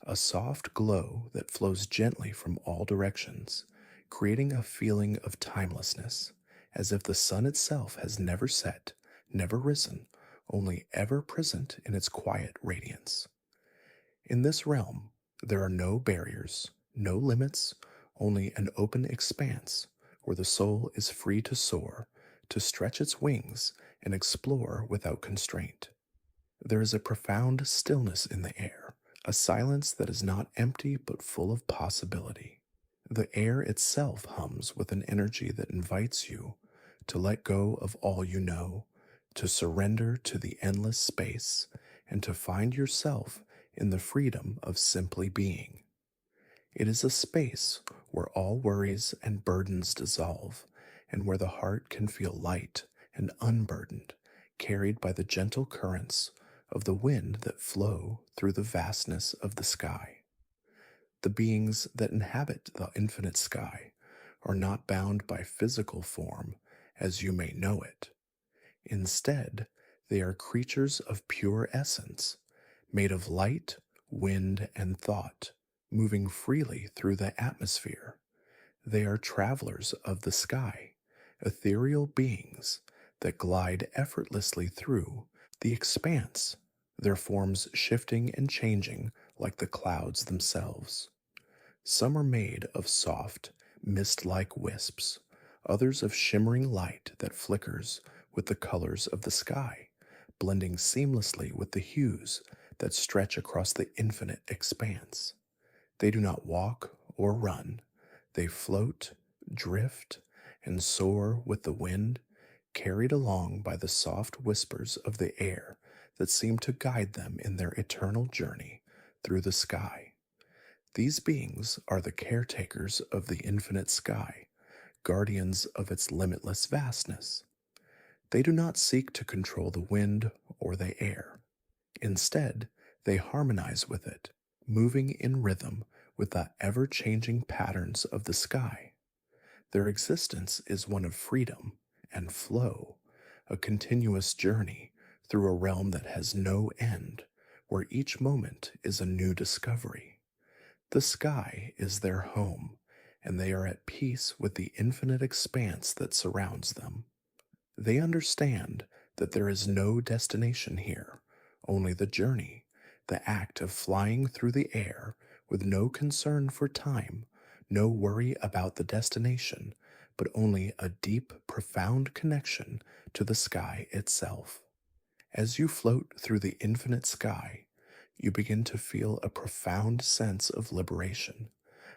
a soft glow that flows gently from all directions, creating a feeling of timelessness, as if the sun itself has never set, never risen, only ever present in its quiet radiance. In this realm, there are no barriers, no limits, only an open expanse where the soul is free to soar, to stretch its wings, and explore without constraint. There is a profound stillness in the air, a silence that is not empty but full of possibility. The air itself hums with an energy that invites you to let go of all you know, to surrender to the endless space, and to find yourself in the freedom of simply being. It is a space where all worries and burdens dissolve, and where the heart can feel light and unburdened, carried by the gentle currents of the wind that flow through the vastness of the sky. The beings that inhabit the infinite sky are not bound by physical form as you may know it. Instead, they are creatures of pure essence, made of light, wind, and thought, moving freely through the atmosphere. They are travelers of the sky, ethereal beings that glide effortlessly through the expanse, their forms shifting and changing like the clouds themselves. Some are made of soft, mist-like wisps, others of shimmering light that flickers with the colors of the sky, blending seamlessly with the hues that stretch across the infinite expanse. They do not walk or run. They float, drift, and soar with the wind, carried along by the soft whispers of the air that seem to guide them in their eternal journey through the sky. These beings are the caretakers of the infinite sky, guardians of its limitless vastness. They do not seek to control the wind or the air. Instead, they harmonize with it, moving in rhythm with the ever-changing patterns of the sky. Their existence is one of freedom and flow, a continuous journey through a realm that has no end, where each moment is a new discovery. The sky is their home, and they are at peace with the infinite expanse that surrounds them. They understand that there is no destination here, only the journey, the act of flying through the air with no concern for time, no worry about the destination, but only a deep, profound connection to the sky itself. As you float through the infinite sky, you begin to feel a profound sense of liberation,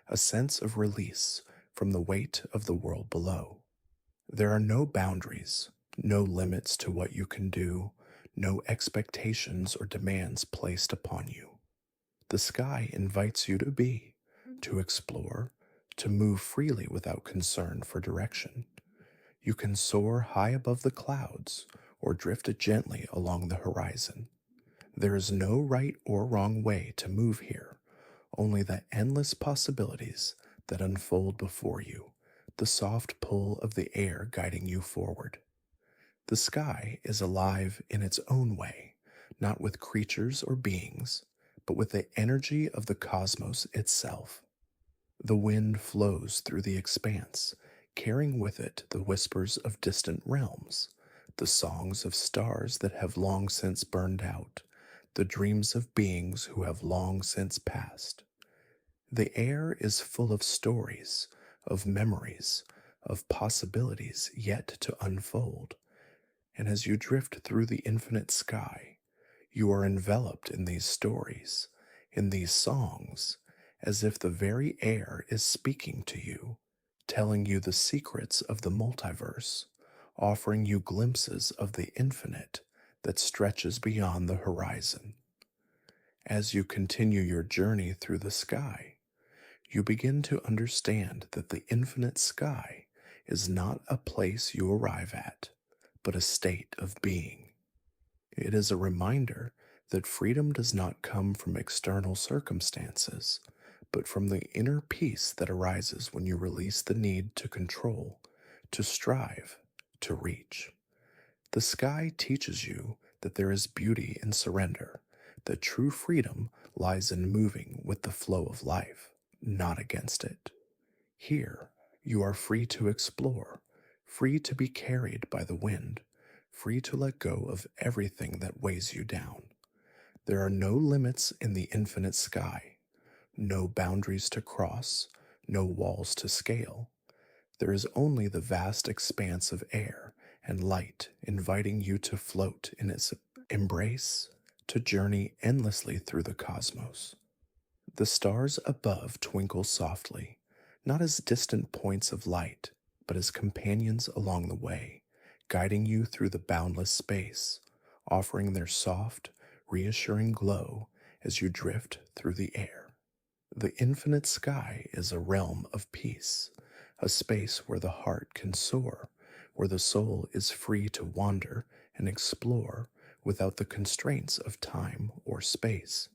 a sense of release from the weight of the world below. There are no boundaries, no limits to what you can do, no expectations or demands placed upon you. The sky invites you to be, to explore, to move freely without concern for direction. You can soar high above the clouds or drift gently along the horizon. There is no right or wrong way to move here, only the endless possibilities that unfold before you, the soft pull of the air guiding you forward. The sky is alive in its own way, not with creatures or beings, but with the energy of the cosmos itself. The wind flows through the expanse, carrying with it the whispers of distant realms, the songs of stars that have long since burned out, the dreams of beings who have long since passed. The air is full of stories, of memories, of possibilities yet to unfold, and as you drift through the infinite sky, you are enveloped in these stories, in these songs, as if the very air is speaking to you, telling you the secrets of the multiverse, offering you glimpses of the infinite that stretches beyond the horizon. As you continue your journey through the sky, you begin to understand that the infinite sky is not a place you arrive at, but a state of being. It is a reminder that freedom does not come from external circumstances, but from the inner peace that arises when you release the need to control, to strive, to reach. The sky teaches you that there is beauty in surrender, that true freedom lies in moving with the flow of life, not against it. Here, you are free to explore, free to be carried by the wind, free to let go of everything that weighs you down. There are no limits in the infinite sky, no boundaries to cross, no walls to scale. There is only the vast expanse of air and light inviting you to float in its embrace, to journey endlessly through the cosmos. The stars above twinkle softly, not as distant points of light, but as companions along the way, guiding you through the boundless space, offering their soft, reassuring glow as you drift through the air. The infinite sky is a realm of peace, a space where the heart can soar, where the soul is free to wander and explore without the constraints of time or space.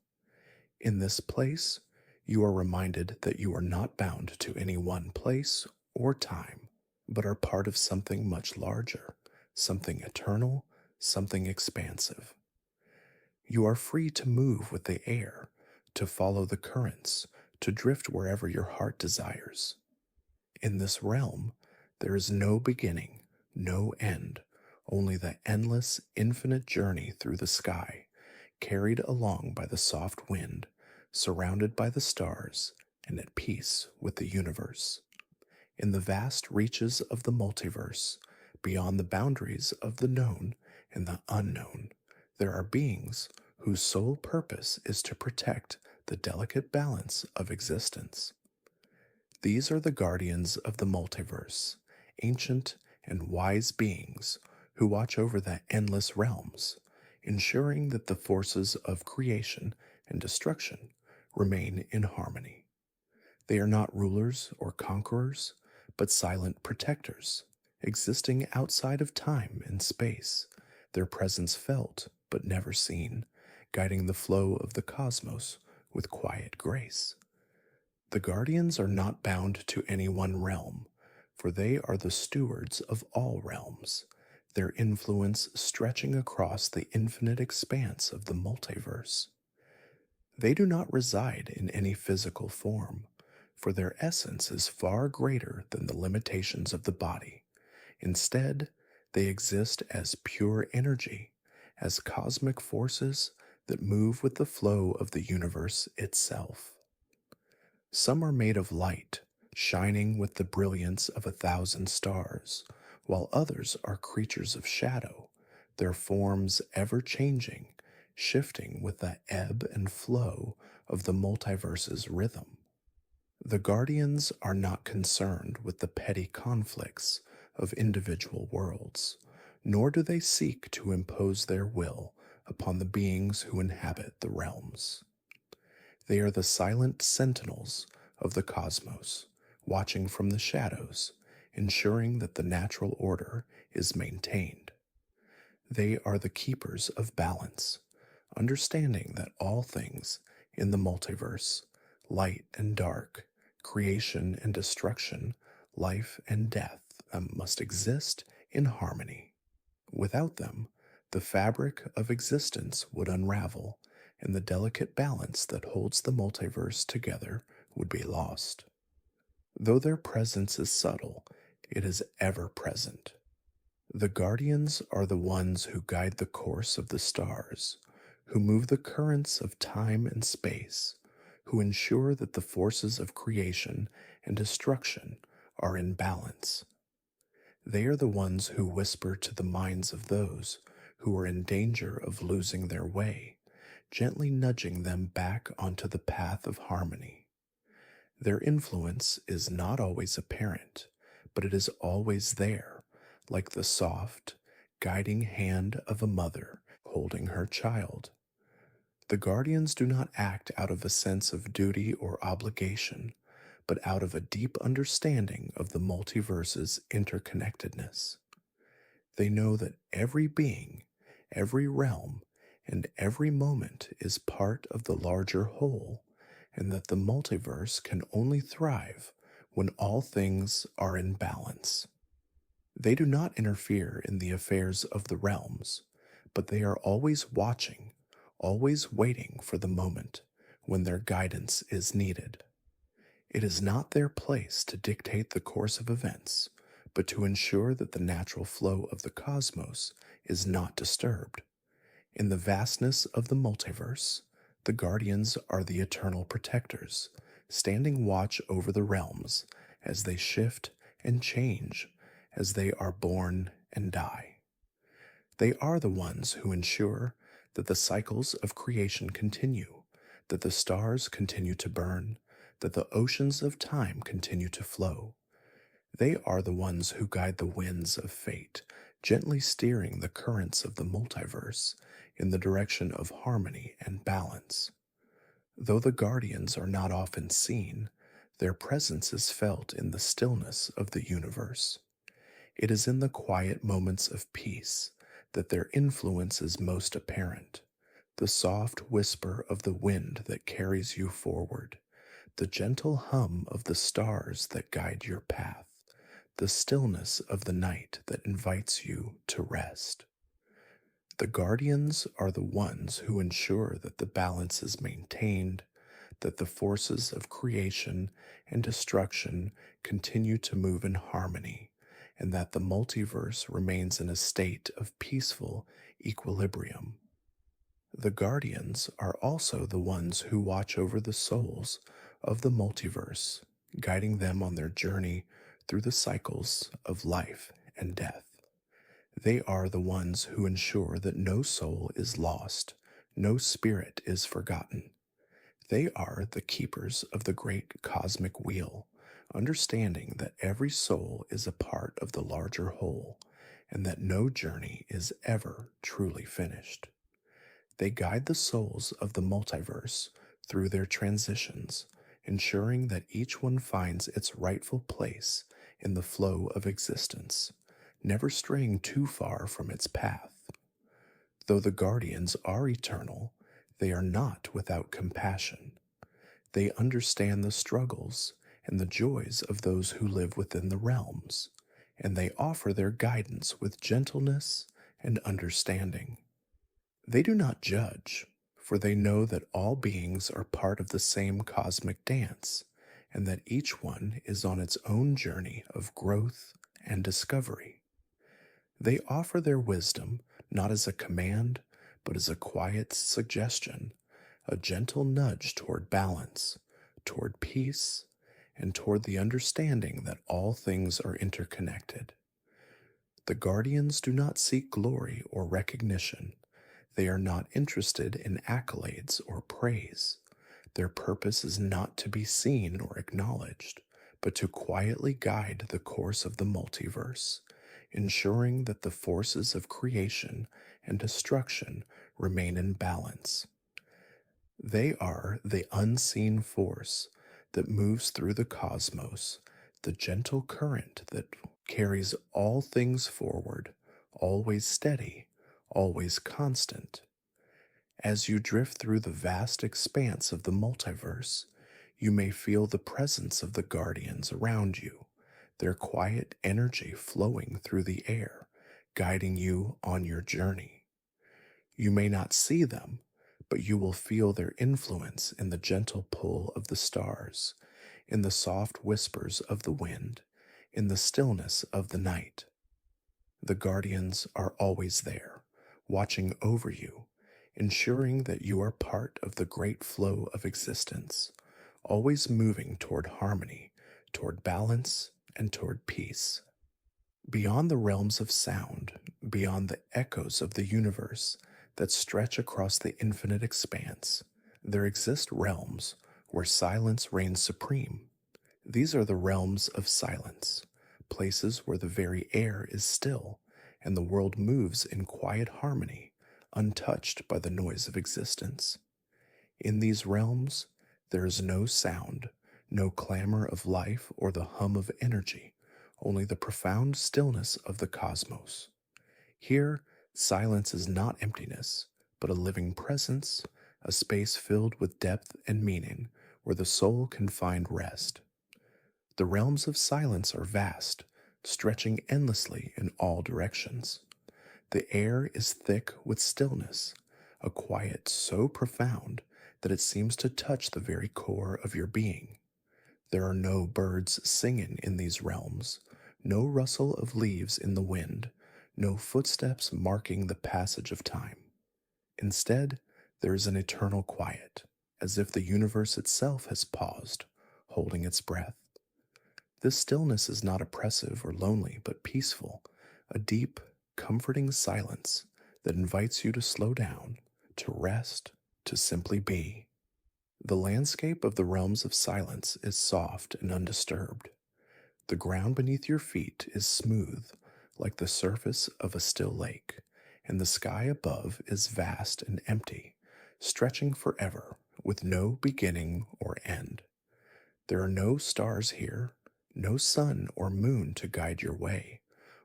In this place, you are reminded that you are not bound to any one place or time, but are part of something much larger, something eternal, something expansive. You are free to move with the air, to follow the currents, to drift wherever your heart desires. In this realm, there is no beginning, no end, only the endless, infinite journey through the sky, carried along by the soft wind, surrounded by the stars, and at peace with the universe. In the vast reaches of the multiverse, beyond the boundaries of the known and the unknown, there are beings whose sole purpose is to protect the delicate balance of existence. These are the guardians of the multiverse, ancient and wise beings who watch over the endless realms, ensuring that the forces of creation and destruction remain in harmony. They are not rulers or conquerors, but silent protectors, existing outside of time and space, their presence felt but never seen, guiding the flow of the cosmos with quiet grace. The guardians are not bound to any one realm, for they are the stewards of all realms, their influence stretching across the infinite expanse of the multiverse. They do not reside in any physical form, for their essence is far greater than the limitations of the body. Instead, they exist as pure energy, as cosmic forces that move with the flow of the universe itself. Some are made of light, shining with the brilliance of 1,000 stars, while others are creatures of shadow, their forms ever changing, shifting with the ebb and flow of the multiverse's rhythm. The guardians are not concerned with the petty conflicts of individual worlds, nor do they seek to impose their will upon the beings who inhabit the realms. They are the silent sentinels of the cosmos, watching from the shadows, ensuring that the natural order is maintained. They are the keepers of balance, understanding that all things in the multiverse, light and dark, creation and destruction, life and death, must exist in harmony. Without them, the fabric of existence would unravel, and the delicate balance that holds the multiverse together would be lost. Though their presence is subtle, it is ever present. The guardians are the ones who guide the course of the stars, who move the currents of time and space, who ensure that the forces of creation and destruction are in balance. They are the ones who whisper to the minds of those who are in danger of losing their way, gently nudging them back onto the path of harmony. Their influence is not always apparent, but it is always there, like the soft, guiding hand of a mother holding her child. The guardians do not act out of a sense of duty or obligation, but out of a deep understanding of the multiverse's interconnectedness. They know that every being, every realm, and every moment is part of the larger whole, and that the multiverse can only thrive when all things are in balance. They do not interfere in the affairs of the realms, but they are always watching, always waiting for the moment when their guidance is needed. It is not their place to dictate the course of events, but to ensure that the natural flow of the cosmos is not disturbed. In the vastness of the multiverse, the guardians are the eternal protectors, standing watch over the realms as they shift and change, as they are born and die. They are the ones who ensure that the cycles of creation continue, that the stars continue to burn, that the oceans of time continue to flow. They are the ones who guide the winds of fate, gently steering the currents of the multiverse in the direction of harmony and balance. Though the guardians are not often seen, their presence is felt in the stillness of the universe. It is in the quiet moments of peace that their influence is most apparent. The soft whisper of the wind that carries you forward, the gentle hum of the stars that guide your path, the stillness of the night that invites you to rest. The guardians are the ones who ensure that the balance is maintained, that the forces of creation and destruction continue to move in harmony, and that the multiverse remains in a state of peaceful equilibrium. The guardians are also the ones who watch over the souls of the multiverse, guiding them on their journey through the cycles of life and death. They are the ones who ensure that no soul is lost, no spirit is forgotten. They are the keepers of the great cosmic wheel, understanding that every soul is a part of the larger whole, and that no journey is ever truly finished. They guide the souls of the multiverse through their transitions, ensuring that each one finds its rightful place in the flow of existence, never straying too far from its path. Though the guardians are eternal, they are not without compassion. They understand the struggles and the joys of those who live within the realms, and they offer their guidance with gentleness and understanding. They do not judge, for they know that all beings are part of the same cosmic dance, and that each one is on its own journey of growth and discovery. They offer their wisdom not as a command, but as a quiet suggestion, a gentle nudge toward balance, toward peace, and toward the understanding that all things are interconnected. The guardians do not seek glory or recognition. They are not interested in accolades or praise. Their purpose is not to be seen or acknowledged, but to quietly guide the course of the multiverse, ensuring that the forces of creation and destruction remain in balance. They are the unseen force that moves through the cosmos, the gentle current that carries all things forward, always steady, always constant. As you drift through the vast expanse of the multiverse, you may feel the presence of the guardians around you, their quiet energy flowing through the air, guiding you on your journey. You may not see them, but you will feel their influence in the gentle pull of the stars, in the soft whispers of the wind, in the stillness of the night. The guardians are always there, watching over you, ensuring that you are part of the great flow of existence, always moving toward harmony, toward balance, and toward peace. Beyond the realms of sound, beyond the echoes of the universe that stretch across the infinite expanse, there exist realms where silence reigns supreme. These are the realms of silence, places where the very air is still and the world moves in quiet harmony, untouched by the noise of existence. In these realms, there is no sound, no clamor of life or the hum of energy, only the profound stillness of the cosmos. Here, silence is not emptiness, but a living presence, a space filled with depth and meaning where the soul can find rest. The realms of silence are vast, stretching endlessly in all directions. The air is thick with stillness, a quiet so profound that it seems to touch the very core of your being. There are no birds singing in these realms, no rustle of leaves in the wind, no footsteps marking the passage of time. Instead, there is an eternal quiet, as if the universe itself has paused, holding its breath. This stillness is not oppressive or lonely, but peaceful, a deep, comforting silence that invites you to slow down, to rest, to simply be. The landscape of the realms of silence is soft and undisturbed. The ground beneath your feet is smooth, like the surface of a still lake, and the sky above is vast and empty, stretching forever with no beginning or end. There are no stars here, no sun or moon to guide your way,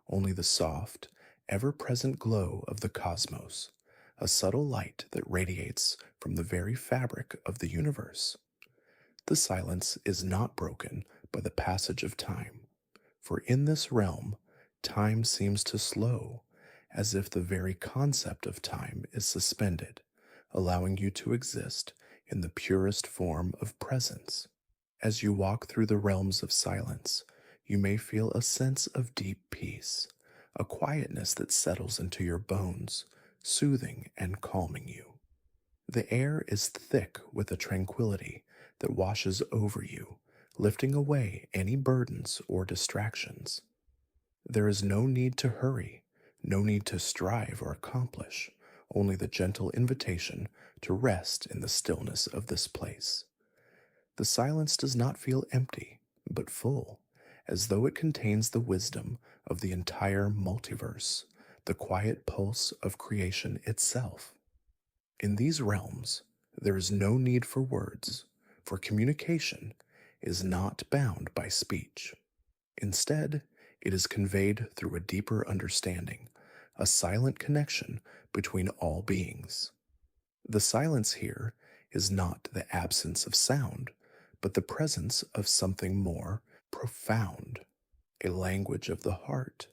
only the soft, ever present glow of the cosmos, a subtle light that radiates from the very fabric of the universe. The silence is not broken by the passage of time, for in this realm, time seems to slow, as if the very concept of time is suspended, allowing you to exist in the purest form of presence. As you walk through the realms of silence, you may feel a sense of deep peace, a quietness that settles into your bones, soothing and calming you. The air is thick with a tranquility that washes over you, lifting away any burdens or distractions. There is no need to hurry, no need to strive or accomplish, only the gentle invitation to rest in the stillness of this place. The silence does not feel empty, but full, as though it contains the wisdom of the entire multiverse, the quiet pulse of creation itself. In these realms, there is no need for words, for communication is not bound by speech. Instead, it is conveyed through a deeper understanding, a silent connection between all beings. The silence here is not the absence of sound, but the presence of something more profound, a language of the heart,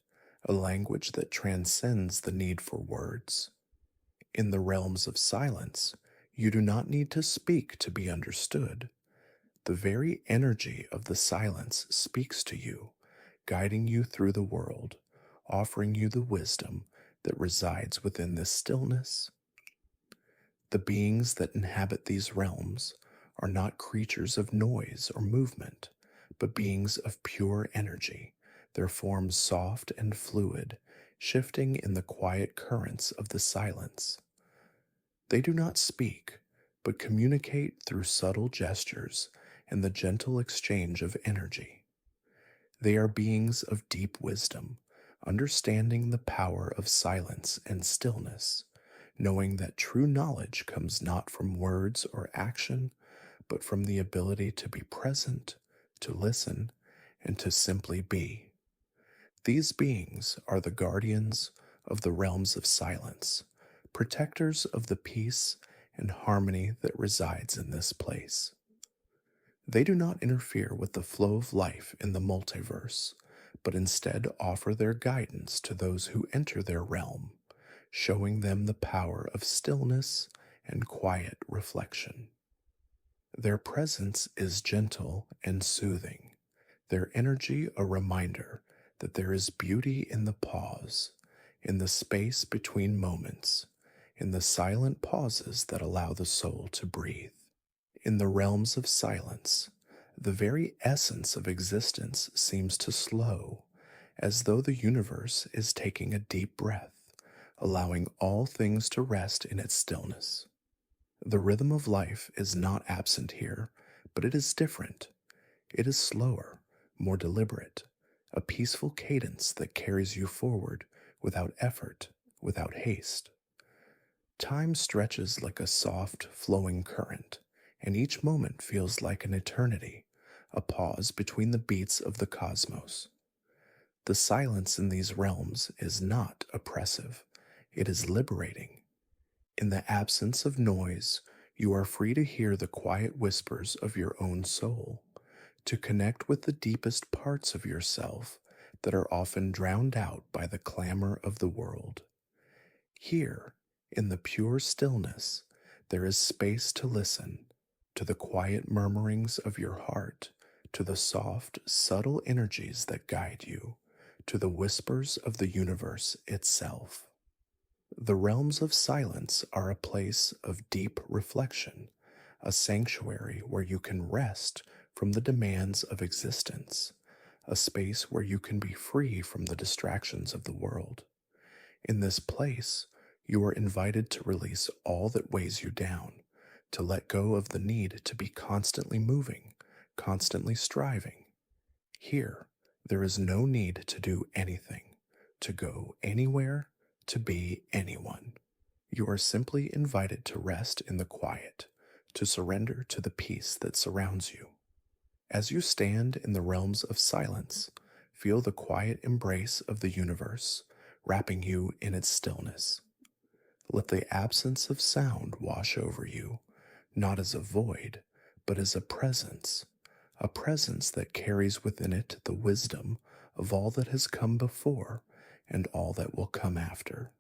a language that transcends the need for words. In the realms of silence, you do not need to speak to be understood. The very energy of the silence speaks to you, guiding you through the world, offering you the wisdom that resides within this stillness. The beings that inhabit these realms are not creatures of noise or movement, but beings of pure energy, their forms soft and fluid, shifting in the quiet currents of the silence. They do not speak, but communicate through subtle gestures and the gentle exchange of energy. They are beings of deep wisdom, understanding the power of silence and stillness, knowing that true knowledge comes not from words or action, but from the ability to be present, to listen, and to simply be. These beings are the guardians of the realms of silence, protectors of the peace and harmony that resides in this place. They do not interfere with the flow of life in the multiverse, but instead offer their guidance to those who enter their realm, showing them the power of stillness and quiet reflection. Their presence is gentle and soothing, their energy a reminder that there is beauty in the pause, in the space between moments, in the silent pauses that allow the soul to breathe. In the realms of silence, the very essence of existence seems to slow, as though the universe is taking a deep breath, allowing all things to rest in its stillness. The rhythm of life is not absent here, but it is different. It is slower, more deliberate, a peaceful cadence that carries you forward without effort, without haste. Time stretches like a soft, flowing current, and each moment feels like an eternity, a pause between the beats of the cosmos. The silence in these realms is not oppressive, it is liberating. In the absence of noise, you are free to hear the quiet whispers of your own soul, to connect with the deepest parts of yourself that are often drowned out by the clamor of the world. Here, in the pure stillness, there is space to listen to the quiet murmurings of your heart, to the soft, subtle energies that guide you, to the whispers of the universe itself. The realms of silence are a place of deep reflection, a sanctuary where you can rest from the demands of existence, a space where you can be free from the distractions of the world. In this place, you are invited to release all that weighs you down, to let go of the need to be constantly moving, constantly striving. Here, there is no need to do anything, to go anywhere, to be anyone. You are simply invited to rest in the quiet, to surrender to the peace that surrounds you. As you stand in the realms of silence, feel the quiet embrace of the universe, wrapping you in its stillness. Let the absence of sound wash over you, not as a void, but as a presence that carries within it the wisdom of all that has come before and all that will come after.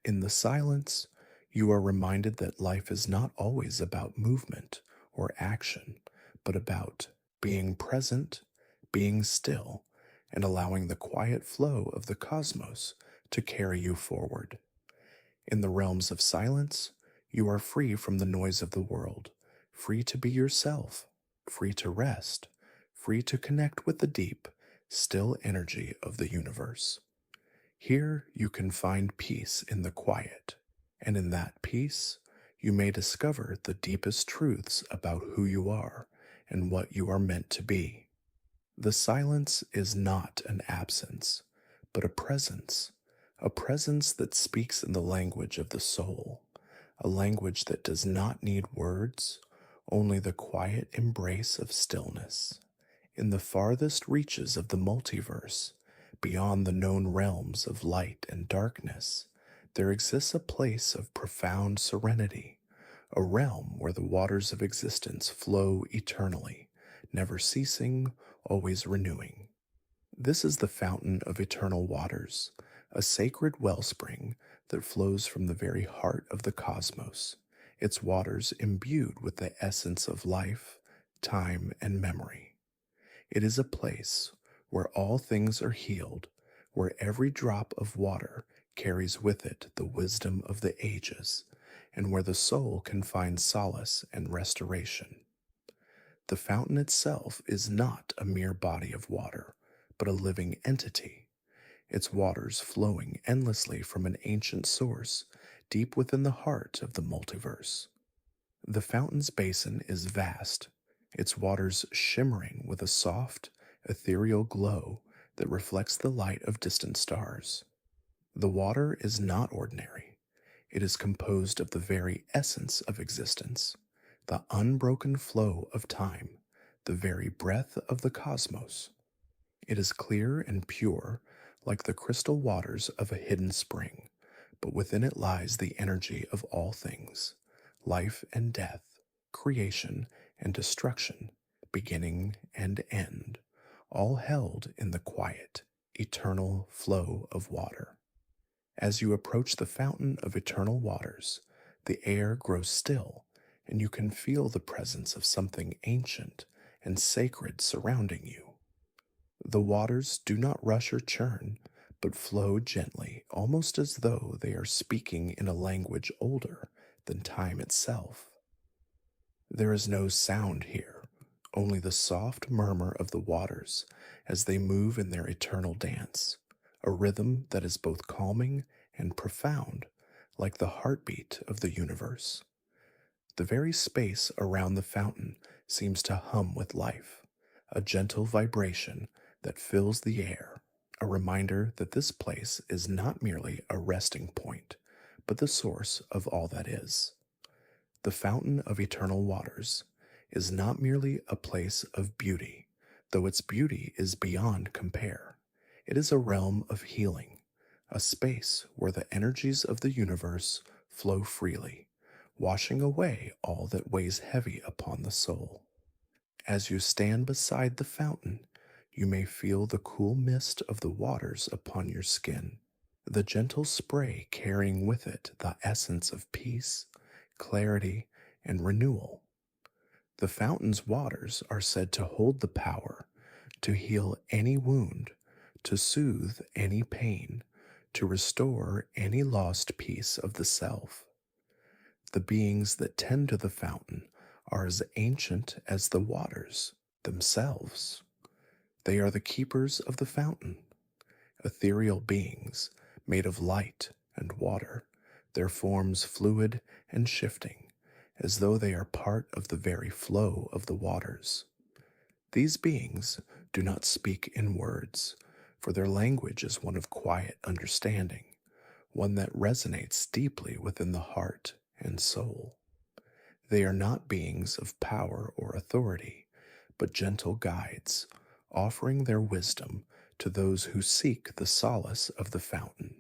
In the silence, you are reminded that life is not always about movement or action, but about being present, being still, and allowing the quiet flow of the cosmos to carry you forward. In the realms of silence, you are free from the noise of the world, free to be yourself, free to rest, free to connect with the deep, still energy of the universe. Here you can find peace in the quiet, and in that peace, you may discover the deepest truths about who you are and what you are meant to be. The silence is not an absence, but a presence that speaks in the language of the soul, a language that does not need words, only the quiet embrace of stillness. In the farthest reaches of the multiverse, beyond the known realms of light and darkness, there exists a place of profound serenity, a realm where the waters of existence flow eternally, never ceasing, always renewing. This is the fountain of eternal waters, a sacred wellspring that flows from the very heart of the cosmos, its waters imbued with the essence of life, time, and memory. It is a place where all things are healed, where every drop of water carries with it the wisdom of the ages, and where the soul can find solace and restoration. The fountain itself is not a mere body of water, but a living entity, its waters flowing endlessly from an ancient source deep within the heart of the multiverse. The fountain's basin is vast, its waters shimmering with a soft, ethereal glow that reflects the light of distant stars. The water is not ordinary. It is composed of the very essence of existence, the unbroken flow of time, the very breath of the cosmos. It is clear and pure, like the crystal waters of a hidden spring, but within it lies the energy of all things, life and death, creation and destruction, beginning and end, all held in the quiet, eternal flow of water. As you approach the fountain of eternal waters, the air grows still, and you can feel the presence of something ancient and sacred surrounding you. The waters do not rush or churn, but flow gently, almost as though they are speaking in a language older than time itself. There is no sound here, only the soft murmur of the waters as they move in their eternal dance, a rhythm that is both calming and profound, like the heartbeat of the universe. The very space around the fountain seems to hum with life, a gentle vibration that fills the air, a reminder that this place is not merely a resting point, but the source of all that is. The fountain of eternal waters is not merely a place of beauty, though its beauty is beyond compare. It is a realm of healing, a space where the energies of the universe flow freely, washing away all that weighs heavy upon the soul. As you stand beside the fountain, you may feel the cool mist of the waters upon your skin, the gentle spray carrying with it the essence of peace, clarity, and renewal. The fountain's waters are said to hold the power to heal any wound, to soothe any pain, to restore any lost piece of the self. The beings that tend to the fountain are as ancient as the waters themselves. They are the keepers of the fountain, ethereal beings made of light and water, their forms fluid and shifting, as though they are part of the very flow of the waters. These beings do not speak in words, for their language is one of quiet understanding, one that resonates deeply within the heart and soul. They are not beings of power or authority, but gentle guides, offering their wisdom to those who seek the solace of the fountain.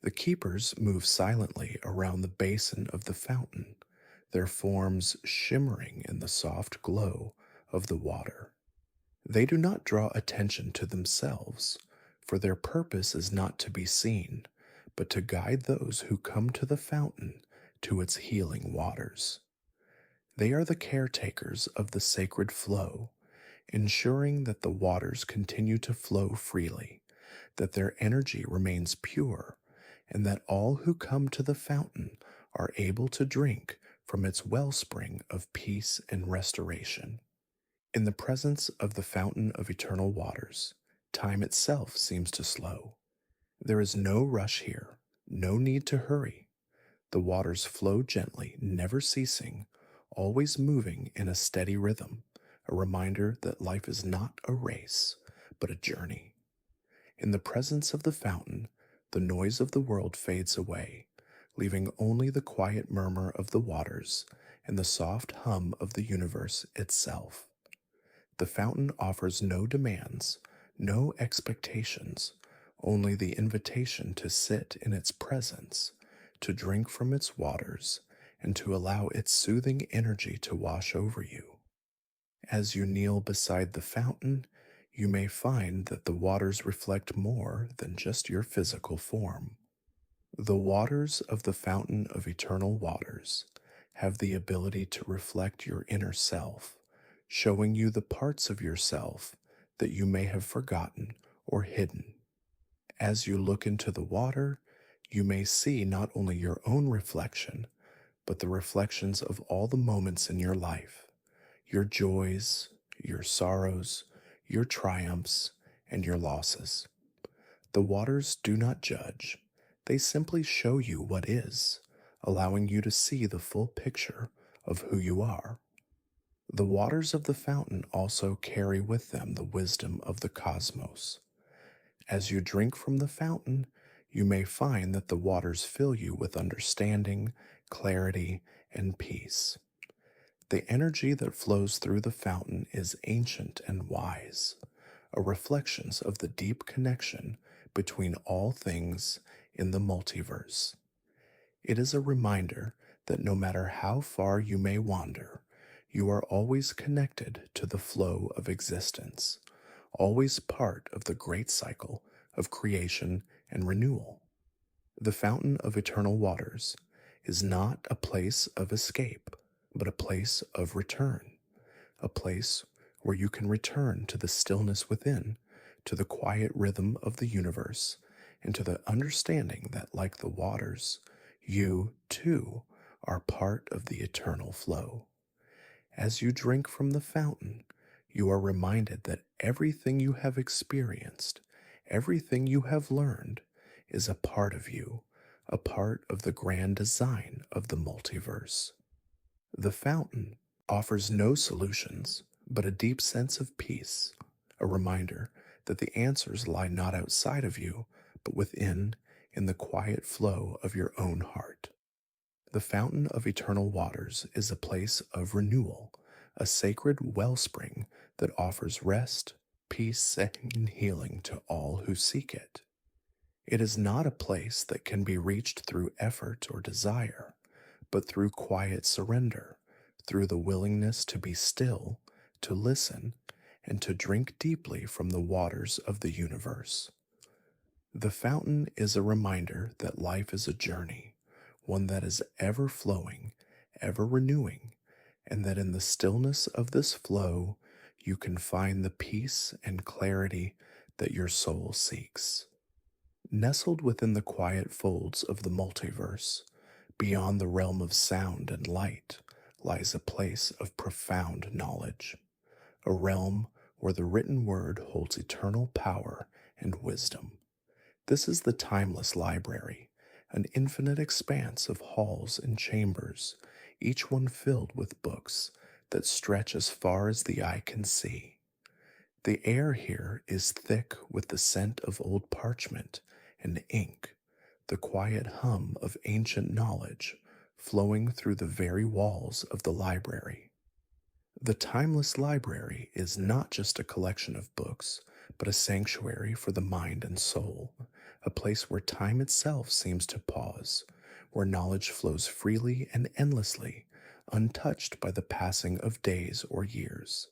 The keepers move silently around the basin of the fountain, their forms shimmering in the soft glow of the water. They do not draw attention to themselves, for their purpose is not to be seen, but to guide those who come to the fountain to its healing waters. They are the caretakers of the sacred flow, ensuring that the waters continue to flow freely, that their energy remains pure, and that all who come to the fountain are able to drink from its wellspring of peace and restoration. In the presence of the fountain of eternal waters, time itself seems to slow. There is no rush here, no need to hurry. The waters flow gently, never ceasing, always moving in a steady rhythm, a reminder that life is not a race, but a journey. In the presence of the fountain, the noise of the world fades away, leaving only the quiet murmur of the waters and the soft hum of the universe itself. The fountain offers no demands, no expectations, only the invitation to sit in its presence, to drink from its waters, and to allow its soothing energy to wash over you. As you kneel beside the fountain, you may find that the waters reflect more than just your physical form. The waters of the fountain of eternal waters have the ability to reflect your inner self, showing you the parts of yourself that you may have forgotten or hidden. As you look into the water, you may see not only your own reflection, but the reflections of all the moments in your life, your joys, your sorrows, your triumphs, and your losses. The waters do not judge, they simply show you what is, allowing you to see the full picture of who you are. The waters of the fountain also carry with them the wisdom of the cosmos. As you drink from the fountain, you may find that the waters fill you with understanding, clarity, and peace. The energy that flows through the fountain is ancient and wise, a reflection of the deep connection between all things in the multiverse. It is a reminder that no matter how far you may wander, you are always connected to the flow of existence, always part of the great cycle of creation and renewal. The fountain of eternal waters is not a place of escape, but a place of return, a place where you can return to the stillness within, to the quiet rhythm of the universe, and to the understanding that, like the waters, you, too, are part of the eternal flow. As you drink from the fountain, you are reminded that everything you have experienced, everything you have learned, is a part of you, a part of the grand design of the multiverse. The fountain offers no solutions, but a deep sense of peace, a reminder that the answers lie not outside of you, but within, in the quiet flow of your own heart. The fountain of eternal waters is a place of renewal, a sacred wellspring that offers rest, peace, and healing to all who seek it. It is not a place that can be reached through effort or desire, but through quiet surrender, through the willingness to be still, to listen, and to drink deeply from the waters of the universe. The fountain is a reminder that life is a journey, one that is ever flowing, ever renewing, and that in the stillness of this flow, you can find the peace and clarity that your soul seeks. Nestled within the quiet folds of the multiverse, beyond the realm of sound and light, lies a place of profound knowledge, a realm where the written word holds eternal power and wisdom. This is the timeless library, an infinite expanse of halls and chambers, each one filled with books that stretch as far as the eye can see. The air here is thick with the scent of old parchment and ink, the quiet hum of ancient knowledge flowing through the very walls of the library. The timeless library is not just a collection of books, but a sanctuary for the mind and soul, a place where time itself seems to pause, where knowledge flows freely and endlessly, untouched by the passing of days or years.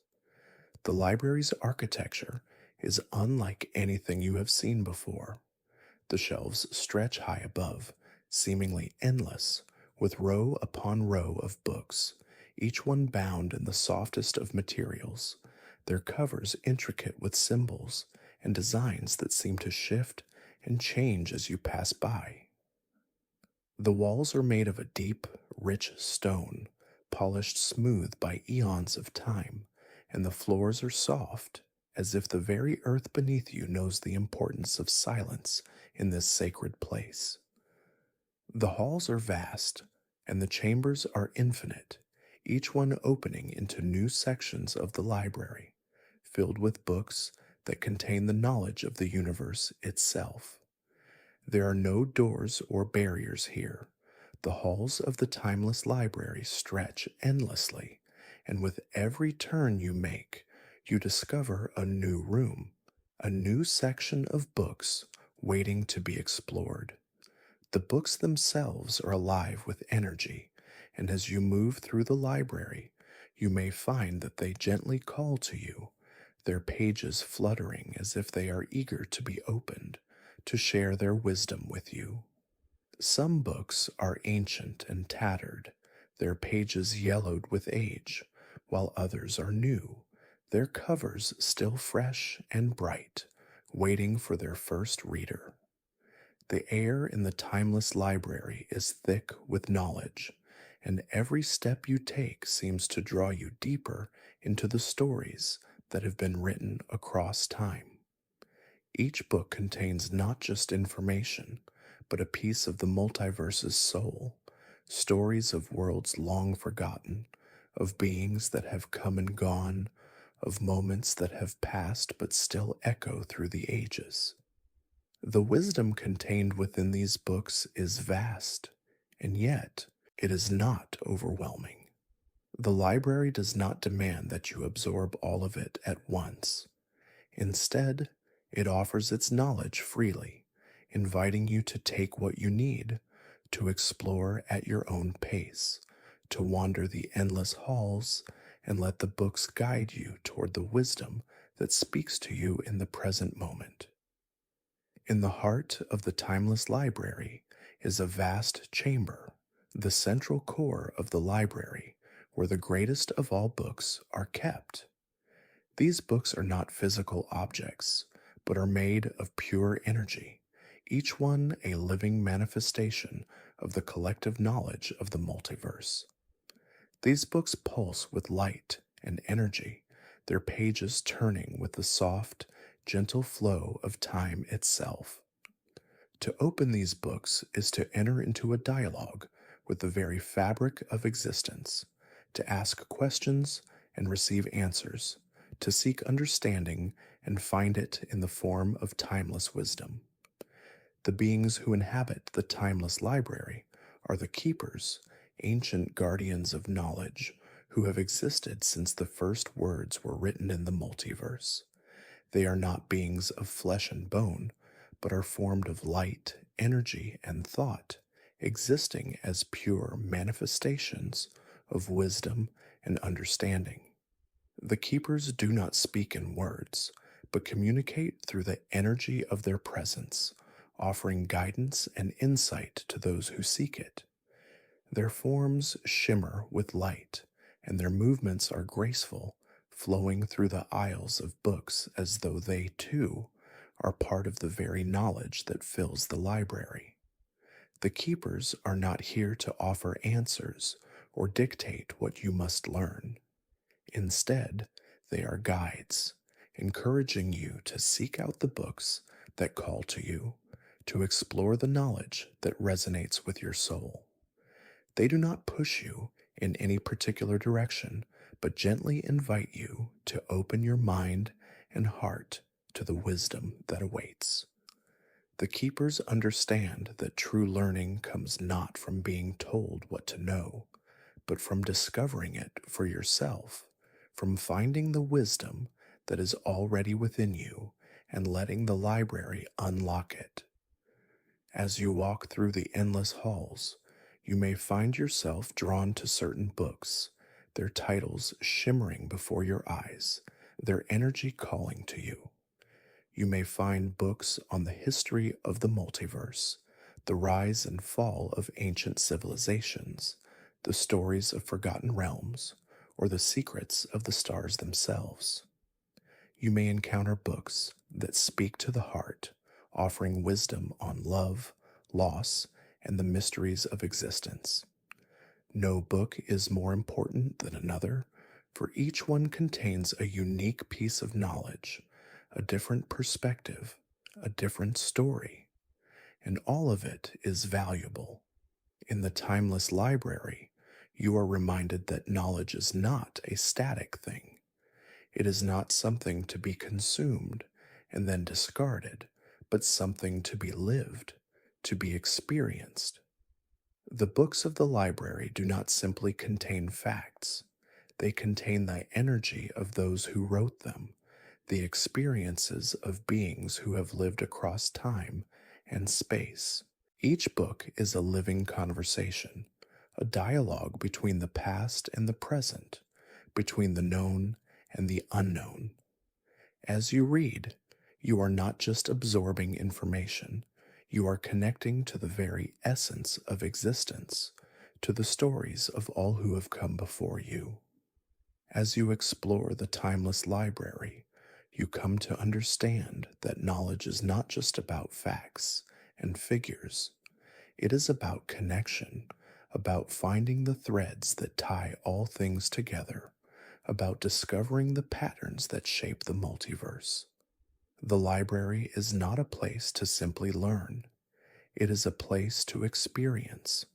The library's architecture is unlike anything you have seen before. The shelves stretch high above, seemingly endless, with row upon row of books, each one bound in the softest of materials, their covers intricate with symbols and designs that seem to shift and change as you pass by. The walls are made of a deep, rich stone, polished smooth by eons of time, and the floors are soft, as if the very earth beneath you knows the importance of silence in this sacred place. The halls are vast, and the chambers are infinite, each one opening into new sections of the library, filled with books that contain the knowledge of the universe itself. There are no doors or barriers here. The halls of the timeless library stretch endlessly, and with every turn you make, you discover a new room, a new section of books waiting to be explored. The books themselves are alive with energy, and as you move through the library, you may find that they gently call to you, their pages fluttering as if they are eager to be opened, to share their wisdom with you. Some books are ancient and tattered, their pages yellowed with age, while others are new, their covers still fresh and bright, waiting for their first reader. The air in the timeless library is thick with knowledge, and every step you take seems to draw you deeper into the stories that have been written across time. Each book contains not just information, but a piece of the multiverse's soul, stories of worlds long forgotten, of beings that have come and gone, of moments that have passed but still echo through the ages. The wisdom contained within these books is vast, and yet it is not overwhelming. The library does not demand that you absorb all of it at once. Instead, it offers its knowledge freely, inviting you to take what you need, to explore at your own pace, to wander the endless halls, and let the books guide you toward the wisdom that speaks to you in the present moment. In the heart of the timeless library is a vast chamber, the central core of the library, where the greatest of all books are kept. These books are not physical objects, but are made of pure energy, each one a living manifestation of the collective knowledge of the multiverse. These books pulse with light and energy, their pages turning with the soft, gentle flow of time itself. To open these books is to enter into a dialogue with the very fabric of existence, to ask questions and receive answers, to seek understanding and find it in the form of timeless wisdom. The beings who inhabit the timeless library are the keepers, ancient guardians of knowledge, who have existed since the first words were written in the multiverse. They are not beings of flesh and bone, but are formed of light, energy, and thought, existing as pure manifestations of wisdom and understanding. The keepers do not speak in words, but communicate through the energy of their presence, offering guidance and insight to those who seek it. Their forms shimmer with light, and their movements are graceful, flowing through the aisles of books as though they, too, are part of the very knowledge that fills the library. The keepers are not here to offer answers or dictate what you must learn. Instead, they are guides, encouraging you to seek out the books that call to you, to explore the knowledge that resonates with your soul. They do not push you in any particular direction, but gently invite you to open your mind and heart to the wisdom that awaits. The keepers understand that true learning comes not from being told what to know, but from discovering it for yourself, from finding the wisdom that is already within you and letting the library unlock it. As you walk through the endless halls, you may find yourself drawn to certain books, their titles shimmering before your eyes, their energy calling to you. You may find books on the history of the multiverse, the rise and fall of ancient civilizations, the stories of forgotten realms, or the secrets of the stars themselves. You may encounter books that speak to the heart, offering wisdom on love, loss, and the mysteries of existence. No book is more important than another, for each one contains a unique piece of knowledge, a different perspective, a different story, and all of it is valuable. In the timeless library, you are reminded that knowledge is not a static thing. It is not something to be consumed and then discarded, but something to be lived, to be experienced. The books of the library do not simply contain facts, they contain the energy of those who wrote them, the experiences of beings who have lived across time and space. Each book is a living conversation, a dialogue between the past and the present, between the known and the unknown. As you read, you are not just absorbing information, you are connecting to the very essence of existence, to the stories of all who have come before you. As you explore the timeless library, you come to understand that knowledge is not just about facts and figures. It is about connection, about finding the threads that tie all things together, about discovering the patterns that shape the multiverse. The library is not a place to simply learn. It is a place to experience,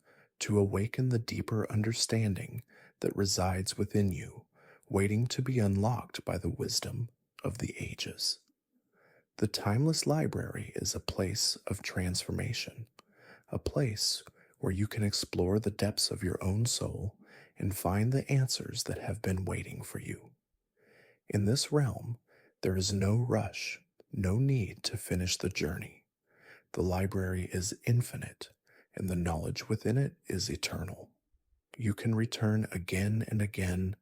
to awaken the deeper understanding that resides within you, waiting to be unlocked by the wisdom of the ages. The timeless library is a place of transformation, a place where you can explore the depths of your own soul and find the answers that have been waiting for you. In this realm, there is no rush, no need to finish the journey. The library is infinite, and the knowledge within it is eternal. You can return again and again,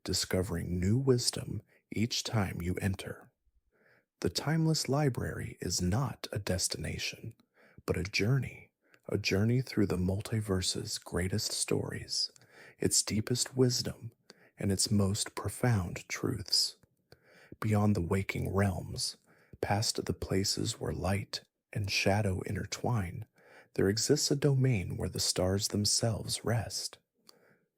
discovering new wisdom each time you enter. The timeless library is not a destination, but a journey through the multiverse's greatest stories, its deepest wisdom, and its most profound truths. Beyond the waking realms, past the places where light and shadow intertwine, there exists a domain where the stars themselves rest.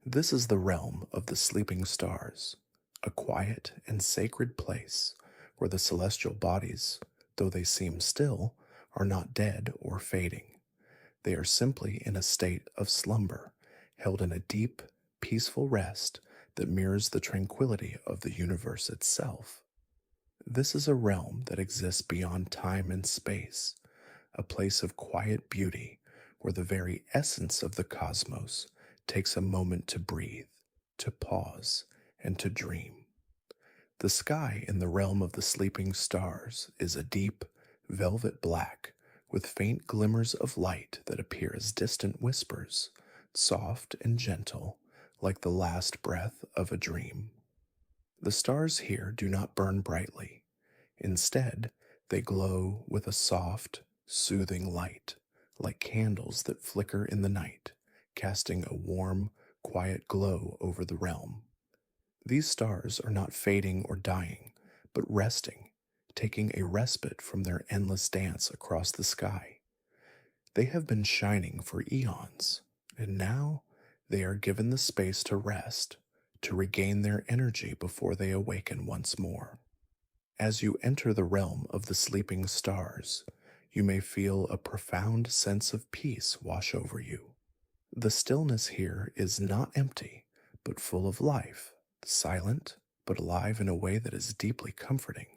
This is the realm of the sleeping stars, a quiet and sacred place where the celestial bodies, though they seem still, are not dead or fading. They are simply in a state of slumber, held in a deep, peaceful rest that mirrors the tranquility of the universe itself. This is a realm that exists beyond time and space, a place of quiet beauty where the very essence of the cosmos takes a moment to breathe, to pause, and to dream. The sky in the realm of the sleeping stars is a deep, velvet black with faint glimmers of light that appear as distant whispers, soft and gentle, like the last breath of a dream. The stars here do not burn brightly. Instead, they glow with a soft, soothing light, like candles that flicker in the night, casting a warm, quiet glow over the realm. These stars are not fading or dying, but resting, taking a respite from their endless dance across the sky. They have been shining for eons, and now they are given the space to rest, to regain their energy before they awaken once more. As you enter the realm of the sleeping stars, you may feel a profound sense of peace wash over you. The stillness here is not empty, but full of life, silent, but alive in a way that is deeply comforting.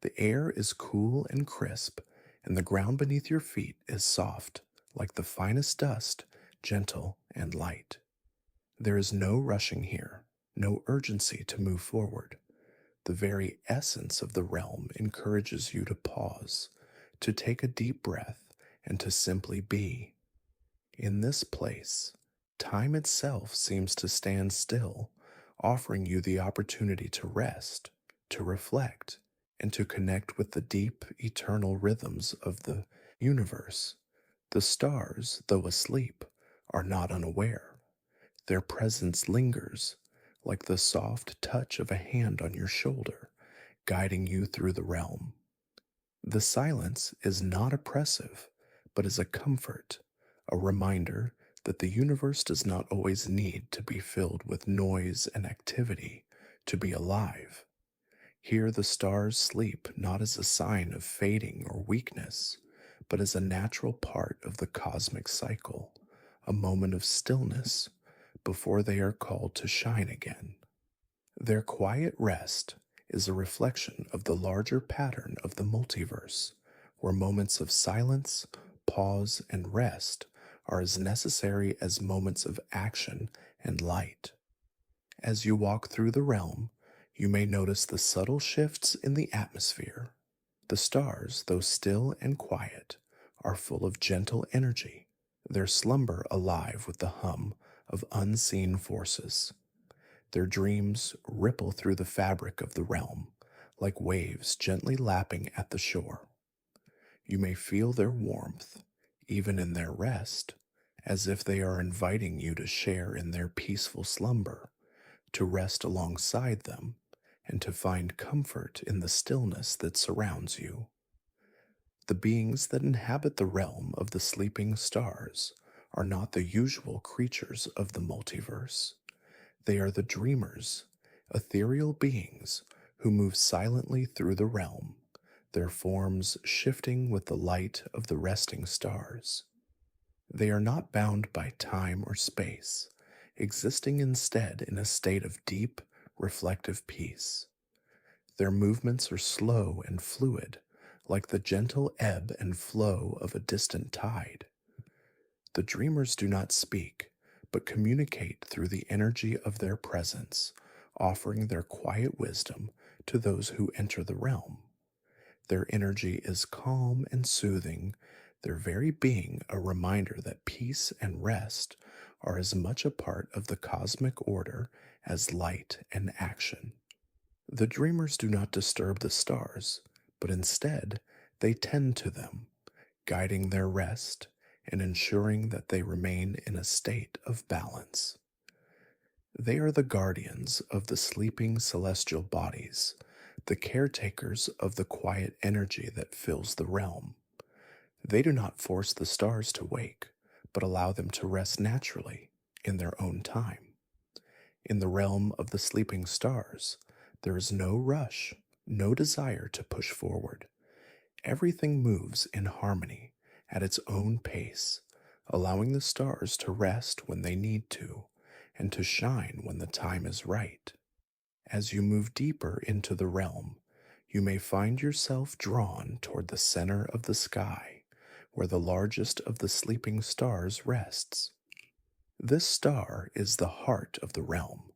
The air is cool and crisp, and the ground beneath your feet is soft, like the finest dust, gentle and light. There is no rushing here, no urgency to move forward. The very essence of the realm encourages you to pause, to take a deep breath, and to simply be. In this place, time itself seems to stand still, offering you the opportunity to rest, to reflect, and to connect with the deep, eternal rhythms of the universe. The stars, though asleep, are not unaware. Their presence lingers, like the soft touch of a hand on your shoulder, guiding you through the realm. The silence is not oppressive, but is a comfort, a reminder that the universe does not always need to be filled with noise and activity to be alive. Here the stars sleep not as a sign of fading or weakness, but as a natural part of the cosmic cycle, a moment of stillness before they are called to shine again. Their quiet rest is a reflection of the larger pattern of the multiverse, where moments of silence, pause, and rest are as necessary as moments of action and light. As you walk through the realm, you may notice the subtle shifts in the atmosphere. The stars, though still and quiet, are full of gentle energy, their slumber alive with the hum of unseen forces. Their dreams ripple through the fabric of the realm, like waves gently lapping at the shore. You may feel their warmth, even in their rest, as if they are inviting you to share in their peaceful slumber, to rest alongside them, and to find comfort in the stillness that surrounds you. The beings that inhabit the realm of the sleeping stars are not the usual creatures of the multiverse. They are the dreamers, ethereal beings who move silently through the realm, their forms shifting with the light of the resting stars. They are not bound by time or space, existing instead in a state of deep, reflective peace. Their movements are slow and fluid, like the gentle ebb and flow of a distant tide. The dreamers do not speak, but communicate through the energy of their presence, offering their quiet wisdom to those who enter the realm. Their energy is calm and soothing, their very being a reminder that peace and rest are as much a part of the cosmic order as light and action. The dreamers do not disturb the stars, but instead they tend to them, guiding their rest and ensuring that they remain in a state of balance. They are the guardians of the sleeping celestial bodies, the caretakers of the quiet energy that fills the realm. They do not force the stars to wake, but allow them to rest naturally in their own time. In the realm of the sleeping stars, there is no rush, no desire to push forward. Everything moves in harmony at its own pace, allowing the stars to rest when they need to and to shine when the time is right. As you move deeper into the realm, you may find yourself drawn toward the center of the sky, where the largest of the sleeping stars rests. This star is the heart of the realm,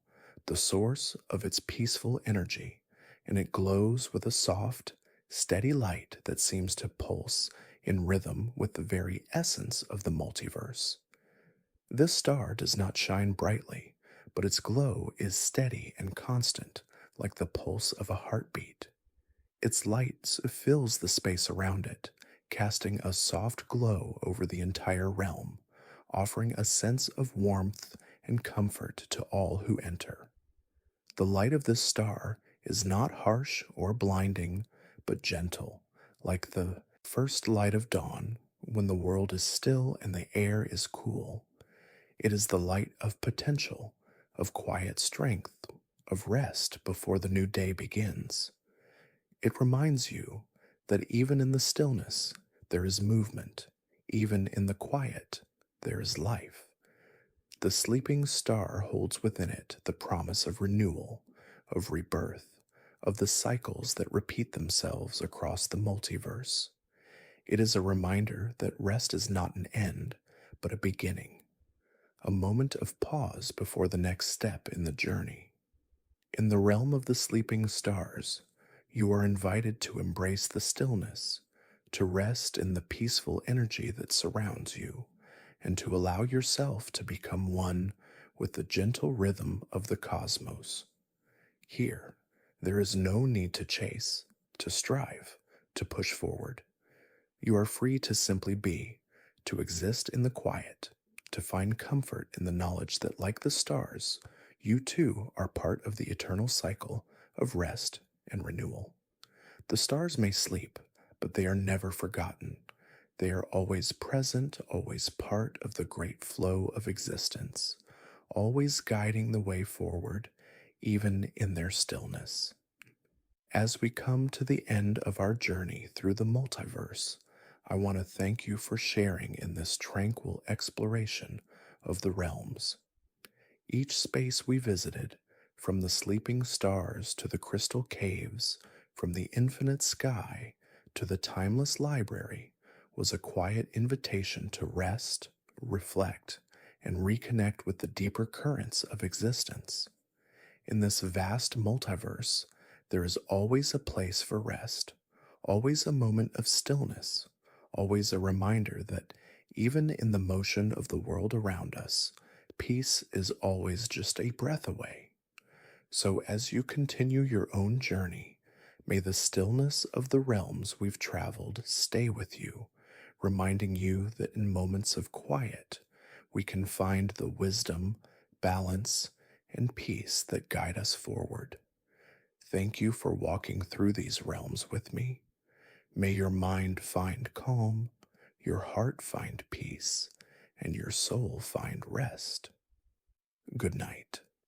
the source of its peaceful energy, and it glows with a soft, steady light that seems to pulse in rhythm with the very essence of the multiverse. This star does not shine brightly, but its glow is steady and constant, like the pulse of a heartbeat. Its light fills the space around it, casting a soft glow over the entire realm, offering a sense of warmth and comfort to all who enter. The light of this star is not harsh or blinding, but gentle, like the first light of dawn when the world is still and the air is cool. It is the light of potential, of quiet strength, of rest before the new day begins. It reminds you that even in the stillness, there is movement. Even in the quiet, there is life. The sleeping star holds within it the promise of renewal, of rebirth, of the cycles that repeat themselves across the multiverse. It is a reminder that rest is not an end, but a beginning, a moment of pause before the next step in the journey. In the realm of the sleeping stars, you are invited to embrace the stillness, to rest in the peaceful energy that surrounds you, and to allow yourself to become one with the gentle rhythm of the cosmos. Here, there is no need to chase, to strive, to push forward. You are free to simply be, to exist in the quiet, to find comfort in the knowledge that, like the stars, you too are part of the eternal cycle of rest and renewal. The stars may sleep, but they are never forgotten. They are always present, always part of the great flow of existence, always guiding the way forward, even in their stillness. As we come to the end of our journey through the multiverse, I want to thank you for sharing in this tranquil exploration of the realms. Each space we visited, from the sleeping stars to the crystal caves, from the infinite sky to the timeless library, was a quiet invitation to rest, reflect, and reconnect with the deeper currents of existence. In this vast multiverse, there is always a place for rest, always a moment of stillness, always a reminder that even in the motion of the world around us, peace is always just a breath away. So as you continue your own journey, may the stillness of the realms we've traveled stay with you, reminding you that in moments of quiet, we can find the wisdom, balance, and peace that guide us forward. Thank you for walking through these realms with me. May your mind find calm, your heart find peace, and your soul find rest. Good night.